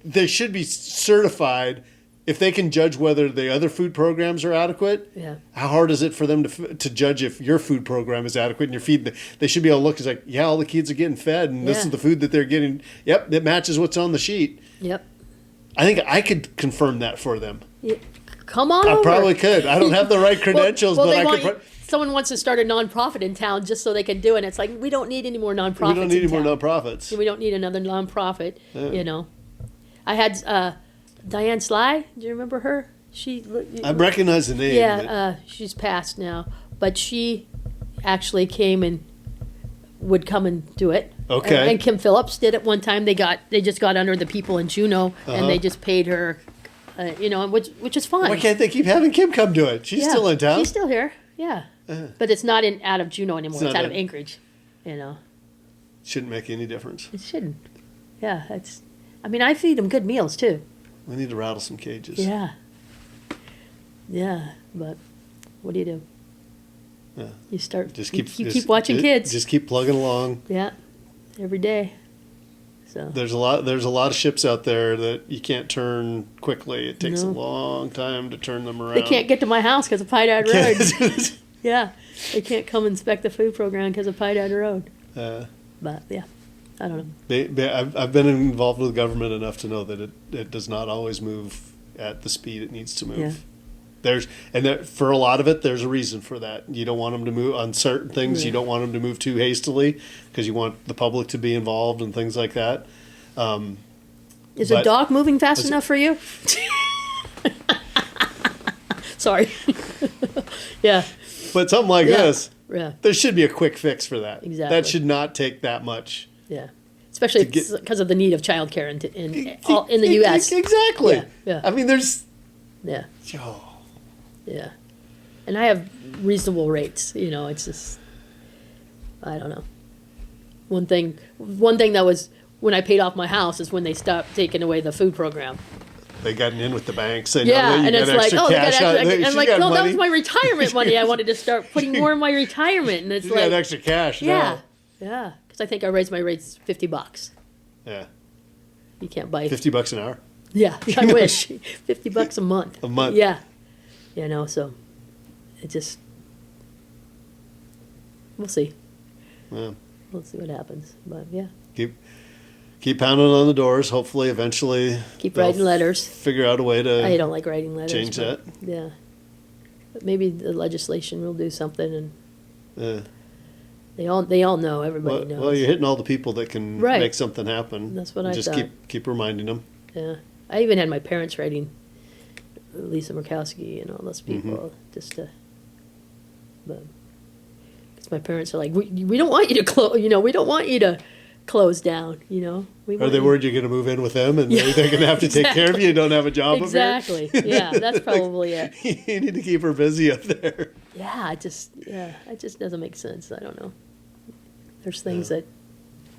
they should be certified. If they can judge whether the other food programs are adequate, Yeah. how hard is it for them to judge if your food program is adequate and your feed? They should be able to look. It's like, yeah, all the kids are getting fed, and this Yeah. is the food that they're getting. Yep, that matches what's on the sheet. Yep. I think I could confirm that for them. Yeah. Come on I over. probably could. I don't have the right credentials, well, but they I want could. someone wants to start a nonprofit in town just so they can do it. And it's like, we don't need any more nonprofits. We don't need any in more town. nonprofits. We don't need another nonprofit, you know. I had Diane Sly. Do you remember her? I recognize the name. Yeah, she's passed now, but she actually came and would come and do it. Okay. And Kim Phillips did it one time. They just got under the people in Juneau, and they just paid her, you know, which is fine. Why can't they keep having Kim come do it? She's Yeah, still in town. She's still here. Yeah, but it's not out of Juneau anymore. It's It's, not out of in- Anchorage. You know, Shouldn't make any difference. it shouldn't. Yeah, it's. I mean, I feed them good meals too. We need to rattle some cages. Yeah. Yeah, but what do you do? Yeah. You start. Just you keep keep watching kids. Just keep plugging along. Yeah, every day. So. There's a lot of ships out there that you can't turn quickly. It takes a No. long time to turn them around. They can't get to my house because of Pie Dad Road. Can't- Yeah, they can't come inspect the food program because of Pie Dad Road. But yeah, I don't know. I've been involved with government enough to know that it does not always move at the speed it needs to move. Yeah. For a lot of it, there's a reason for that. You don't want them to move on certain things. You Yeah. don't want them to move too hastily because you want the public to be involved and things like that. Is a But- dog moving fast enough for you? Sorry. Yeah, But something like Yeah. this, yeah, there should be a quick fix for that. Exactly. That should not take that much. yeah. Especially To get- because of the need of childcare in the U.S. Exactly. Yeah, yeah. I mean, there's. Yeah, Oh, yeah. And I have reasonable rates. You know, it's just I don't know. One thing that was when I paid off my house is when they stopped taking away the food program. they got in with the banks. And Yeah, you and got it's like, extra oh, they got cash out. extra. And She I'm like, got no, that money. was my retirement money. I wanted to start putting more in my retirement, and it's She's like, got extra cash yeah, now. yeah, because I think I raised my rates $50. Yeah. You can't buy. $50 an hour. Yeah, I wish $50 a month. A month. Yeah, you know, so it just we'll see. Yeah. We'll see what happens, but yeah, Keep pounding on the doors. Hopefully, eventually, keep they'll writing letters. Figure out a way to. I don't like writing letters. change but, yeah, but maybe the legislation will do something, and Yeah. they all know. Everybody Well, knows. well, you're hitting all the people that can Right. make something happen. That's what I Just thought. keep reminding them. Yeah, I even had my parents writing Lisa Murkowski and all those people Mm-hmm. just to, but because my parents are like, we don't want you to close, you know, we don't want you to close down, you know. We Are want they you- worried you're going to move in with them and Yeah, they're going to have to take care of you? You don't have a job up Exactly. Yeah, that's probably it. here? You need to keep her busy up there. Yeah, it just doesn't make sense. I don't know. There's things that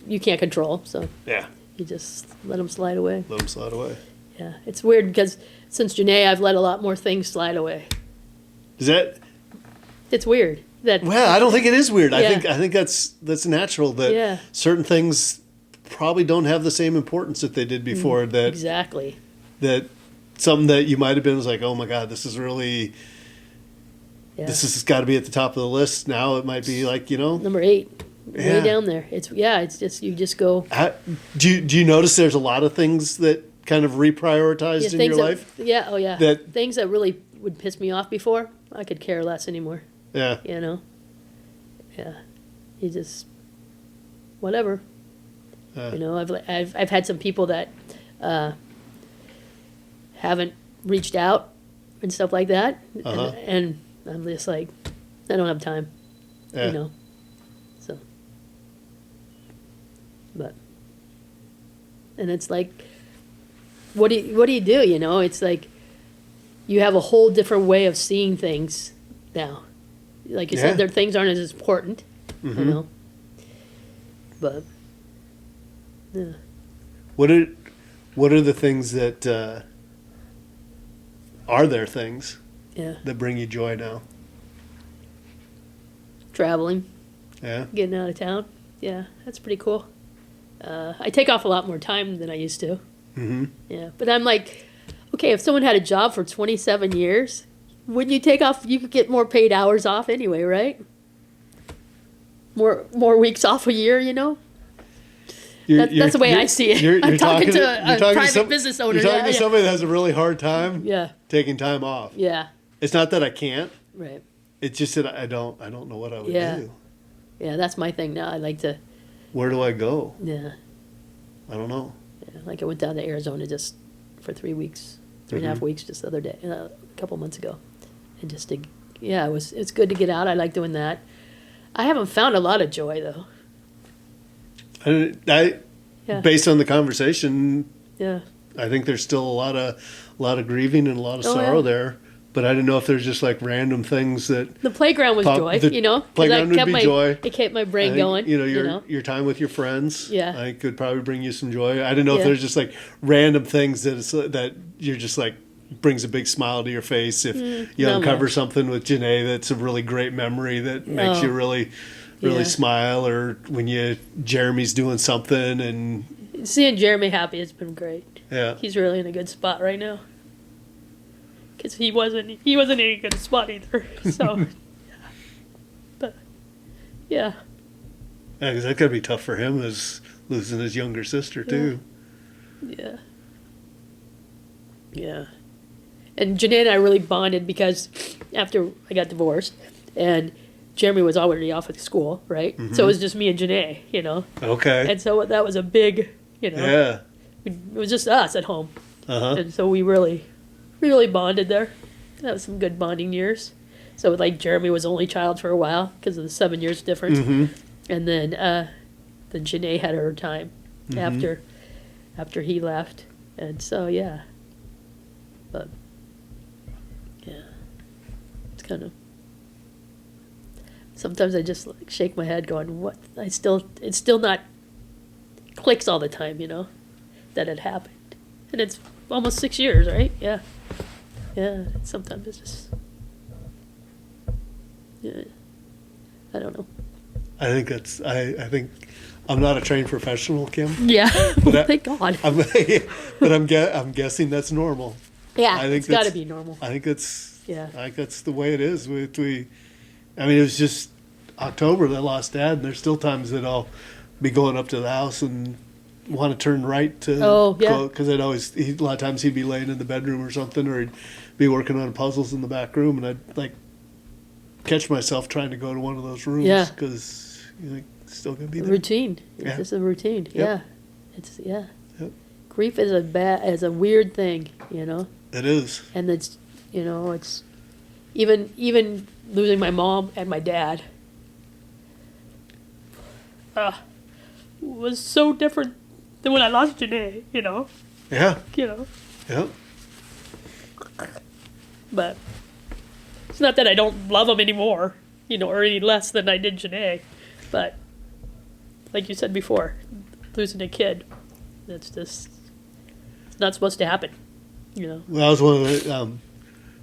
you can't control, so Yeah. you just let them slide away. Let them slide away. Yeah, it's weird because since Jenae, I've let a lot more things slide away. Is that? It's weird that. Well, I don't think it is weird. Yeah. I think that's natural that Yeah. certain things probably don't have the same importance that they did before. That Exactly. that something that you might have been was like, oh my God, this is really Yeah. this has got to be at the top of the list. Now it might be like, Number 8, Yeah. way down there. It's just you just go. do you notice there's a lot of things that kind of reprioritized in your things that, life? Yeah, oh yeah. That- Things that really would piss me off before, I could care less anymore. Yeah. Yeah. You just whatever. I've had some people that haven't reached out and stuff like that, and I'm just like, I don't have time, Yeah. So, but, and it's like, what do you do? It's like, you have a whole different way of seeing things now. Like you said, their things aren't as important, but. Yeah. What are the things that are there things that bring you joy now? Traveling, Yeah. getting out of town. Yeah, that's pretty cool. I take off a lot more time than I used to. Mm-hmm. Yeah, but I'm like, okay, if someone had a job for 27 years, wouldn't you take off? You could get more paid hours off anyway, right? More weeks off a year, That's the way I see it. I'm talking to a private business owner. You're talking to somebody that has a really hard time Yeah. taking time off. Yeah. It's not that I can't. Right. It's just that I don't know what I would Yeah. do. Yeah, that's my thing now. I like to. Where do I go? Yeah. I don't know. Yeah. Like I went down to Arizona just for 3 weeks, 3.5 weeks, just the other day, a couple months ago, and just to, it's good to get out. I like doing that. I haven't found a lot of joy though. I based on the conversation, Yeah. I think there's still a lot of grieving and a lot of Oh, sorrow yeah. there. But I didn't know if there's just like random things that The playground was joy, the 'cause playground would be joy. It kept my I brain think, going. your time with your friends. Yeah. I think could probably bring you some joy. I didn't know if Yeah. there's just like random things that you're just like brings a big smile to your face if you not uncover much. something with Jenae that's a really great memory that makes Oh. you really Yeah. smile, or when Jeremy's doing something and Seeing Jeremy happy has been great. yeah. He's really in a good spot right now. Because he wasn't in a good spot either. So, but yeah. Yeah, because that could be tough for him, as losing his younger sister too. Yeah. Yeah. And Jenae and I really bonded because after I got divorced, and Jeremy was already off at school, right? So it was just me and Jenae, Okay. And so that was a big, Yeah. it was just us at home. Uh-huh. And so we really bonded there. That was some good bonding years. So like Jeremy was only child for a while because of the 7 years difference. Mm-hmm. And then Jenae had her time after he left. And so yeah. But yeah. It's kind of, sometimes I just like shake my head going, what? It's still not clicks all the time, that it happened. And it's almost 6 years, right? Yeah. Yeah. Sometimes it's just, yeah. I don't know. I think I'm not a trained professional, Kim. Yeah. But Thank God. I'm guessing that's normal. Yeah. I think It's got to that's- be normal. I think it's Yeah. I think that's the way it is. It was just October that I lost Dad, and there's still times that I'll be going up to the house and want to turn right to because a lot of times he'd be laying in the bedroom or something, or he'd be working on puzzles in the back room, and I'd like catch myself trying to go to one of those rooms Yeah. because it's still gonna be there. Routine. It's Yeah. just a routine. Yep. Yeah. It's, yeah. Yep. Grief is a weird thing, It is. And it's, it's even losing my mom and my dad was so different than when I lost Jenae, Yeah. Yep. But it's not that I don't love them anymore, or any less than I did Jenae. But like you said before, losing a kid, it's just, it's not supposed to happen, Well, that was one of the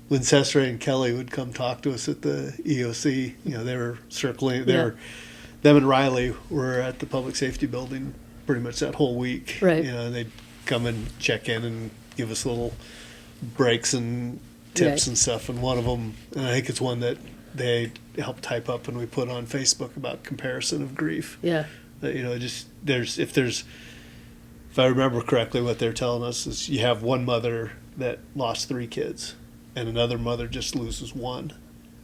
when Cesare and Kelly would come talk to us at the EOC. They were circling. Them and Riley were at the public safety building pretty much that whole week. Right. And they'd come and check in and give us little breaks and tips Right. and stuff. And one of them, and I think it's one that they helped type up and we put on Facebook about comparison of grief. Yeah. That, if I remember correctly, what they're telling us is you have one mother that lost 3 kids, and another mother just loses 1.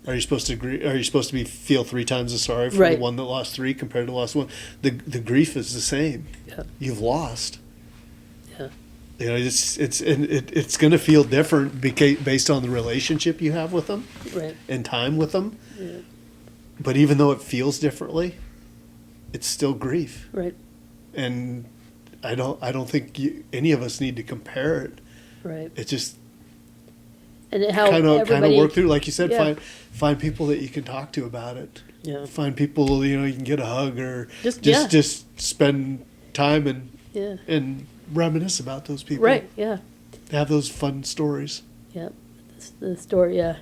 Are you supposed to agree? Are you supposed to feel 3 times as sorry for Right. the one that lost 3 compared to lost 1? The grief is the same. Yeah. You've lost. Yeah. It's going to feel different based on the relationship you have with them Right. and time with them. Yeah. But even though it feels differently, it's still grief. Right. And I don't think any of us need to compare it. Right. It's just And how kind of everybody work through, like you said, Yeah. find people that you can talk to about it. Yeah. Find people you can get a hug or Just- just spend time Yeah. and reminisce about those people. Right. Yeah. Have those fun stories. Yeah. That's the story. Yeah.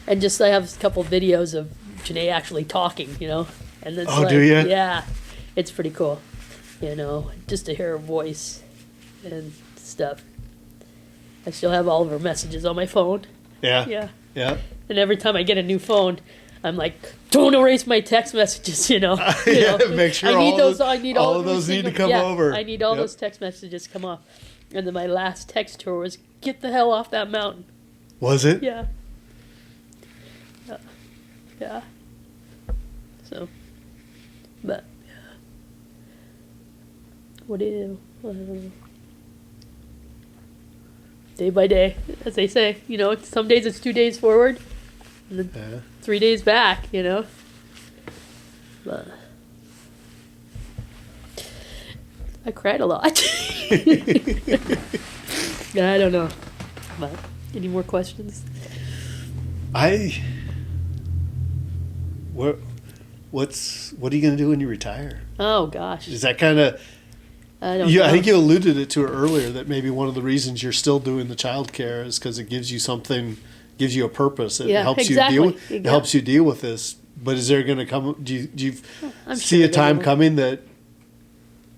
And just I have a couple videos of Jenae actually talking. And it's Oh, do ya? Yeah. It's pretty cool. Just to hear her voice and stuff. I still have all of her messages on my phone. Yeah. Yeah. Yeah. And every time I get a new phone, I'm like, don't erase my text messages, Yeah, make sure I need all those. those- I need all all of those need to single- come yeah, over. I need all Yep. those text messages come off. And then my last text to her was, get the hell off that mountain. Was it? Yeah. Yeah. So, but, yeah. What do you do? Day by day, as they say. Some days it's 2 days forward, and then Yeah. 3 days back, But I cried a lot. Yeah, I don't know. But any more questions? What are you going to do when you retire? Oh gosh, Is that kind of I don't know. I think you alluded it to earlier that maybe one of the reasons you're still doing the child care is because it gives you something, gives you a purpose. It Yeah, helps exactly. you deal. It helps you deal with this. But is there going to come? Do you I'm see sure a time there will. coming that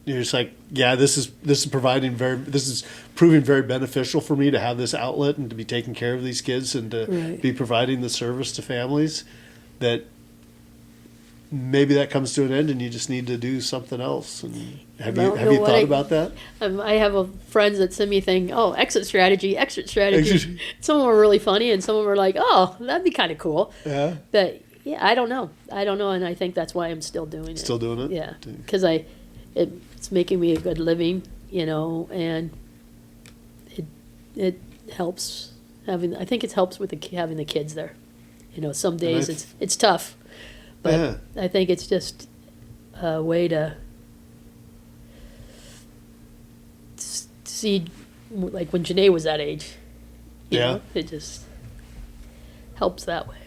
you're just like, yeah, this is proving very beneficial for me to have this outlet and to be taking care of these kids and to Right. be providing the service to families. That maybe that comes to an end and you just need to do something else. And have Well, you what thought I- about that? I have friends that send me a thing. Oh, exit strategy. Exit- Some of them are really funny, and some of them are like, oh, that'd be kind of cool. Yeah, But yeah, I don't know, and I think that's why I'm still doing it. still doing it. Yeah, because it's making me a good living, and it helps having. I think it helps with having the kids there. Some days And it's tough, but Yeah. I think it's just a way to see, like when Jenae was that age. Yeah. It just helps that way.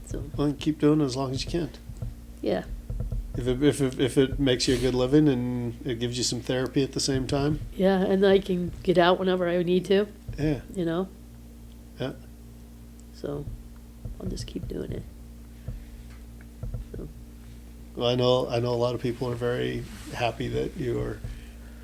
So Well, keep doing it as long as you can. yeah. If it makes you a good living and it gives you some therapy at the same time, Yeah, and I can get out whenever I need to, yeah, yeah. So I'll just keep doing it. Well, I know a lot of people are very happy that you are.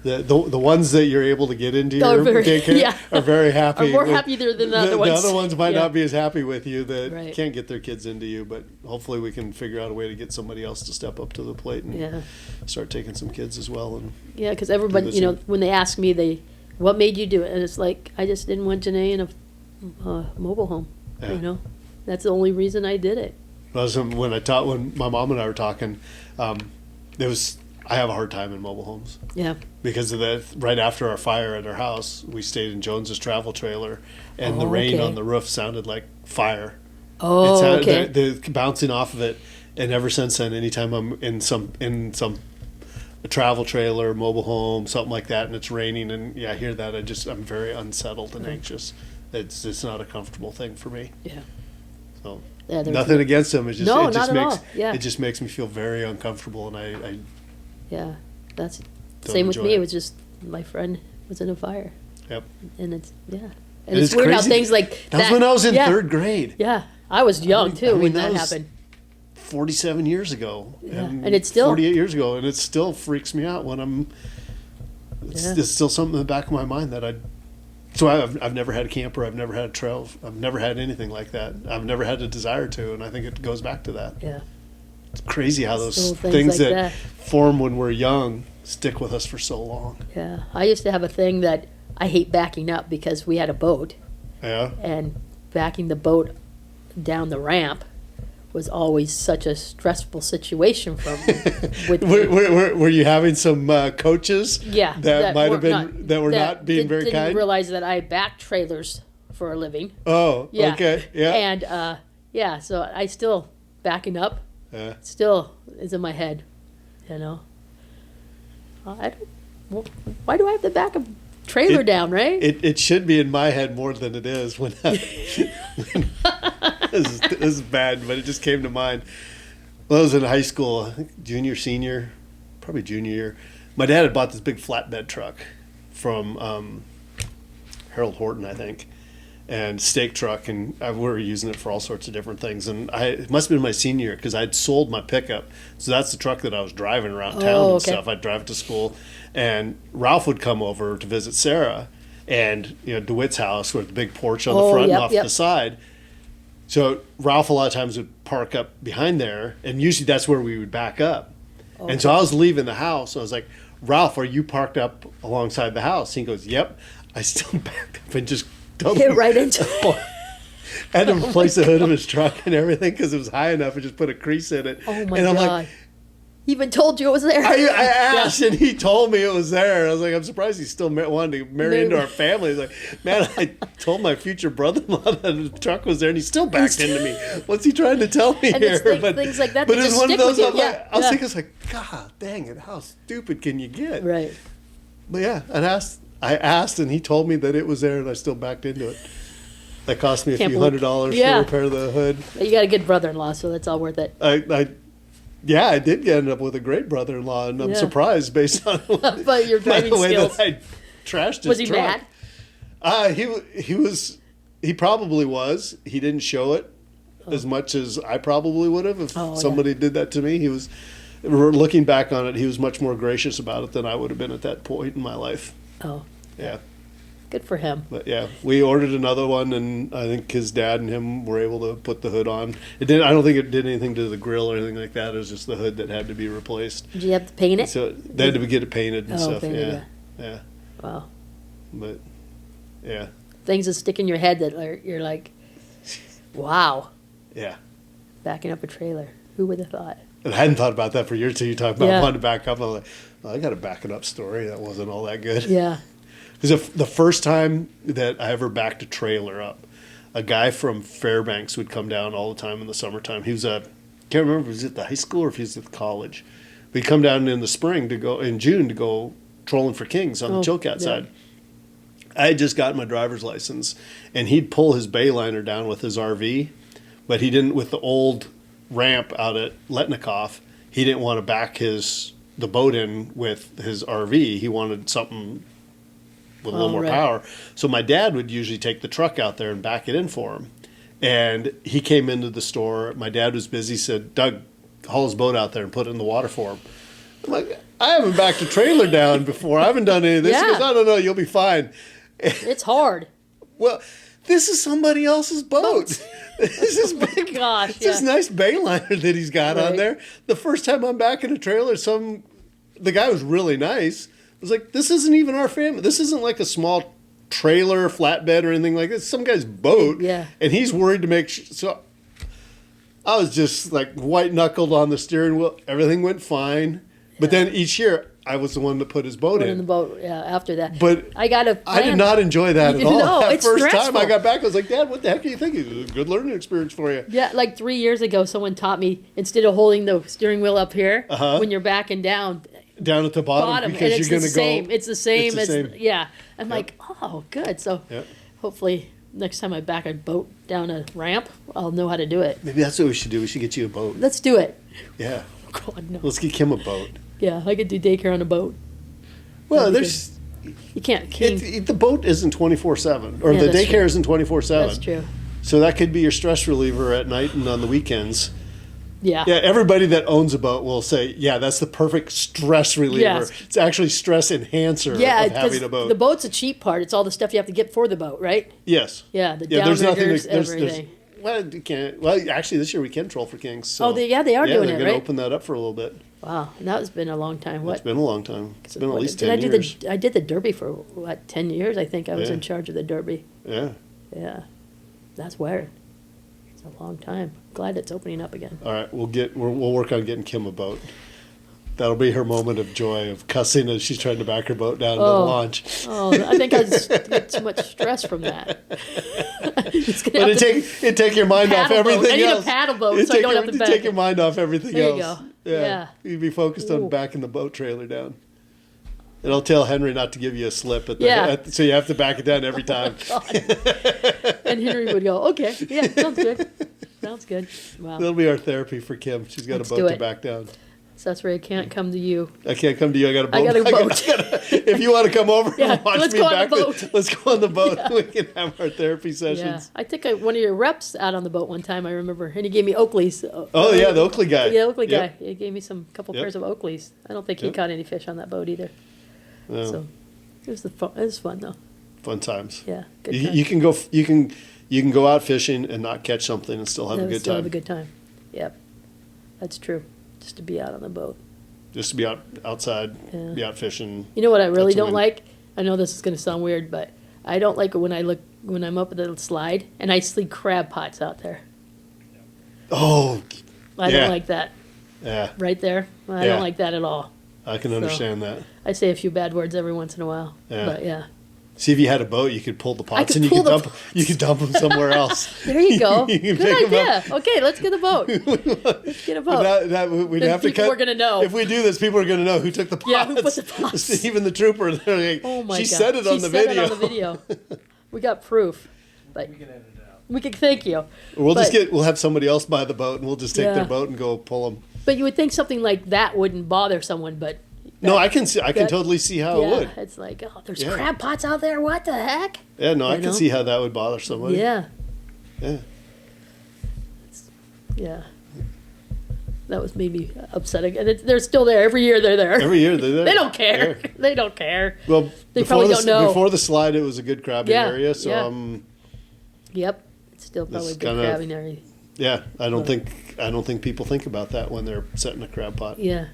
The ones that you're able to get into Are your very- daycare yeah. are very happy. Are more with- happy than the other ones. The other ones might Yeah. not be as happy with you that Right. can't get their kids into you, but hopefully we can figure out a way to get somebody else to step up to the plate and Yeah, start taking some kids as well. And yeah, because everybody, Do the same. when they ask me, what made you do it? And it's like, I just didn't want Jenae in a mobile home. Yeah. That's the only reason I did it. when my mom and I were talking, I have a hard time in mobile homes. Yeah. Because of that, right after our fire at our house, we stayed in Jones's travel trailer, and the Oh, rain okay. on the roof sounded like fire. Oh, It sounded, okay. the bouncing off of it, and ever since then, anytime I'm in a travel trailer, mobile home, something like that, and it's raining, and I hear that, I'm very unsettled and anxious. It's not a comfortable thing for me. Yeah. So Yeah, there's nothing against them. It just No, it just not at makes all. Yeah. it just makes me feel very uncomfortable, and I Yeah, that's Don't same with enjoy me. it. It was just my friend was in a fire, yep. and it's and And it's it's weird how crazy. things like That was when I was in yeah, third grade. Yeah, I was young too when that that was happened. 47 years ago. Yeah, and it's still- 48 years ago, and it still freaks me out when it's Yeah. still something in the back of my mind that So I've never had a camper. I've never had a trail. I've never had anything like that. I've never had a desire to, and I think it goes back to that. Yeah. It's crazy how those Little things like that form when we're young stick with us for so long. Yeah. I used to have a thing that I hate backing up because we had a boat, Yeah. and backing the boat down the ramp was always such a stressful situation for me. With Were you having some coaches? yeah, That might were have been that were not being very didn't kind. realize that I back trailers for a living. Oh, Yeah. okay, yeah, And yeah, so I still backing up. yeah. Still is in my head, you know. I don't, well, why do I have to back a trailer down, right? It should be in my head more than it is. When this is bad, but it just came to mind. When I was in high school, I think junior, senior, probably junior year, my dad had bought this big flatbed truck from Harold Horton, I think, and stake truck, and we were using it for all sorts of different things. And it must have been my senior year because I'd sold my pickup, so that's the truck that I was driving around town and okay. stuff. I'd drive it to school, and Ralph would come over to visit Sarah, and DeWitt's house with the big porch on the front and off the side. So Ralph a lot of times would park up behind there, and usually that's where we would back up. And so I was leaving the house. I was like, Ralph, are you parked up alongside the house? He goes, yep. I still backed up and just Hit right into it. I had to replace the hood of his truck and everything because it was high enough and just put a crease in it. Oh my and I'm God. like, He even told you it was there. I asked and he told me it was there. I was like, I'm surprised he still wanted to marry into our family. He's like, man, I told my future brother-in-law that the truck was there and he still backed into me. What's he trying to tell me And here? it's things like that But that it's just one of stick those, with you. I was thinking, it's like, God dang it, how stupid can you get? Right. But yeah, I asked and he told me that it was there and I still backed into it. That cost me a Can't few believe- $100 Yeah. to repair the hood. But you got a good brother-in-law, so that's all worth it. I did end up with a great brother-in-law, and I'm Yeah. surprised based on But your by driving the way skills. that I trashed his Was he truck. mad? He probably was. He didn't show it as much as I probably would have if somebody did that to me. He was. Looking back on it, he was much more gracious about it than I would have been at that point in my life. Oh, Yeah. good for him. But yeah, we ordered another one, and I think his dad and him were able to put the hood on. It didn't. I don't think it did anything to the grill or anything like that. It was just the hood that had to be replaced. Did you have to paint it? So they had to get it painted and stuff. painted, Yeah. Wow. But yeah, Things that stick in your head that you're like, wow, yeah. backing up a trailer. Who would have thought? And I hadn't thought about that for years till you talked about Yeah. wanting to back up. I'm like, well, I got a backing up story that wasn't all that good. Yeah. Because the first time that I ever backed a trailer up, a guy from Fairbanks would come down all the time in the summertime. He was can't remember if he was at the high school or if he was at the college. But he'd come down in the spring in June to go trolling for kings on the Chilkat side. I had just gotten my driver's license, and he'd pull his bay liner down with his RV, but he didn't with the old ramp out at Letnikoff. He didn't want to back the boat in with his RV. He wanted something with a little more power. So my dad would usually take the truck out there and back it in for him. And he came into the store. My dad was busy, said, Doug, haul his boat out there and put it in the water for him. I'm like, I haven't backed a trailer down before. I haven't done any of this. He Yeah. goes, no, you'll be fine. It's hard. Well, this is somebody else's boat. This is big. Gosh, It's this nice bay liner that he's got on Right. there. The first time I'm back in a trailer, the guy was really nice. I was like, this isn't even our family. This isn't like a small trailer, flatbed, or anything like this. It's some guy's boat. Yeah. And he's worried to make sure. So I was just like white knuckled on the steering wheel. Everything went fine. But then each year, I was the one that put his boat Put in. in the boat. Yeah. After that, But I got a. I did not enjoy that at all. No, That it's first time stressful. I got back, I was like, Dad, what the heck are you thinking? It was a good learning experience for you. Yeah, like 3 years ago, someone taught me instead of holding the steering wheel up here when you're backing down, Down at the bottom, and because it's you're the going to go. same. It's the same It's the as same. yeah. I'm like, oh, good. So Yep. hopefully next time I back a boat down a ramp, I'll know how to do it. Maybe that's what we should do. We should get you a boat. Let's do it. Yeah. God no. Let's get Kim a boat. Yeah, I could do daycare on a boat. Well, That'd be there's You can't king. the boat isn't 24/7, or Yeah, the that's daycare true. isn't 24/7. That's true. So that could be your stress reliever at night and on the weekends. Yeah. Yeah, everybody that owns a boat will say, yeah, that's the perfect stress reliever. Yes. It's actually stress enhancer Yeah, of having because a boat. the boat's a cheap part. It's all the stuff you have to get for the boat, right? Yes. Yeah, the Yeah, there's nothing. downriggers, There's, everything. well, you can't. Well, actually, this year we can troll for kings. So, Oh, they are doing they're it, going to right? open that up for a little bit. Wow, and that has been a long time. It's been a long time. It's been at least did 10 I do years. I did the Derby for, 10 years, I think. I was Yeah. in charge of the Derby. Yeah. Yeah, that's weird. It's a long time. Glad it's opening up again. All right, we'll work on getting Kim a boat. That'll be her moment of joy of cussing as she's trying to back her boat down to the launch. Oh, I think I just get too much stress from that. It's gonna But have to- it take your mind off paddle boat. everything I need a else. paddle boat It'd so I take don't your- have to it'd back take it. your mind off everything There you else. go. Yeah. Yeah. You'd be focused on Ooh. backing the boat trailer down. It'll tell Henry not to give you a slip at the Yeah. so you have to back it down every time. And Henry would go, okay, yeah, sounds good. Sounds good. Wow. That'll be our therapy for Kim. She's got Let's a do boat to it. back down. So that's where I can't come to you. I can't come to you. I got a boat. I got a boat. If you want to come over Yeah, and watch let's me go on the back, boat. let's go on the boat. We can have our therapy Yeah, sessions. I think one of your reps out on the boat one time. I remember, and he gave me Oakley's. Oh yeah, the Oakley guy. Yeah, Oakley Yep. guy. He gave me some couple Yep. pairs of Oakleys. I don't think he Yep. caught any fish on that boat either. No, So it was it was fun though. fun times. Yeah, good You, time. you can go out fishing and not catch something and still have a good Still have time. a good time. Yep, that's true. Just to be out on the boat. Just to be outside, Yeah. be out fishing. You know what I really That's a don't win. like? I know this is going to sound weird, but I don't like it when I'm up at the slide and I see crab pots out there. Oh, I Yeah. don't like that. yeah, Right there. I Yeah. don't like that at all. I can understand that. I say a few bad words every once in a while. Yeah. But yeah. See, if you had a boat, you could pull the pots could and you pull could the dump you could dump them somewhere else. There you go. You can Good pick 'em idea. Okay, let's get a boat. Let's get a boat. But we'd Then have to people cut. are gonna know. If we do this, people are going to know who took the pots. Yeah, who put the pots. Even the trooper. They're like, Oh my she god. said it on the video. It on the video. We got proof. But We can edit it out. we could thank you. We'll just But- we'll have somebody else buy the boat and we'll just take Yeah. their boat and go pull them. But you would think something like that wouldn't bother someone, but No, I can that- totally see how yeah, it would. it's like, oh, there's Yeah. crab pots out there. What the heck? Yeah, no, I You can know? see how that would bother somebody. Yeah, Yeah. yeah. That was maybe upsetting, and they're still there every year. They're there. Every year they're there. They don't care. Yeah. They don't care. Well, They before probably the, don't know. Before the slide, it was a good crabbing Yeah, area. So yeah. Yep, it's still This probably is good kinda- crabbing area. yeah, I don't think people think about that when they're setting a crab pot. Yeah.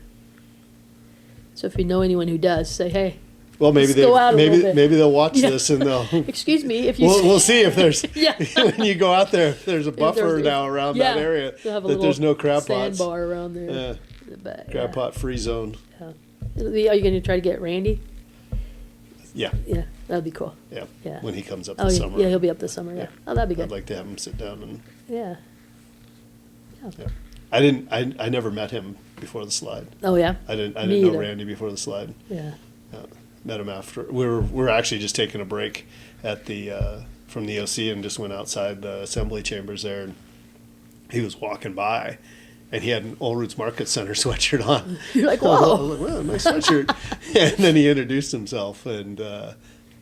So if you know anyone who does, say, hey, Well, maybe Let's go out a little bit. maybe they'll watch Yeah. this and they'll. excuse me, if you We'll see if there's Yeah. when you go out there. There's a buffer there's- now around yeah, that area they'll have a that there's little no crab pots. sandbar around there. Yeah, But, crab yeah. pot free zone. Are you going to try to get Randy? Yeah, Yeah, that'd be cool. yeah. Yeah. When he comes up Oh, this yeah, summer. yeah, he'll be up this summer. Yeah. Yeah. Oh, that'd be I'd good. like to have him sit down and. Yeah. I never met him before the slide. Oh yeah. I Me didn't know either. Randy before the slide. Yeah. Met him after we were actually just taking a break at the from the OC and just went outside the assembly chambers there, and he was walking by, and he had an Old Roots Market Center sweatshirt on. You're like, I was whoa. like, wow, nice sweatshirt. And then he introduced himself, and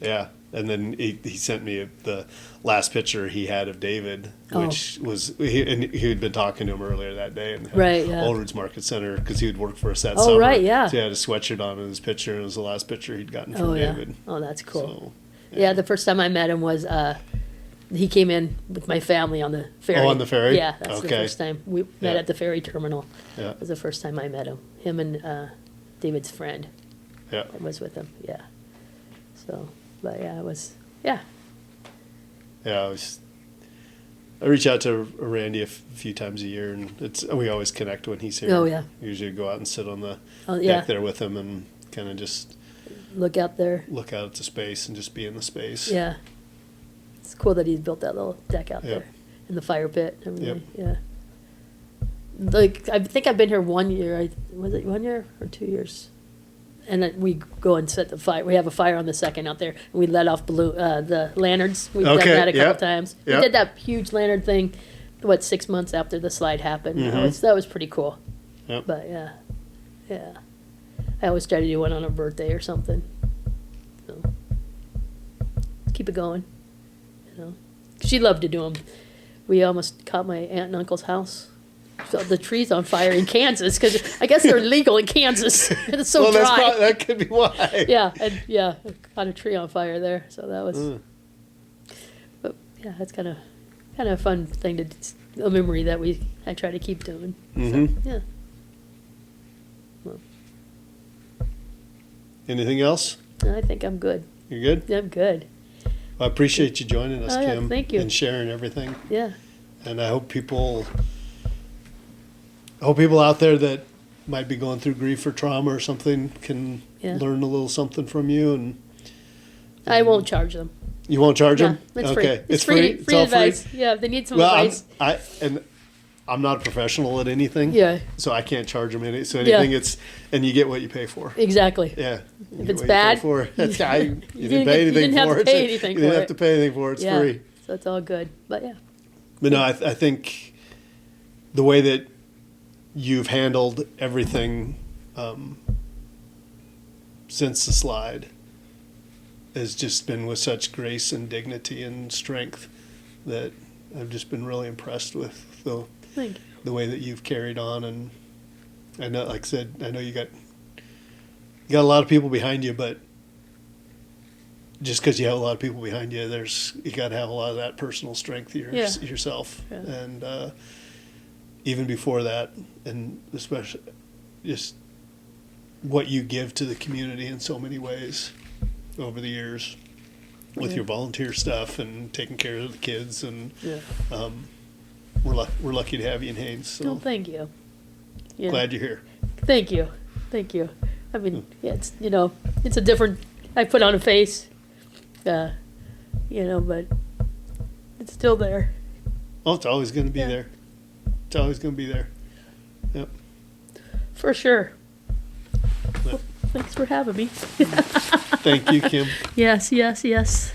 yeah, and then he sent me the last picture he had of David, which was and he had been talking to him earlier that day, and Right, yeah. Old Roots Market Center because he would work for us that Oh, summer. right, yeah. So he had a sweatshirt on in his picture, and it was the last picture he'd gotten from Oh yeah. David. Oh, that's cool. So, Yeah, the first time I met him was he came in with my family on the ferry. Oh, on the ferry? Yeah, that's the Okay. first time we met Yeah. at the ferry terminal. Yeah. It was the first time I met him. Him and David's friend yeah. was with him. Yeah. So, but yeah, it was yeah. Yeah, I reach out to Randy a few times a year, and we always connect when he's here. Oh, yeah. Usually go out and sit on the Oh yeah. deck there with him and kind of just Look out there. look out at the space and just be in the space. Yeah. It's cool that he's built that little deck out Yep. there and the fire pit. And everything. Yeah. Like I think I've been here 1 year. Was it 1 year or 2 years? And then we go and set the fire. We have a fire on the second out there, and we let off the lanterns. We've done Okay, that a couple yep, times. yep. We did that huge lantern thing, 6 months after the slide happened. Mhm. That was pretty cool. Yep. But yeah, yeah. I always try to do one on her birthday or something. So keep it going. You know, she loved to do them. We almost caught my aunt and uncle's house the trees on fire in Kansas because I guess they're legal in Kansas. It's so well, dry. that could be why. Yeah, and I caught a tree on fire there, so that was. But yeah, that's kind of a fun thing a memory that I try to keep doing. So, yeah. Well, Anything else? I think I'm good. You're good? Yeah, I'm good. Well, I appreciate you joining us, Oh, yeah, Kim. thank you. And sharing everything. Yeah. And I hope people out there that might be going through grief or trauma or something can learn a little something from you. And I won't charge them. you won't charge them? It's Okay. free. It's free. It's Free all advice. free? Yeah, if they need some Well, advice. I'm not a professional at anything. Yeah. So I can't charge them any. So anything and you get what you pay for. Exactly. Yeah. You If get it's what you bad, pay for. You didn't pay anything you didn't have for to it. pay anything You didn't for have it. to pay anything for it. It's Yeah. free. So it's all good. But yeah. But no, I think the way that you've handled everything since the slide has just been with such grace and dignity and strength that I've just been really impressed with Thank you. the way that you've carried on. And I know, like I said, I know you got a lot of people behind you, but just because you have a lot of people behind you, you got to have a lot of that personal strength yourself. Yeah. And even before that, and especially just what you give to the community in so many ways over the years with your volunteer stuff and taking care of the kids. And we're lucky to have you in Haines. So Oh, thank you. Yeah. glad you're here. Thank you. Thank you. I mean, it's a different. I put on a face, but it's still there. Oh, it's always going to be Yeah. there. It's always going to be there. Yep. For sure. Yep. Well, thanks for having me. Thank you, Kim. Yes.